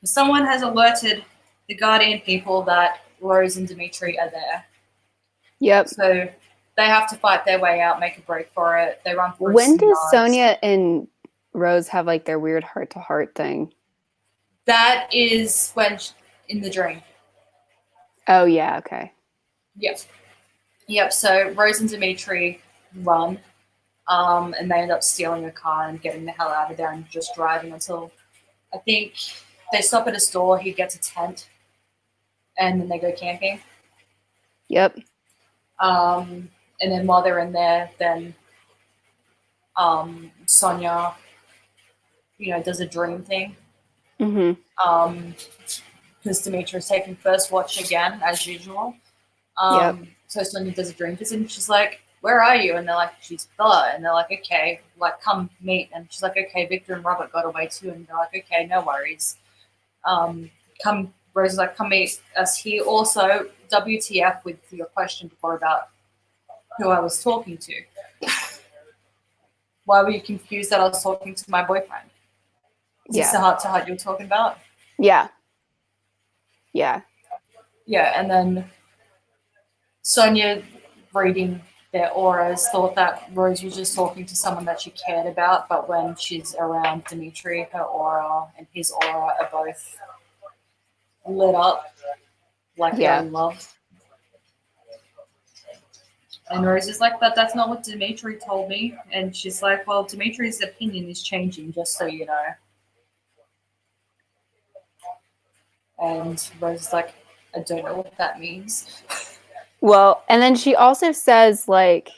Someone has alerted the guardian people that Rose and Dimitri are there. Yep. So they have to fight their way out, make a break for it. They run through. When does Sonia and Rose have like their weird heart-to-heart thing? That is when in the dream. Oh yeah, okay. Yep. So Rose and Dimitri run, and they end up stealing a car and getting the hell out of there and just driving until I think they stop at a store. He gets a tent, and then they go camping. Yep. And then while they're in there, then Sonia, does a dream thing. Mm-hmm. Because Dimitri's taking first watch again, as usual. Yep. So Sonia does a dream visit, and she's like, "Where are you?" And they're like, "She's Bella." And they're like, "Okay, like come meet." And she's like, "Okay, Victor and Robert got away too." And they're like, "Okay, no worries. Come." Rose is like, "Come meet us here." Also, WTF with your question before about who I was talking to. Why were you confused that I was talking to my boyfriend? Is this the heart to heart you're talking about? Yeah. Yeah. Yeah, and then Sonia, reading their auras, thought that Rose was just talking to someone that she cared about, but when she's around Dimitri, her aura and his aura are both lit up like they're in love. And Rose is like, "But that's not what Dimitri told me." And she's like, "Well, Dimitri's opinion is changing, just so you know." And Rose is like, "I don't know what that means." Well, and then she also says, like,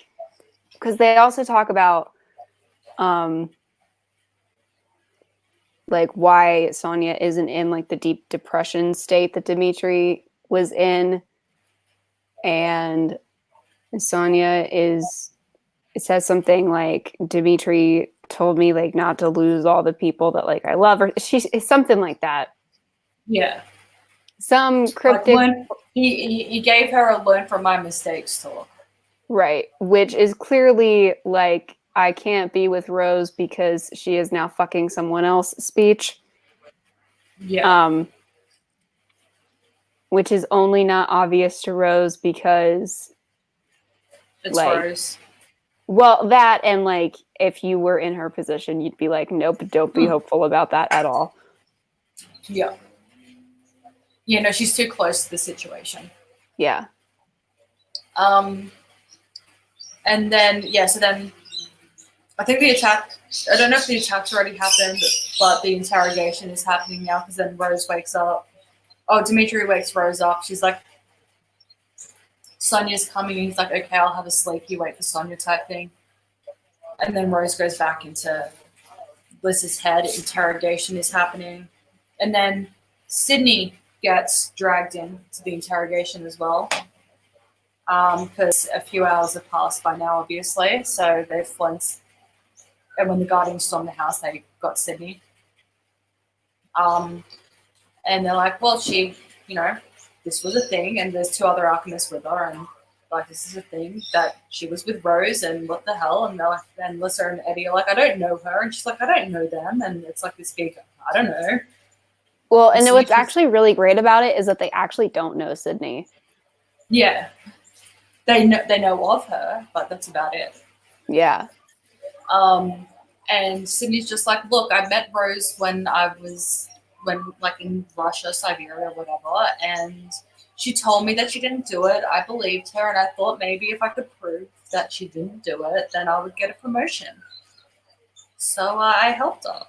because they also talk about like why Sonia isn't in like the deep depression state that Dimitri was in. And Sonia is, it says something like, Dimitri told me like not to lose all the people that like I love, or she's something like that. Yeah. Some cryptic. Like he gave her a learn from my mistakes talk. Right. Which is clearly like, I can't be with Rose because she is now fucking someone else speech. Yeah. Which is only not obvious to Rose because it's like, Rose. Well, that and like if you were in her position, you'd be like, nope, don't be hopeful about that at all. Yeah. Yeah, no, she's too close to the situation. Yeah. And then so then I think the attack, I don't know if the attack's already happened, but the interrogation is happening now because then Rose wakes up. Oh, Dimitri wakes Rose up. She's like, Sonia's coming, and he's like, "Okay, I'll have a sleep. You wait for Sonia," type thing. And then Rose goes back into Liz's head. Interrogation is happening. And then Sydney gets dragged into the interrogation as well. Because a few hours have passed by now, obviously. So they've flown. And when the Guardians stormed the house, they got Sydney. And they're like, "Well, she, this was a thing, and there's two other alchemists with her, and like this is a thing that she was with Rose, and what the hell?" And they're like, and Lissa and Eddie are like, "I don't know her," and she's like, "I don't know them," and it's like this big, I don't know. Well, and what's actually really great about it is that they actually don't know Sydney. Yeah, they know of her, but that's about it. Yeah. And Sydney's just like, "Look, I met Rose when like in Russia, Siberia, whatever, and she told me that she didn't do it. I believed her, and I thought maybe if I could prove that she didn't do it, then I would get a promotion. So I helped her."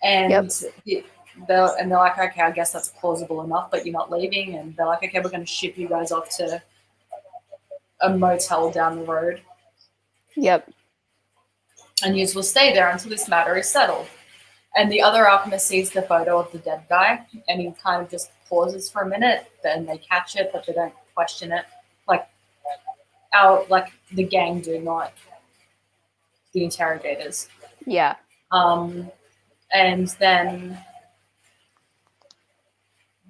And they're like, "Okay, I guess that's plausible enough, but you're not leaving." And they're like, "Okay, we're going to ship you guys off to a motel down the road. Yep. And you will stay there until this matter is settled." And the other alchemist sees the photo of the dead guy, and he kind of just pauses for a minute. Then they catch it, but they don't question it. Like the gang do, not the interrogators. Yeah. And then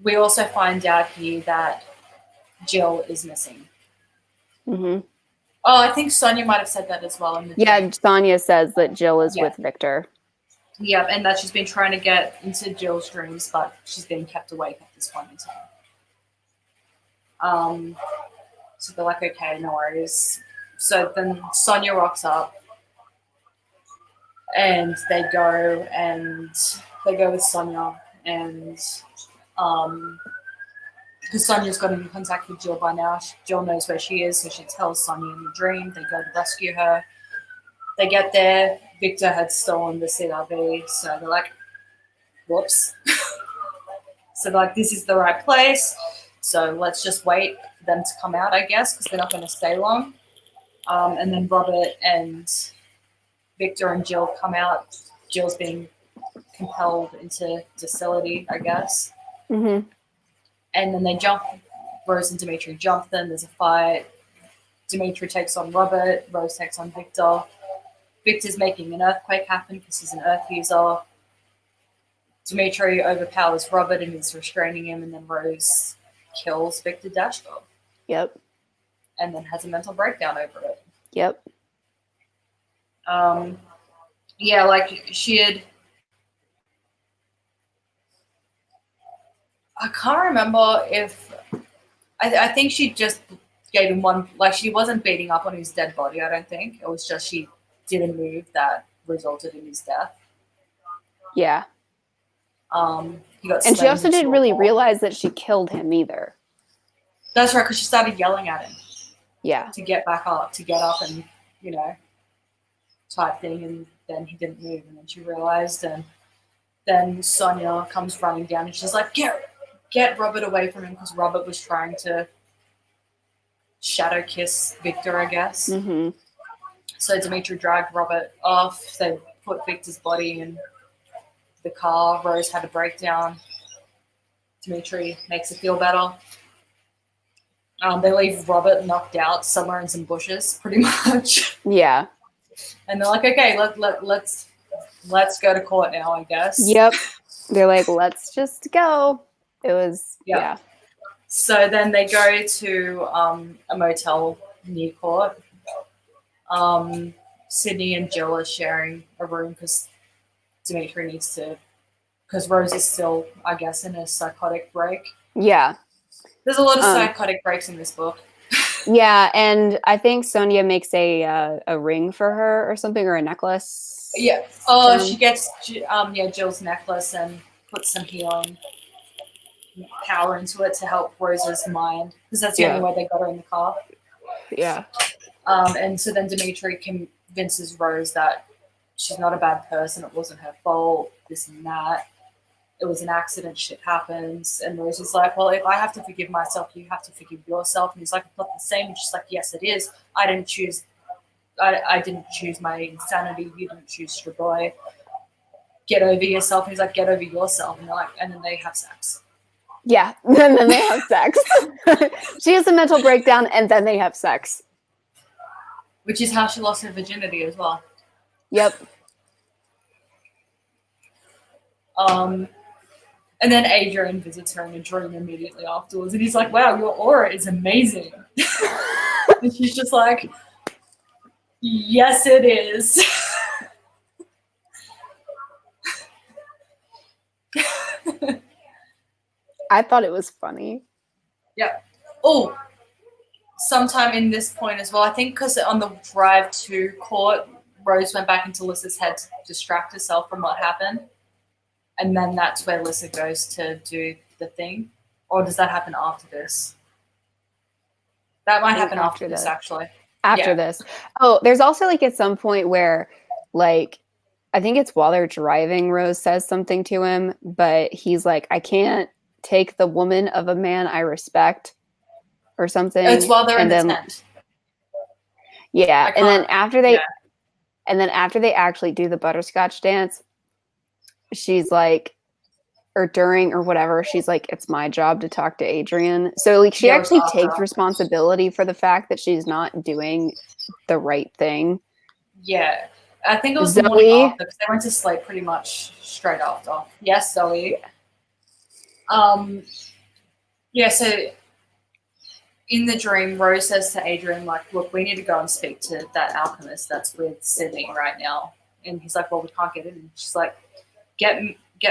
we also find out here that Jill is missing. Mm-hmm. Oh, I think Sonia might have said that as well. Yeah, Sonia says that Jill is with Victor. Yeah, and that she's been trying to get into Jill's dreams, but she's being kept awake at this point in time. So they're like, "Okay, no worries." So then Sonia rocks up, and they go with Sonia, and because Sonia's got in contact with Jill by now, Jill knows where she is, so she tells Sonia in the dream. They go to rescue her. They get there. Victor had stolen the CRV, so they're like, "Whoops." So they're like, "This is the right place, so let's just wait for them to come out, I guess, because they're not going to stay long." And then Robert and Victor and Jill come out. Jill's being compelled into docility, I guess. Mm-hmm. And then they jump. Rose and Dimitri jump them. There's a fight. Dimitri takes on Robert. Rose takes on Victor. Victor's making an earthquake happen because he's an earth user. Dimitri overpowers Robert and is restraining him, and then Rose kills Victor Dashkov. Yep. And then has a mental breakdown over it. Yep. Yeah, like she had. I can't remember if. I think she just gave him one. Like she wasn't beating up on his dead body. I don't think it was just she did a move that resulted in his death. Yeah. He got. And she also didn't really realize that she killed him either. That's right, because she started yelling at him. Yeah. To get back up, to get up, and type thing, and then he didn't move, and then she realized, and then Sonia comes running down, and she's like, "Get Robert away from him," because Robert was trying to shadow kiss Victor, I guess. Mm-hmm. So Dimitri dragged Robert off. They put Victor's body in the car. Rose had a breakdown. Dimitri makes her feel better. They leave Robert knocked out somewhere in some bushes, pretty much. Yeah. And they're like, "Okay, let's go to court now, I guess." Yep. They're like, let's just go. It was, yeah. So then they go to a motel near court. Sydney and Jill are sharing a room because Dimitri needs to, because Rose is still, I guess, in a psychotic break. Yeah. There's a lot of psychotic breaks in this book. Yeah, and I think Sonia makes a ring for her or something, or a necklace. Yeah. Oh, she gets Jill's necklace and puts some healing power into it to help Rose's mind, because that's the only way they got her in the car. Yeah. And so then Dimitri convinces Rose that she's not a bad person. It wasn't her fault. This and that. It was an accident. Shit happens. And Rose is like, "Well, if I have to forgive myself, you have to forgive yourself." And he's like, "It's not the same." And she's like, "Yes, it is. I didn't choose. I didn't choose my insanity. You didn't choose Strigoi. Get over yourself." And he's like, "Get over yourself." And they're like, and then they have sex. Yeah, and then they have sex. She has a mental breakdown, and then they have sex. Which is how she lost her virginity as well. Yep. And then Adrian visits her in a dream immediately afterwards, and he's like, "Wow, your aura is amazing." And she's just like, "Yes, it is." I thought it was funny. Yeah. Oh, sometime in this point as well, I think because on the drive to court, Rose went back into Lissa's head to distract herself from what happened. And then that's where Lissa goes to do the thing. Or does that happen after this? That might happen after this, actually. After this. Oh, there's also like at some point where like, I think it's while they're driving, Rose says something to him, but he's like, "I can't take the woman of a man I respect," or something. It's while they're in the tent. Yeah. And then after they actually do the butterscotch dance, she's like, or during or whatever, she's like, "It's my job to talk to Adrian." So like she actually takes responsibility for the fact that she's not doing the right thing. Yeah. I think it was the morning after, because they went to sleep pretty much straight after. Yes, Zoe. Yeah, so in the dream, Rose says to Adrian, like, "Look, we need to go and speak to that alchemist that's with Sydney right now." And he's like, "Well, we can't get in." And she's like, get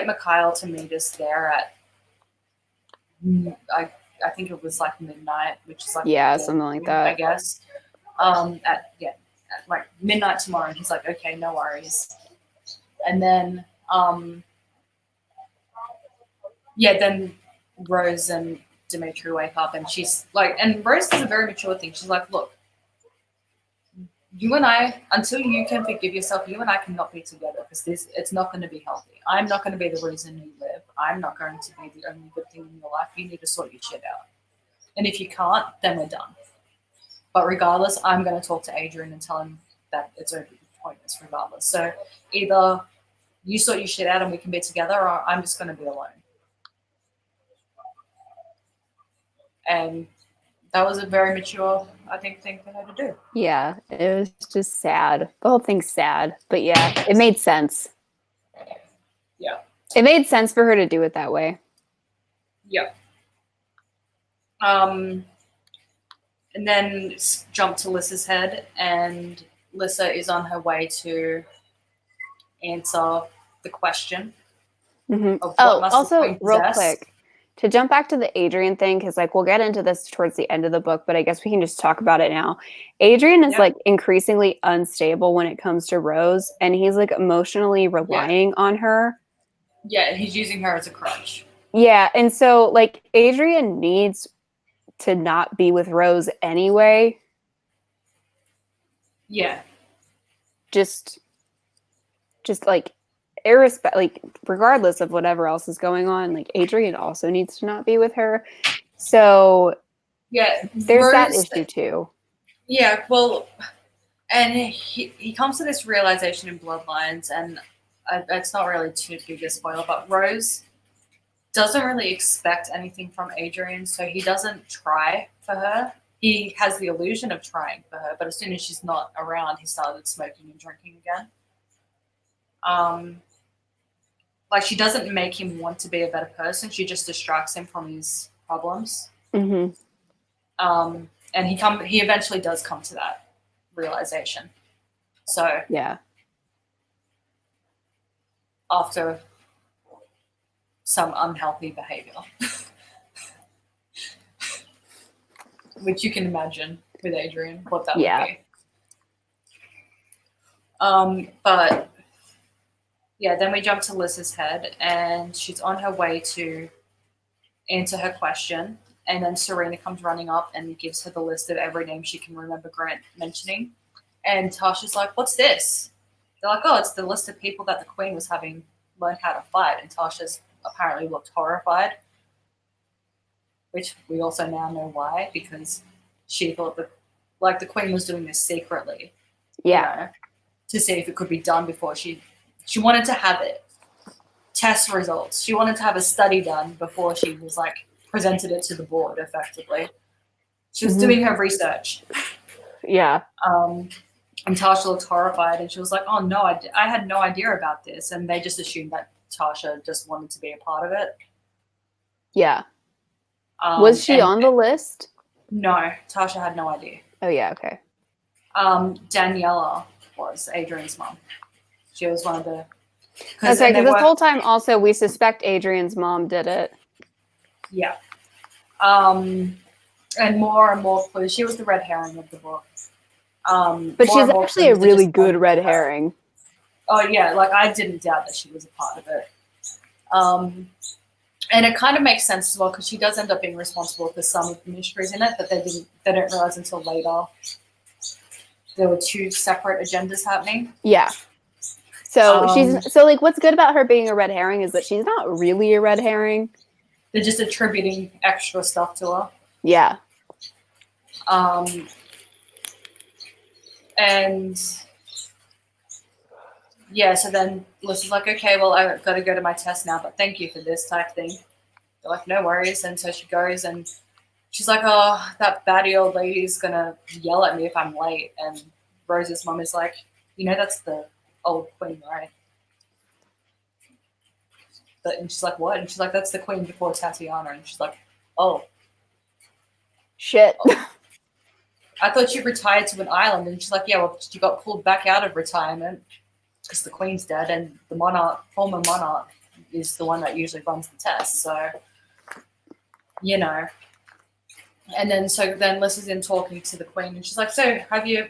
Mikhail to meet us there at, I think it was like midnight, which is like something like that, I guess. At like midnight tomorrow." And he's like, "Okay, no worries." And then then Rose and Dimitri wake up, and she's like, and Rose does a very mature thing. She's like, "Look, you and I, until you can forgive yourself, you and I cannot be together, because it's not going to be healthy. I'm not going to be the reason you live. I'm not going to be the only good thing in your life. You need to sort your shit out. And if you can't, then we're done." But regardless, I'm going to talk to Adrian and tell him that it's pointless regardless. So either you sort your shit out and we can be together, or I'm just going to be alone. And that was a very mature, I think, thing for her to do. Yeah, it was just sad. The whole thing's sad, but yeah, it made sense. Yeah. It made sense for her to do it that way. Yeah. And then jump to Lissa's head, and Lissa is on her way to answer the question. Mm-hmm. Of Oh, what also, real quick, to jump back to the Adrian thing, because like we'll get into this towards the end of the book, but I guess we can just talk about it now. Adrian is like increasingly unstable when it comes to Rose, and he's like emotionally relying on her. Yeah, he's using her as a crutch. Yeah, and so like Adrian needs to not be with Rose anyway. Yeah. Just like like regardless of whatever else is going on, like Adrian also needs to not be with her. So yeah, there's Rose, that issue too. Yeah, well, and he comes to this realization in Bloodlines, and it's not really too big a spoiler, but Rose doesn't really expect anything from Adrian, so he doesn't try for her. He has the illusion of trying for her, but as soon as she's not around, he started smoking and drinking again. Like she doesn't make him want to be a better person. She just distracts him from his problems. Mm-hmm. And he eventually does come to that realization. So yeah, after some unhealthy behavior, which you can imagine with Adrian, what that would be. But yeah, then we jump to Lissa's head, and she's on her way to answer her question. And then Serena comes running up and gives her the list of every name she can remember Grant mentioning. And Tasha's like, "What's this?" They're like, "Oh, it's the list of people that the Queen was having learn how to fight." And Tasha's apparently looked horrified, which we also now know why, because she thought that like the Queen was doing this secretly. Yeah. You know, to see if it could be done before she wanted to have it. Test results. She wanted to have a study done before she was like presented it to the board effectively. She was doing her research. Yeah. And Tasha looked horrified, and she was like, "Oh no, I had no idea about this." And they just assumed that Tasha just wanted to be a part of it. Yeah. Was she on the list? No, Tasha had no idea. Oh yeah, okay. Daniela was Adrian's mom. She was one of the. Okay, because this whole time also we suspect Adrian's mom did it. Yeah. And more clues. She was the red herring of the book. But she's actually a really good red herring. Oh yeah, like I didn't doubt that she was a part of it. And it kind of makes sense as well, because she does end up being responsible for some of the mysteries in it, but they didn't realize until later there were two separate agendas happening. Yeah. So like what's good about her being a red herring is that she's not really a red herring. They're just attributing extra stuff to her. Yeah. And yeah, so then Lissa's like, "Okay, well, I've got to go to my test now, but thank you for this," type thing. They're like, "No worries." And so she goes, and she's like, "Oh, that batty old lady's going to yell at me if I'm late." And Rose's mom is like, "That's the old Queen, right?" And she's like, "What?" And she's like, "That's the Queen before Tatiana." And she's like, "Oh. Shit. Oh. I thought you retired to an island." And she's like, "Yeah, well, you got pulled back out of retirement because the Queen's dead, and the former monarch is the one that usually runs the test." So, And then Lissa's in talking to the Queen, and she's like, "So have you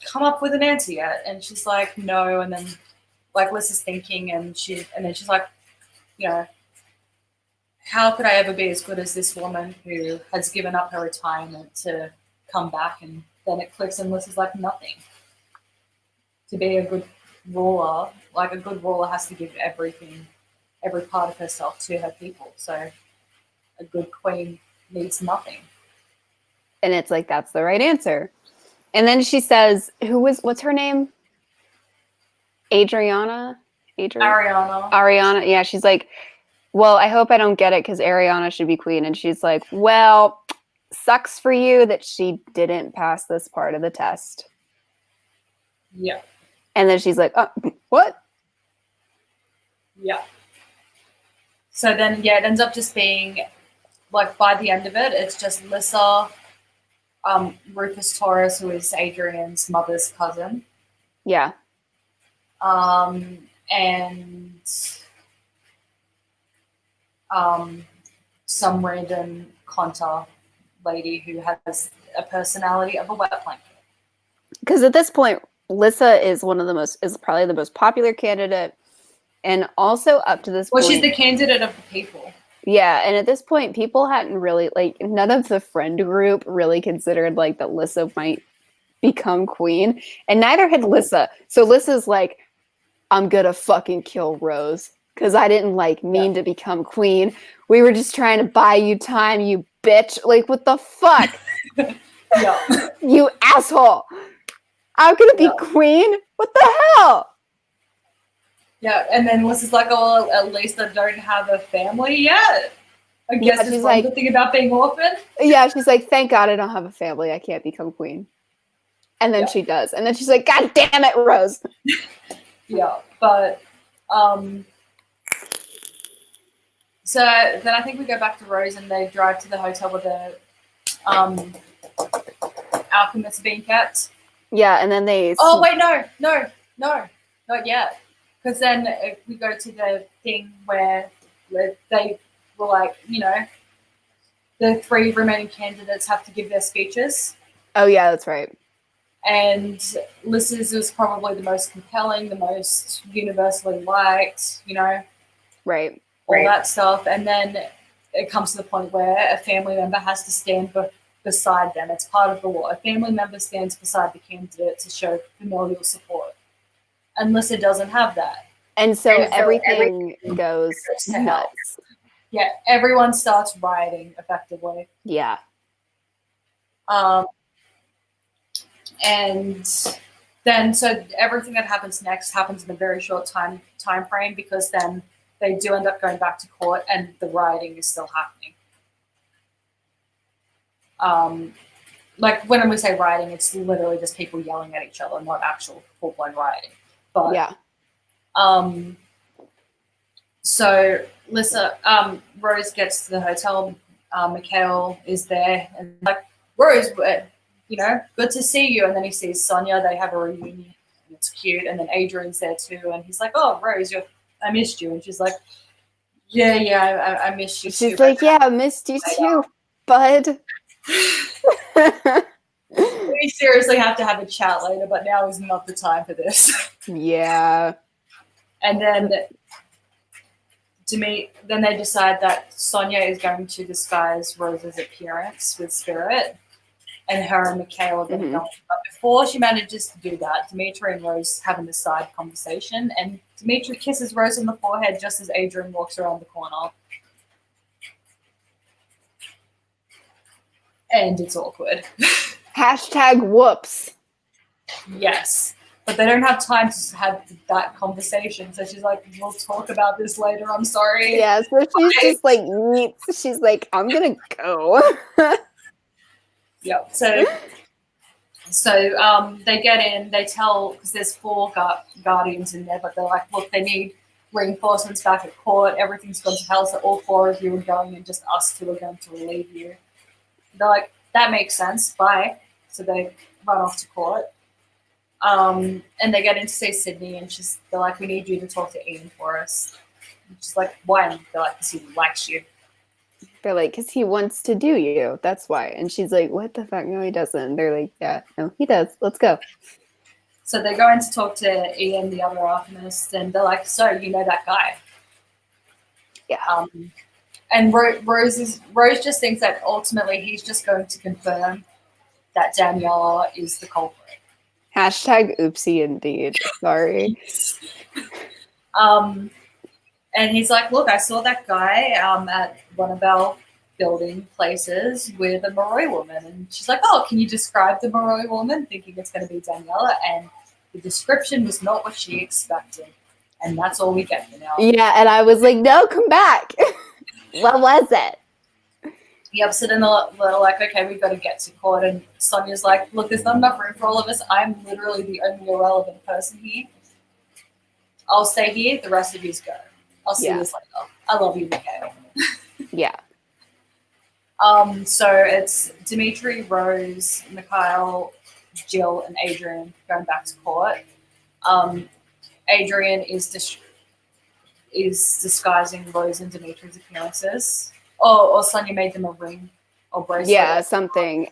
come up with an answer yet?" And she's like, "No." And then like Lissa's thinking, and then she's like, "How could I ever be as good as this woman who has given up her retirement to come back?" And then it clicks, and Lissa's like, "Nothing. To be a good ruler, like a good ruler has to give everything, every part of herself to her people. So a good queen needs nothing." And it's like, that's the right answer. And then she says, what's her name? Ariana? Ariana. Yeah, she's like, well, I hope I don't get it because Ariana should be queen. And she's like, well, sucks for you that she didn't pass this part of the test. Yeah. And then she's like, what? Yeah. So then, yeah, it ends up just being, like, by the end of it, it's just Lissa, Rufus Taurus, who is Adrian's mother's cousin. Yeah. And some random Conta lady who has a personality of a wet blanket. Because at this point, Lissa is probably the most popular candidate. And also up to this point. Well, she's the candidate of the people. Yeah, and at this point, people hadn't really, like, none of the friend group really considered, like, that Lissa might become queen. And neither had Lissa. So Lissa's like, I'm gonna fucking kill Rose. Because I didn't, like, mean to become queen. We were just trying to buy you time, you bitch. Like, what the fuck? Yeah. You asshole. I'm gonna be queen? What the hell? Yeah, and then Lissa's like, oh, at least I don't have a family yet. I guess it's one good thing about being orphan. Yeah, she's like, thank God I don't have a family. I can't become queen. And then she does. And then she's like, God damn it, Rose. Yeah, but so then I think we go back to Rose and they drive to the hotel where the alchemists are being kept. Yeah, and then they... Oh, wait, no, not yet. Because then we go to the thing where they were like, you know, the 3 remaining candidates have to give their speeches. Oh, yeah, that's right. And Lissa's is probably the most compelling, the most universally liked, you know. Right. All that stuff. And then it comes to the point where a family member has to stand beside them. It's part of the law. A family member stands beside the candidate to show familial support. And Lissa doesn't have that. And so everything goes nuts. Yeah, everyone starts rioting effectively. Yeah. And then so everything that happens next happens in a very short time frame because then they do end up going back to court and the rioting is still happening. Like when we say rioting, it's literally just people yelling at each other, not actual full-blown rioting. But yeah. So Rose gets to the hotel. Mikhail is there and like, Rose, you know, good to see you. And then he sees Sonia. They have a reunion and it's cute. And then Adrian's there too. And he's like, oh, Rose, I missed you. And she's like, yeah, I missed you too. She's like, yeah, I missed you too, bud. We seriously have to have a chat later, but now is not the time for this. Yeah. And then then they decide that Sonia is going to disguise Rose's appearance with Spirit, and her and Mikhail are going to go. But before she manages to do that, Dimitri and Rose having a side conversation, and Dimitri kisses Rose on the forehead just as Adrian walks around the corner. And it's awkward. Hashtag whoops. Yes. But they don't have time to have that conversation. So she's like, we'll talk about this later. I'm sorry. Yeah, so she's just like, she's like, I'm going to go. Yep. So they get in, they tell, because there's 4 guardians in there, but they're like, look, they need reinforcements back at court. Everything's gone to hell, so all 4 of you are going and just us 2 are going to relieve you. They're like, that makes sense. Bye. So they run off to court. And they get in to see Sydney, and they're like, we need you to talk to Ian for us. And she's like, why? And they're like, because he likes you. They're like, because he wants to do you. That's why. And she's like, what the fuck? No, he doesn't. And they're like, yeah, no, he does. Let's go. So they go in to talk to Ian, the other alchemist, and they're like, so you know that guy? Yeah. And Rose just thinks that ultimately he's just going to confirm that Daniela is the culprit. Hashtag oopsie indeed. Sorry. And he's like, look, I saw that guy at one of our building places with a Moroi woman. And she's like, oh, can you describe the Moroi woman? Thinking it's going to be Daniela. And the description was not what she expected. And that's all we get for now. Yeah, and I was like, no, come back. What was it? Yep, so then they're like, okay, we've got to get to court. And Sonia's like, look, there's not enough room for all of us. I'm literally the only irrelevant person here. I'll stay here. The rest of you go. I'll see you later. I love you, Mikhail. Yeah. So it's Dimitri, Rose, Mikhail, Jill, and Adrian going back to court. Adrian is disguising Rose and Dimitri's appearances. Or Sonia made them a ring or bracelet. Yeah, something.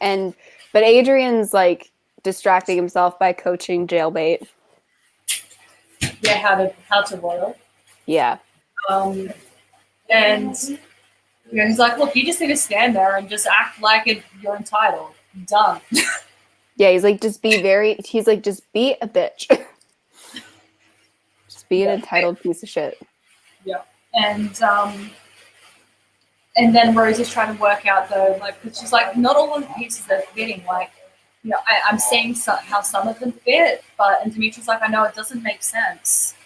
But Adrian's like distracting himself by coaching Jailbait. Yeah, how to royal. Yeah. And he's like, look, you just need to stand there and just act like you're entitled. Done. Yeah, he's like, just be a bitch. Just be an entitled piece of shit. Yeah. And then Rose is trying to work out though, like, because she's like, not all of the pieces are fitting. Like, I'm seeing how some of them fit, and Dimitri's like, I know it doesn't make sense.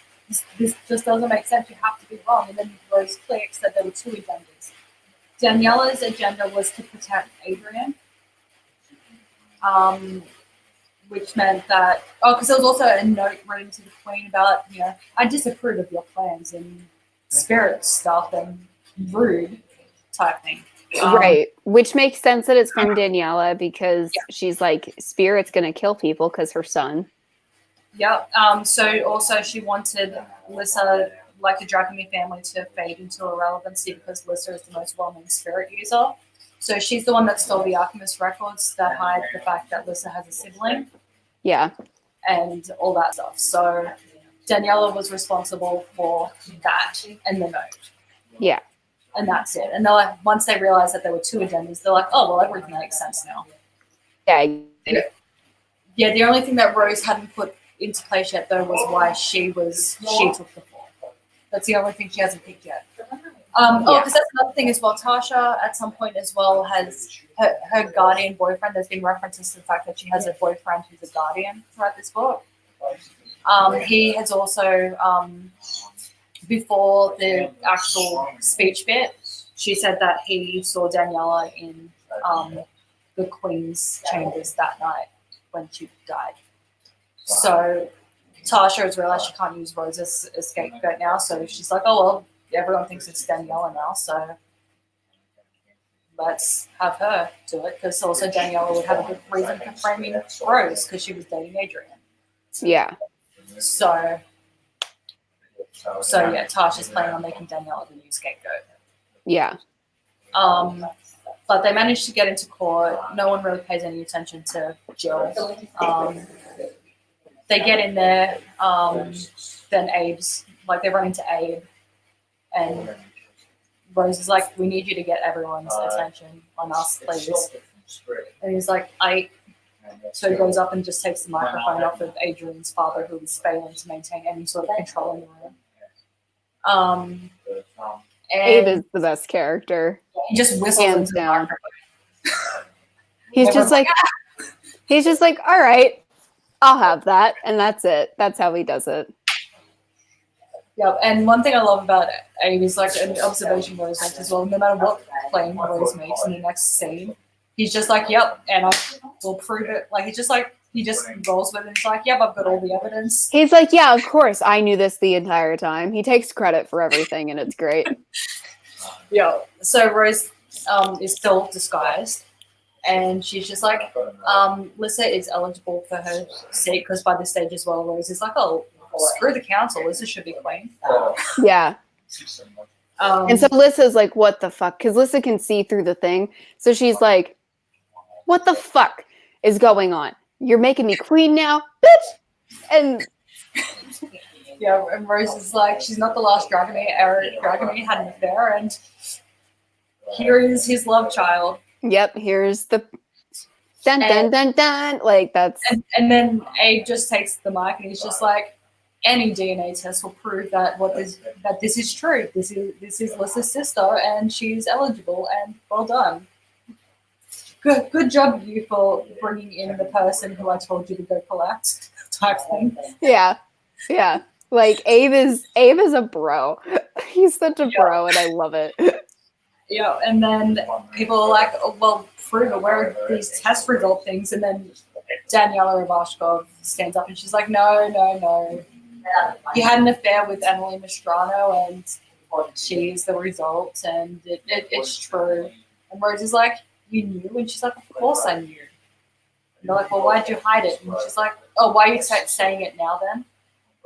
This just doesn't make sense. You have to be wrong. And then Rose clicks that there were two agendas. Daniela's agenda was to protect Adrian, which meant that because there was also a note written to the Queen about I disapprove of your plans and spirit stuff and rude type thing. Right, which makes sense that it's from Daniela because she's like, Spirit's gonna kill people because her son. Yep. So also she wanted Lissa, like the Dracomir family, to fade into irrelevancy because Lissa is the most well-known spirit user. So she's the one that stole the Alchemist records that hide the fact that Lissa has a sibling. Yeah. And all that stuff. So Daniela was responsible for that and the note. Yeah. And that's it. And they're like, once they realized that there were two agendas, they're like, oh, well, everything makes sense now. Yeah. Yeah, the only thing that Rose hadn't put into place yet, though, was why she took the fall. That's the only thing she hasn't picked yet. Because that's another thing as well. Tasha, at some point as well, has her guardian boyfriend. There's been references to the fact that she has a boyfriend who's a guardian throughout this book. He has also... before the actual speech bit, she said that he saw Daniela in the Queen's chambers that night when she died. So Tasha has realized she can't use Rose as a scapegoat now, so she's like, oh, well, everyone thinks it's Daniela now, so let's have her do it, because also Daniela would have a good reason for framing Rose because she was dating Adrian. Yeah. So yeah, Tasha's planning on making Daniela the new scapegoat. Yeah. But they managed to get into court. No one really pays any attention to Jill. They get in there. Then Abe's like, they run into Abe, and Rose is like, "We need you to get everyone's attention on us, please." And he's like, So he goes up and just takes the microphone off of Adrian's father, who was failing to maintain any sort of control in the room. And Abe is the best character. He just whistles into the microphone. He's just like, all right, I'll have that, and that's it. That's how he does it. Yeah, and one thing I love about Abe is like an observation Rose makes as well. No matter what claim Rose makes in the next scene, he's just like, yep, and I will prove it. Like, he just rolls with it. He's like, yep, I've got all the evidence. He's like, yeah, of course, I knew this the entire time. He takes credit for everything, and it's great. Yeah, so Rose is still disguised, and she's just like, Lissa is eligible for her seat, because by this stage as well, Rose is like, oh, screw the council, Lissa should be queen. Yeah. And so Lissa's like, what the fuck? Because Lissa can see through the thing. So she's like, what the fuck is going on? You're making me queen now, bitch. And yeah, and Rose is like, she's not the last Dragomir. Dragomir had an affair, and here is his love child. Yep, here's the dun dun dun dun. Like, that's and then Abe just takes the mic and he's just like, any DNA test will prove that this is true. This is Lissa's sister, and she's eligible. And well done. Good job, you, for bringing in the person who I told you to go collect, type thing. Yeah. Like Abe is a bro. He's such a bro, and I love it. Yeah, and then people are like, oh, well, prove it. Where are these test result things? And then Daniela Ivashkov stands up and she's like, no. He had an affair with Emily Mastrano, and she's the result, and it's true. And Rose is like, you knew? And she's like, of course I knew. And they're like, well, why'd you hide it? And she's like, oh, why are you saying it now then?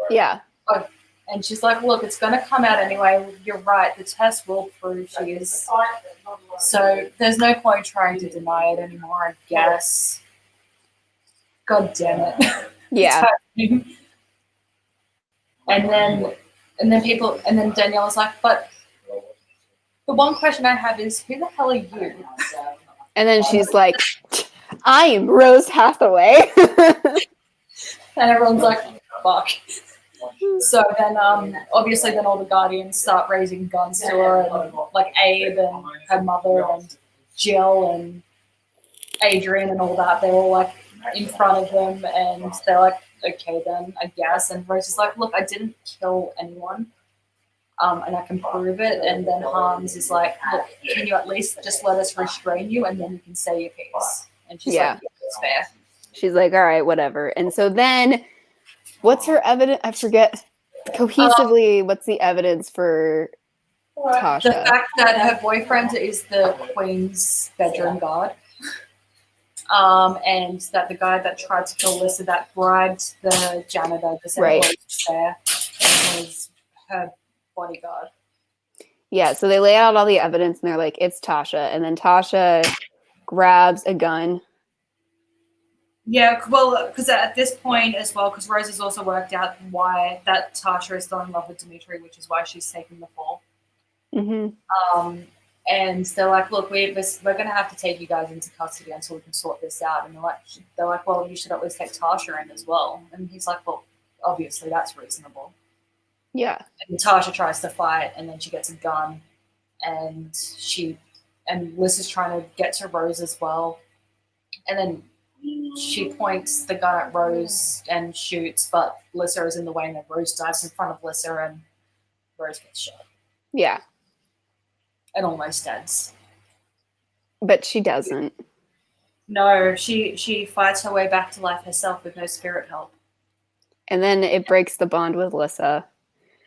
Yeah. Oh, and she's like, look, it's going to come out anyway. You're right. The test will prove she is. So there's no point trying to deny it anymore, I guess. God damn it. Yeah. And then Danielle's like, but the one question I have is, who the hell are you? And then she's like, I am Rose Hathaway. And everyone's like, fuck. So then, obviously, then all the Guardians start raising guns to her, and like Abe and her mother and Jill and Adrian and all that. They're all like in front of them, and they're like, okay, then I guess. And Rose is like, look, I didn't kill anyone, and I can prove it. And then Hans is like, look, can you at least just let us restrain you, and then you can say your piece? And she's like, yeah, that's fair. She's like, all right, whatever. And so then, what's her evidence? I forget. Cohesively, what's the evidence for Tasha? The fact that her boyfriend is the Queen's bedroom guard. And that the guy that tried to kill Lissa, that bribed the janitor, the right, there, was her bodyguard. Yeah, so they lay out all the evidence, and they're like, it's Tasha. And then Tasha grabs a gun. Yeah, well, because at this point as well, because Rose has also worked out why that Tasha is still in love with Dimitri, which is why she's taking the fall. Mm-hmm. And they're like, look, we're going to have to take you guys into custody until we can sort this out. And they're like, well, you should at least take Tasha in as well. And he's like, well, obviously that's reasonable. Yeah. And Tasha tries to fight, and then she gets a gun, and Liz is trying to get to Rose as well. And then she points the gun at Rose and shoots, but Lissa is in the way, and then Rose dives in front of Lissa, and Rose gets shot. Yeah. And almost deads. But she doesn't. No, she fights her way back to life herself with no spirit help. And then it breaks the bond with Lissa.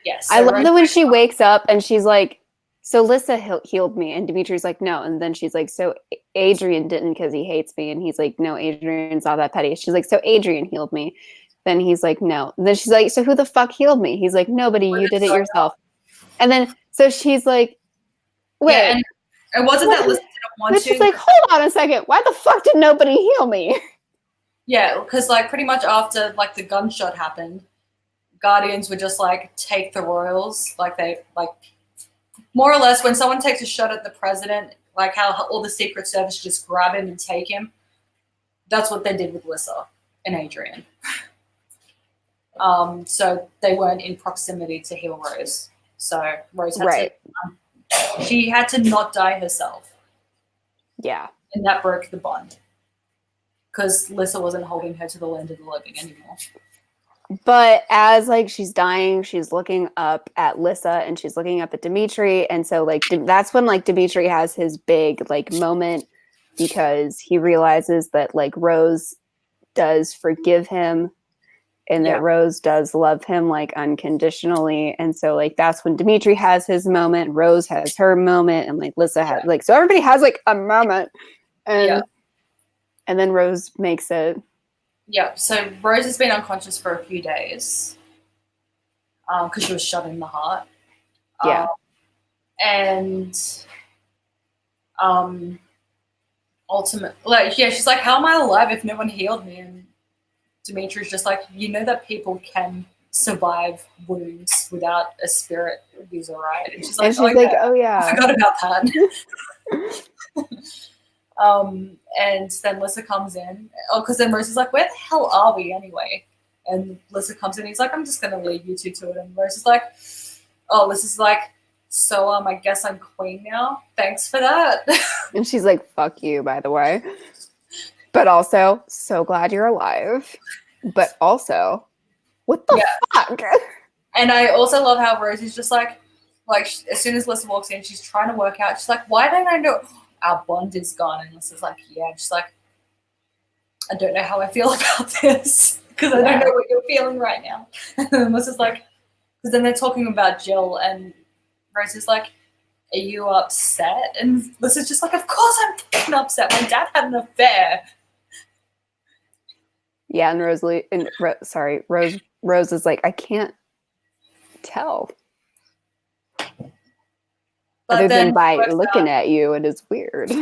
Yes. I love that when she wakes up and she's like, so Lissa healed me. And Dimitri's like, no. And then she's like, so Adrian didn't because he hates me. And he's like, no, Adrian's not that petty. She's like, so Adrian healed me. Then he's like, no. And then she's like, so who the fuck healed me? He's like, nobody, you did it yourself. And then, so she's like, wait. Yeah, and it wasn't that Lissa didn't want to. She's like, hold on a second. Why the fuck did nobody heal me? Yeah, because like pretty much after like the gunshot happened, Guardians would just like take the royals, like they like more or less when someone takes a shot at the president, like how all the Secret Service just grab him and take him. That's what they did with Lissa and Adrian. So they weren't in proximity to heal Rose. So Rose had to, she had to not die herself. Yeah. And that broke the bond. Because Lissa wasn't holding her to the land of the living anymore. But as like she's dying, she's looking up at Lissa and she's looking up at Dimitri. And so like that's when like Dimitri has his big like moment because he realizes that like Rose does forgive him and that Rose does love him like unconditionally. And so like that's when Dimitri has his moment, Rose has her moment, and like Lissa has like, so everybody has like a moment. And then Rose makes it. Yeah, so Rose has been unconscious for a few days because she was shot in the heart. Yeah. Ultimately, like, yeah, she's like, how am I alive if no one healed me? And Dimitri's just like, you know that people can survive wounds without a spirit user, right? And she's like, oh yeah. I forgot about that. And then Lissa comes in. Oh, because then Rose is like, where the hell are we anyway? And Lissa comes in, he's like, I'm just gonna leave you two to it. And Rose is like, oh, Lissa's like, so I guess I'm queen now. Thanks for that. And she's like, fuck you, by the way. But also, so glad you're alive. But also, what the fuck? And I also love how Rose is just like as soon as Lissa walks in, she's trying to work out. She's like, why don't I know our bond is gone? And Lissa's like, yeah. She's like, I don't know how I feel about this because I don't know what you're feeling right now. And then Lissa's like, because then they're talking about Jill, and Rose is like, are you upset? And Lissa's just like, of course I'm fucking upset. My dad had an affair. Yeah, and Rose is like, I can't tell. But other then than by looking at you, it is weird.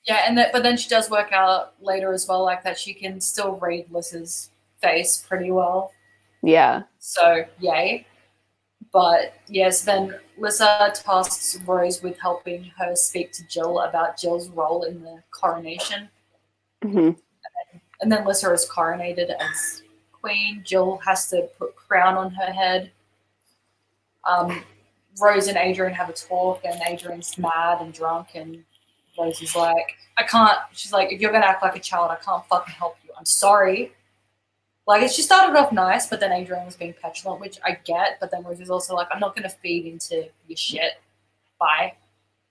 Yeah, but then she does work out later as well, like that she can still read Lissa's face pretty well. Yeah. So, yay. But yes, then Lissa tasks Rose with helping her speak to Jill about Jill's role in the coronation. Mm-hmm. And then Lissa is coronated as queen. Jill has to put crown on her head. Rose and Adrian have a talk, and Adrian's mad and drunk, and Rose is like, I can't. She's like, if you're going to act like a child, I can't fucking help you. I'm sorry. Like, she started off nice, but then Adrian was being petulant, which I get. But then Rose is also like, I'm not going to feed into your shit. Bye.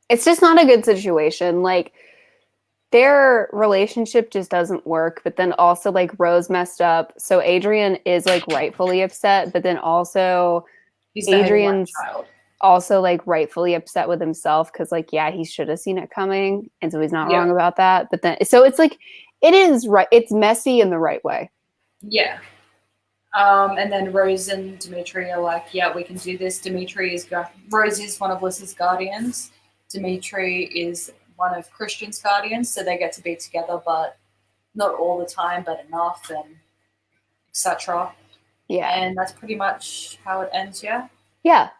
It's just not a good situation. Like, their relationship just doesn't work. But then also, like, Rose messed up. So Adrian is, like, rightfully upset. But then also, Adrian's also, like, rightfully upset with himself because, like, yeah, he should have seen it coming. And so he's not wrong about that. But then, so it's like, it is right. It's messy in the right way. Yeah. And then Rose and Dimitri are like, yeah, we can do this. Rose is one of Lissa's guardians. Dimitri is one of Christian's guardians, so they get to be together, but not all the time, but enough, and etc. Yeah. And that's pretty much how it ends, yeah? Yeah.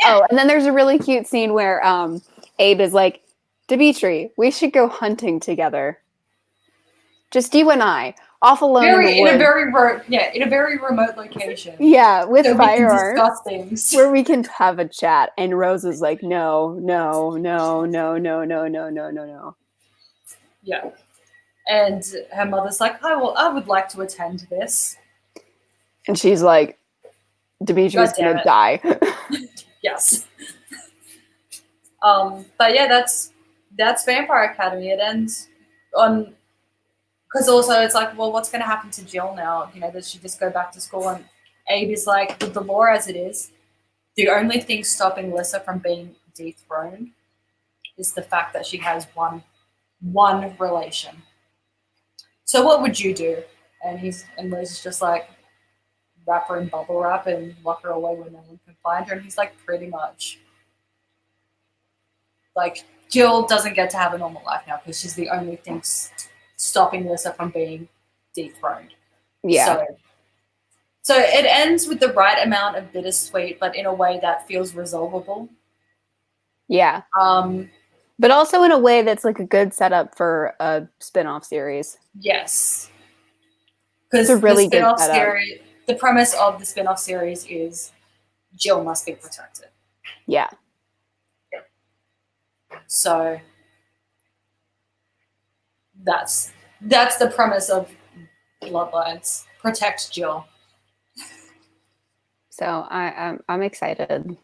Oh, and then there's a really cute scene where Abe is like, Dimitri, we should go hunting together. Just you and I. Off alone in a very remote location. Yeah, with so firearms. We can discuss things. Where we can have a chat. And Rose is like, no. Yeah. And her mother's like, I would like to attend this. And she's like, Dimitri's gonna die. Yes. But yeah, that's Vampire Academy. It ends on. Because also it's like, well, what's going to happen to Jill now? You know, does she just go back to school? And Abe is like, with the law as it is, the only thing stopping Lissa from being dethroned is the fact that she has one relation. So what would you do? And Liz is just like, wrap her in bubble wrap and lock her away where no one can find her. And he's like, pretty much. Like, Jill doesn't get to have a normal life now because she's the only thing stopping Lissa from being dethroned. Yeah. So it ends with the right amount of bittersweet, but in a way that feels resolvable. Yeah. But also in a way that's like a good setup for a spin-off series. Yes. Because it's a really good setup. Series, the premise of the spin-off series is Jill must be protected. Yeah. So that's the premise of Bloodlines. Protect Jill. So I'm excited.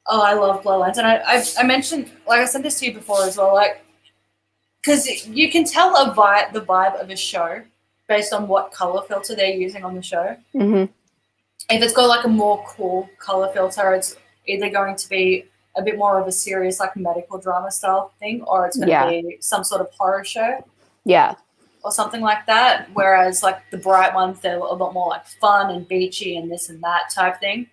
Oh, I love Bloodlines, and I mentioned, like I said this to you before as well, like because you can tell the vibe of a show based on what color filter they're using on the show. Mm-hmm. If it's got like a more cool color filter, it's either going to be a bit more of a serious, like medical drama style thing, or it's going to be some sort of horror show. Yeah. Or something like that. Whereas like the bright ones, they're a lot more like fun and beachy and this and that type thing.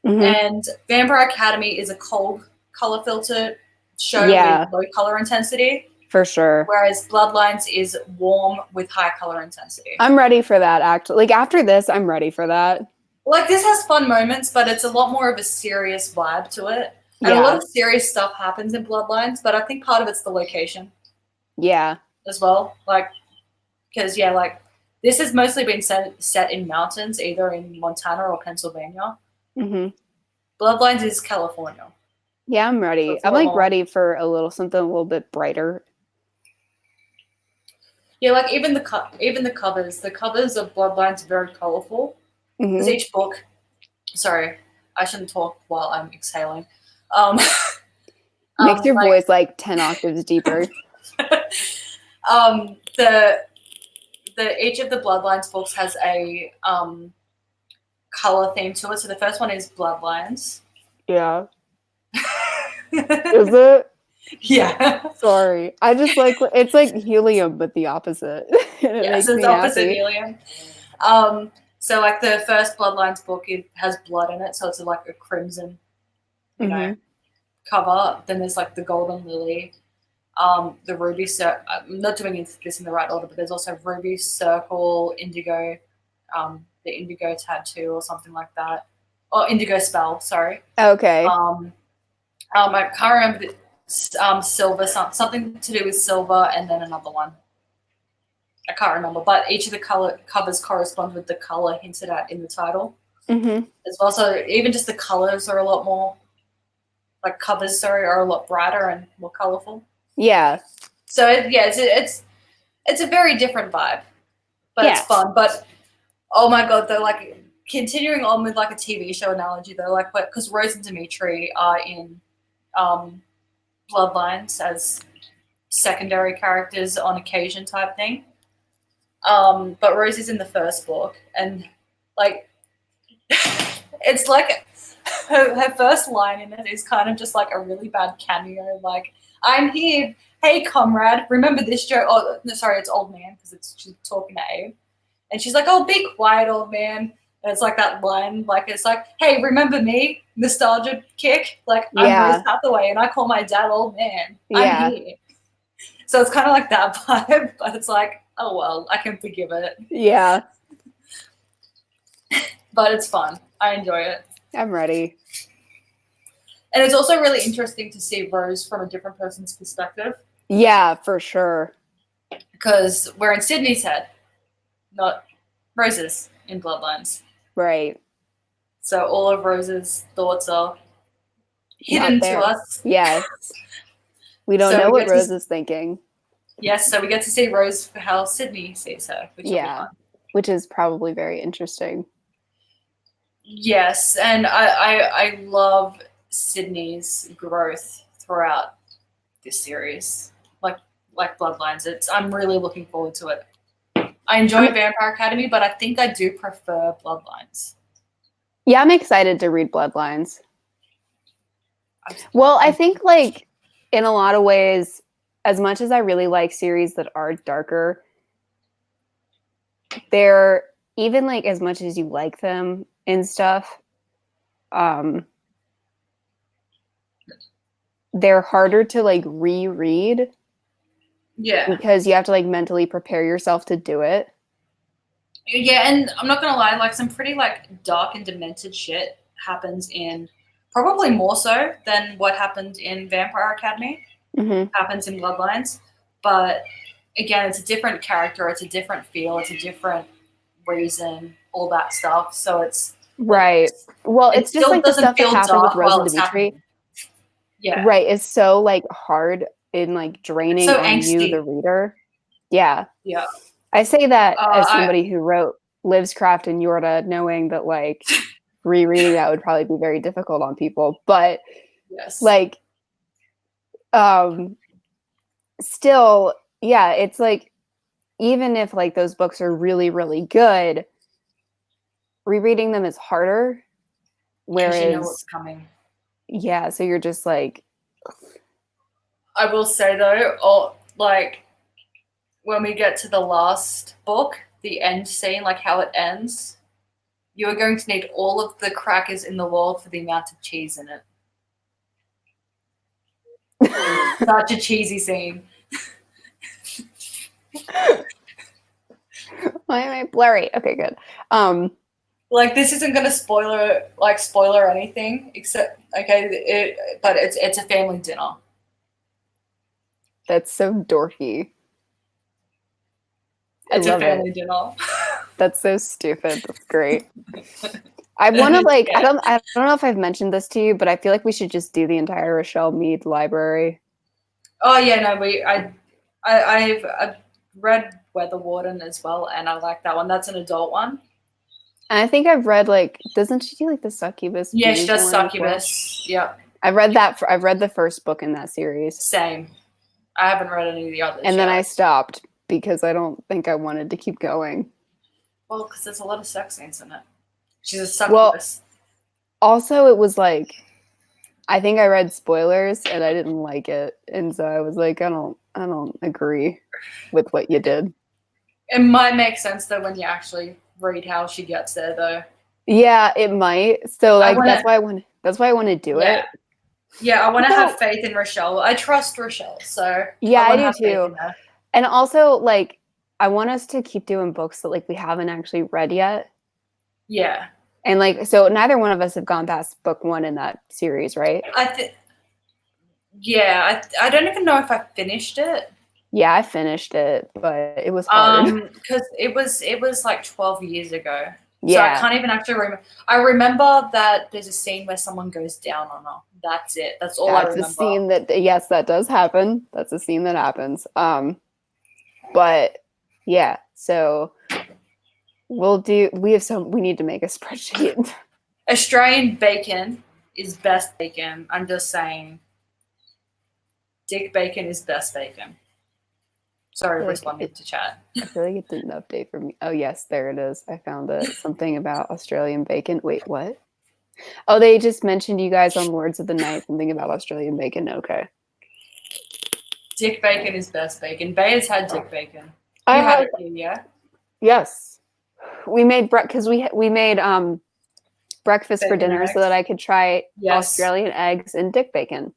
Mm-hmm. And Vampire Academy is a cold color filter show with low color intensity. For sure. Whereas Bloodlines is warm with high color intensity. I'm ready for that, actually. Like, after this, I'm ready for that. Like, this has fun moments, but it's a lot more of a serious vibe to it. And a lot of serious stuff happens in Bloodlines, but I think part of it's the location. Yeah. As well. Like, because, like, This has mostly been set in mountains, either in Montana or Pennsylvania. Mm-hmm. Bloodlines is California. Yeah, I'm So ready. it's a I'm lot like more. ready for a little something a little bit brighter. Yeah, like even the covers. The covers of Bloodlines are very colorful. Because Mm-hmm. each book. Sorry, I shouldn't talk while I'm exhaling. Um, Makes your like voice like 10 octaves deeper. the each of the Bloodlines books has a color theme to it. So the first one is Bloodlines. Yeah. Is it? Yeah. Sorry. I just like it's like helium, but the opposite. And it Yeah, makes so it's me opposite happy. helium. So like the first Bloodlines book, it has blood in it, so it's like a crimson, Mm-hmm. cover. Then there's like the golden lily, the ruby. I'm not doing this in the right order, but there's also ruby, circle, indigo, the indigo tattoo or something like that, or indigo spell. Sorry. Okay. I can't remember. Silver, something to do with silver, and then another one. I can't remember, but each of the covers correspond with the color hinted at in the title Mm-hmm. as well. So even just the colors are a lot more, like covers, sorry, are a lot brighter and more colorful. Yeah. So it's a very different vibe, but it's Yeah. fun. But oh my god, though, like continuing on with like a TV show analogy though, like because Rose and Dimitri are in Bloodlines as secondary characters on occasion type thing. But Rose is in the first book, and like it's like her first line in it is kind of just like a really bad cameo. Like, I'm here, hey comrade, remember this joke? Oh, no, sorry, it's old man because she's talking to Abe, and she's like, "Oh, be quiet, old man." And it's like that line, like it's like, "Hey, remember me?" Nostalgia kick. Like I'm Rose Yeah. Hathaway, and I call my dad old man. I'm Yeah. here. So it's kind of like that vibe, but it's like, oh well, I can forgive it. Yeah. But it's fun. I enjoy it. I'm ready. And it's also really interesting to see Rose from a different person's perspective Yeah, for sure. because we're in Sydney's head, not Rose's in Bloodlines. Right. So all of Rose's thoughts are Not hidden to there. us. Yes. We don't So know we what get to Rose is thinking. Yes, so we get to see Rose for how Sydney sees her, which will be Yeah. fun. Which is probably very interesting. Yes, and I love Sydney's growth throughout this series. Like Bloodlines. I'm really looking forward to it. I enjoy Vampire Academy, but I think I do prefer Bloodlines. Yeah, I'm excited to read Bloodlines. Well, I think like in a lot of ways, as much as I really like series that are darker, they're even like as much as you like them and stuff, they're harder to like reread. Yeah. Because you have to like mentally prepare yourself to do it. Yeah, and I'm not gonna lie, like some pretty like dark and demented shit happens in probably more so than what happened in Vampire Academy. Mm-hmm. Happens in Bloodlines. But again, it's a different character, it's a different feel, it's a different reason, all that stuff. So it's right. Well, it it's just still like the doesn't stuff that feel happened with dark Rose while and it's Dimitri. happening. Yeah. Right. It's so like hard and like draining so on you, angsty. the reader. Yeah. Yeah. I say that as somebody who wrote Livescraft and Yorta, knowing that like rereading that would probably be very difficult on people. But yes. like still, yeah, it's like even if like those books are really, really good, rereading them is harder. Whereas you know what's coming. Yeah, so you're just like I will say though, like when we get to the last book, the end scene, like how it ends, you're going to need all of the crackers in the world for the amount of cheese in it. Such a cheesy scene. why am I blurry? Okay, good. Like this isn't going to spoiler anything except but it's a family dinner. That's so dorky. It's a family dinner. That's so stupid. That's great. I want to like. Yeah. I don't know if I've mentioned this to you, but I feel like we should just do the entire Rochelle Mead library. Oh yeah, no, I've read Weather Warden as well, and I like that one. That's an adult one. And I think I've read like. Doesn't she do like the Succubus? Yeah, she Bees does one as well? Succubus. Yep, I've read that. I've read the first book in that series, same. I haven't read any of the others. and then yet. I stopped because I don't think I wanted to keep going. Well, because there's a lot of sex scenes in it. She's a succubus. Also, it was like, I think I read spoilers and I didn't like it, and so I was like, I don't agree with what you did. It might make sense though when you actually read how she gets there, though. Yeah, it might. So like wanna- that's why I want to do it. Yeah, I want to So- have faith in Rochelle. I trust Rochelle, so Yeah, I wanna do have faith too. in her. And also, like, I want us to keep doing books that like we haven't actually read yet. Yeah, And like, so neither one of us have gone past book one in that series, right? Yeah, I don't even know if I finished it. Yeah, I finished it, but it was hard. Because it was like 12 years ago. So Yeah. I can't even actually remember. I remember that there's a scene where someone goes down on her. That's it. That's all I That's remember. a scene that yes, that does happen. That's a scene that happens. But yeah, so we need to make a spreadsheet. Australian bacon is best bacon. I'm just saying. Dick bacon is best bacon. Sorry, Like responding to chat. I feel like it didn't update for me. Oh yes, there it is. I found it. Something about Australian bacon. Wait, what? Oh, they just mentioned you guys on Lords of the Night. Something about Australian bacon. Okay. Dick bacon is best bacon. Bay has had dick bacon. I You had had it here, yeah? yes. We made because we made breakfast for Bacon dinner eggs. so that I could try Yes. Australian eggs and dick bacon.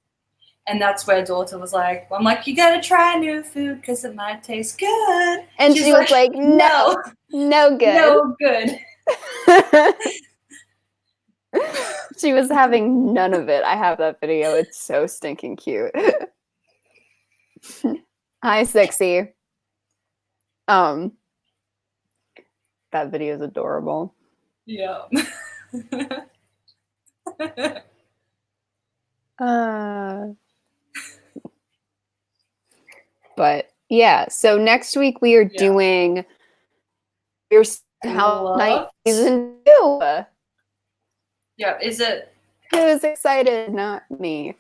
And that's where daughter was like, I'm like, you gotta try new food because it might taste good. And She's she was like, no good. no good. She was having none of it. I have that video. It's so stinking cute. Hi, sexy. That video is adorable. Yeah. But yeah, so next week we are doing your House Night Loved. season 2. Yeah, is it Who's excited? Not me.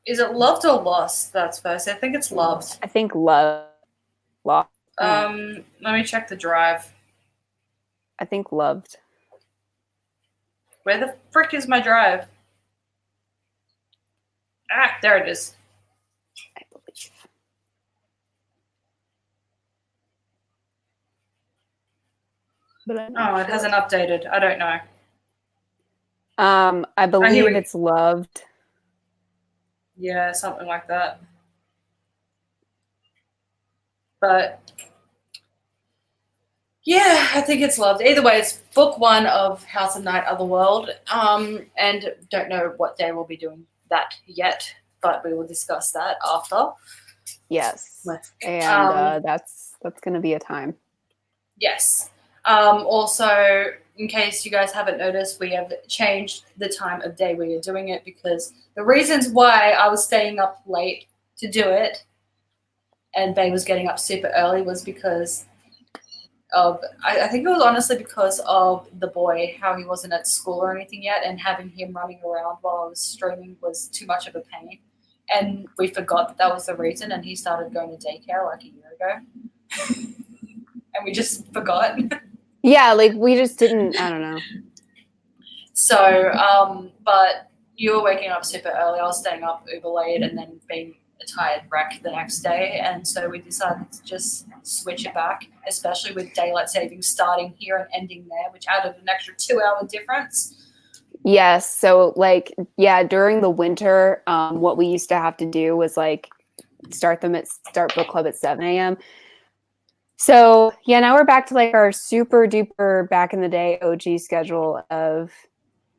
loved or lost? That's first. I think it's loved. I think love. Let me check the drive. I think loved. Where the frick is my drive? Ah, there it is. I believe. But I'm not Oh, it sure. hasn't updated. I don't know. I believe here we- it's loved. Yeah, something like that. But yeah, I think it's loved. Either way, it's book 1 of House of Night Otherworld. And don't know what day we'll be doing that yet, but we will discuss that after. Yes. With- And that's gonna be a time. Yes. Also, in case you guys haven't noticed, we have changed the time of day we are doing it because the reasons why I was staying up late to do it and Bay was getting up super early was because of, I think it was honestly because of the boy, how he wasn't at school or anything yet, and having him running around while I was streaming was too much of a pain. And we forgot that was the reason, and he started going to daycare like a year ago. And we just forgot. Yeah, like we just didn't. I don't know. So, but you were waking up super early. I was staying up uber late and then being a tired wreck the next day. And so we decided to just switch it back, especially with daylight savings starting here and ending there, which added an extra 2-hour difference. Yes. So like, yeah, during the winter, what we used to have to do was like start book club at 7 a.m. So yeah, now we're back to like our super duper back in the day OG schedule of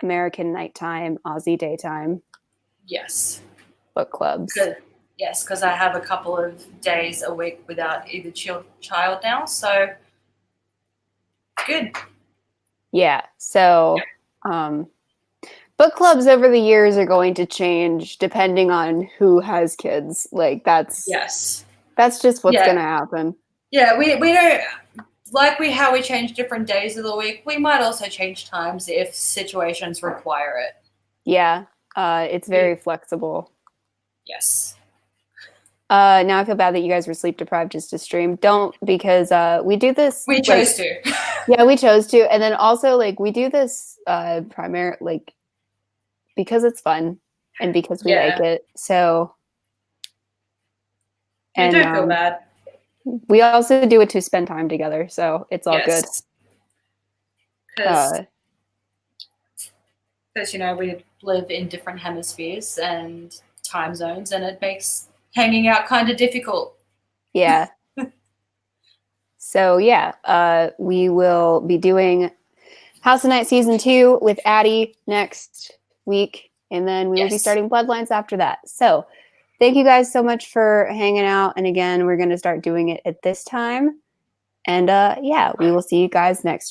American nighttime, Aussie daytime Yes. book clubs. Good. Yes, because I have a couple of days a week without either child now. So Good. Yeah. So, book clubs over the years are going to change depending on who has kids. Like that's Yes. just what's Yeah. going to happen. Yeah, we don't like how we change different days of the week. We might also change times if situations require it. Yeah. It's very flexible. Yes. Now I feel bad that you guys were sleep deprived just to stream. Don't, because we do this. We chose to. Yeah, we chose to, and then also like we do this primary like because it's fun and because we like it. So, We and don't feel bad. we also do it to spend time together. So it's all good. Because we live in different hemispheres and time zones, and it makes hanging out kind of difficult. Yeah. So yeah, we will be doing House of Night season 2 with Addie next week, and then we will be starting Bloodlines after that. So thank you guys so much for hanging out. And again, we're going to start doing it at this time. And yeah, we will see you guys next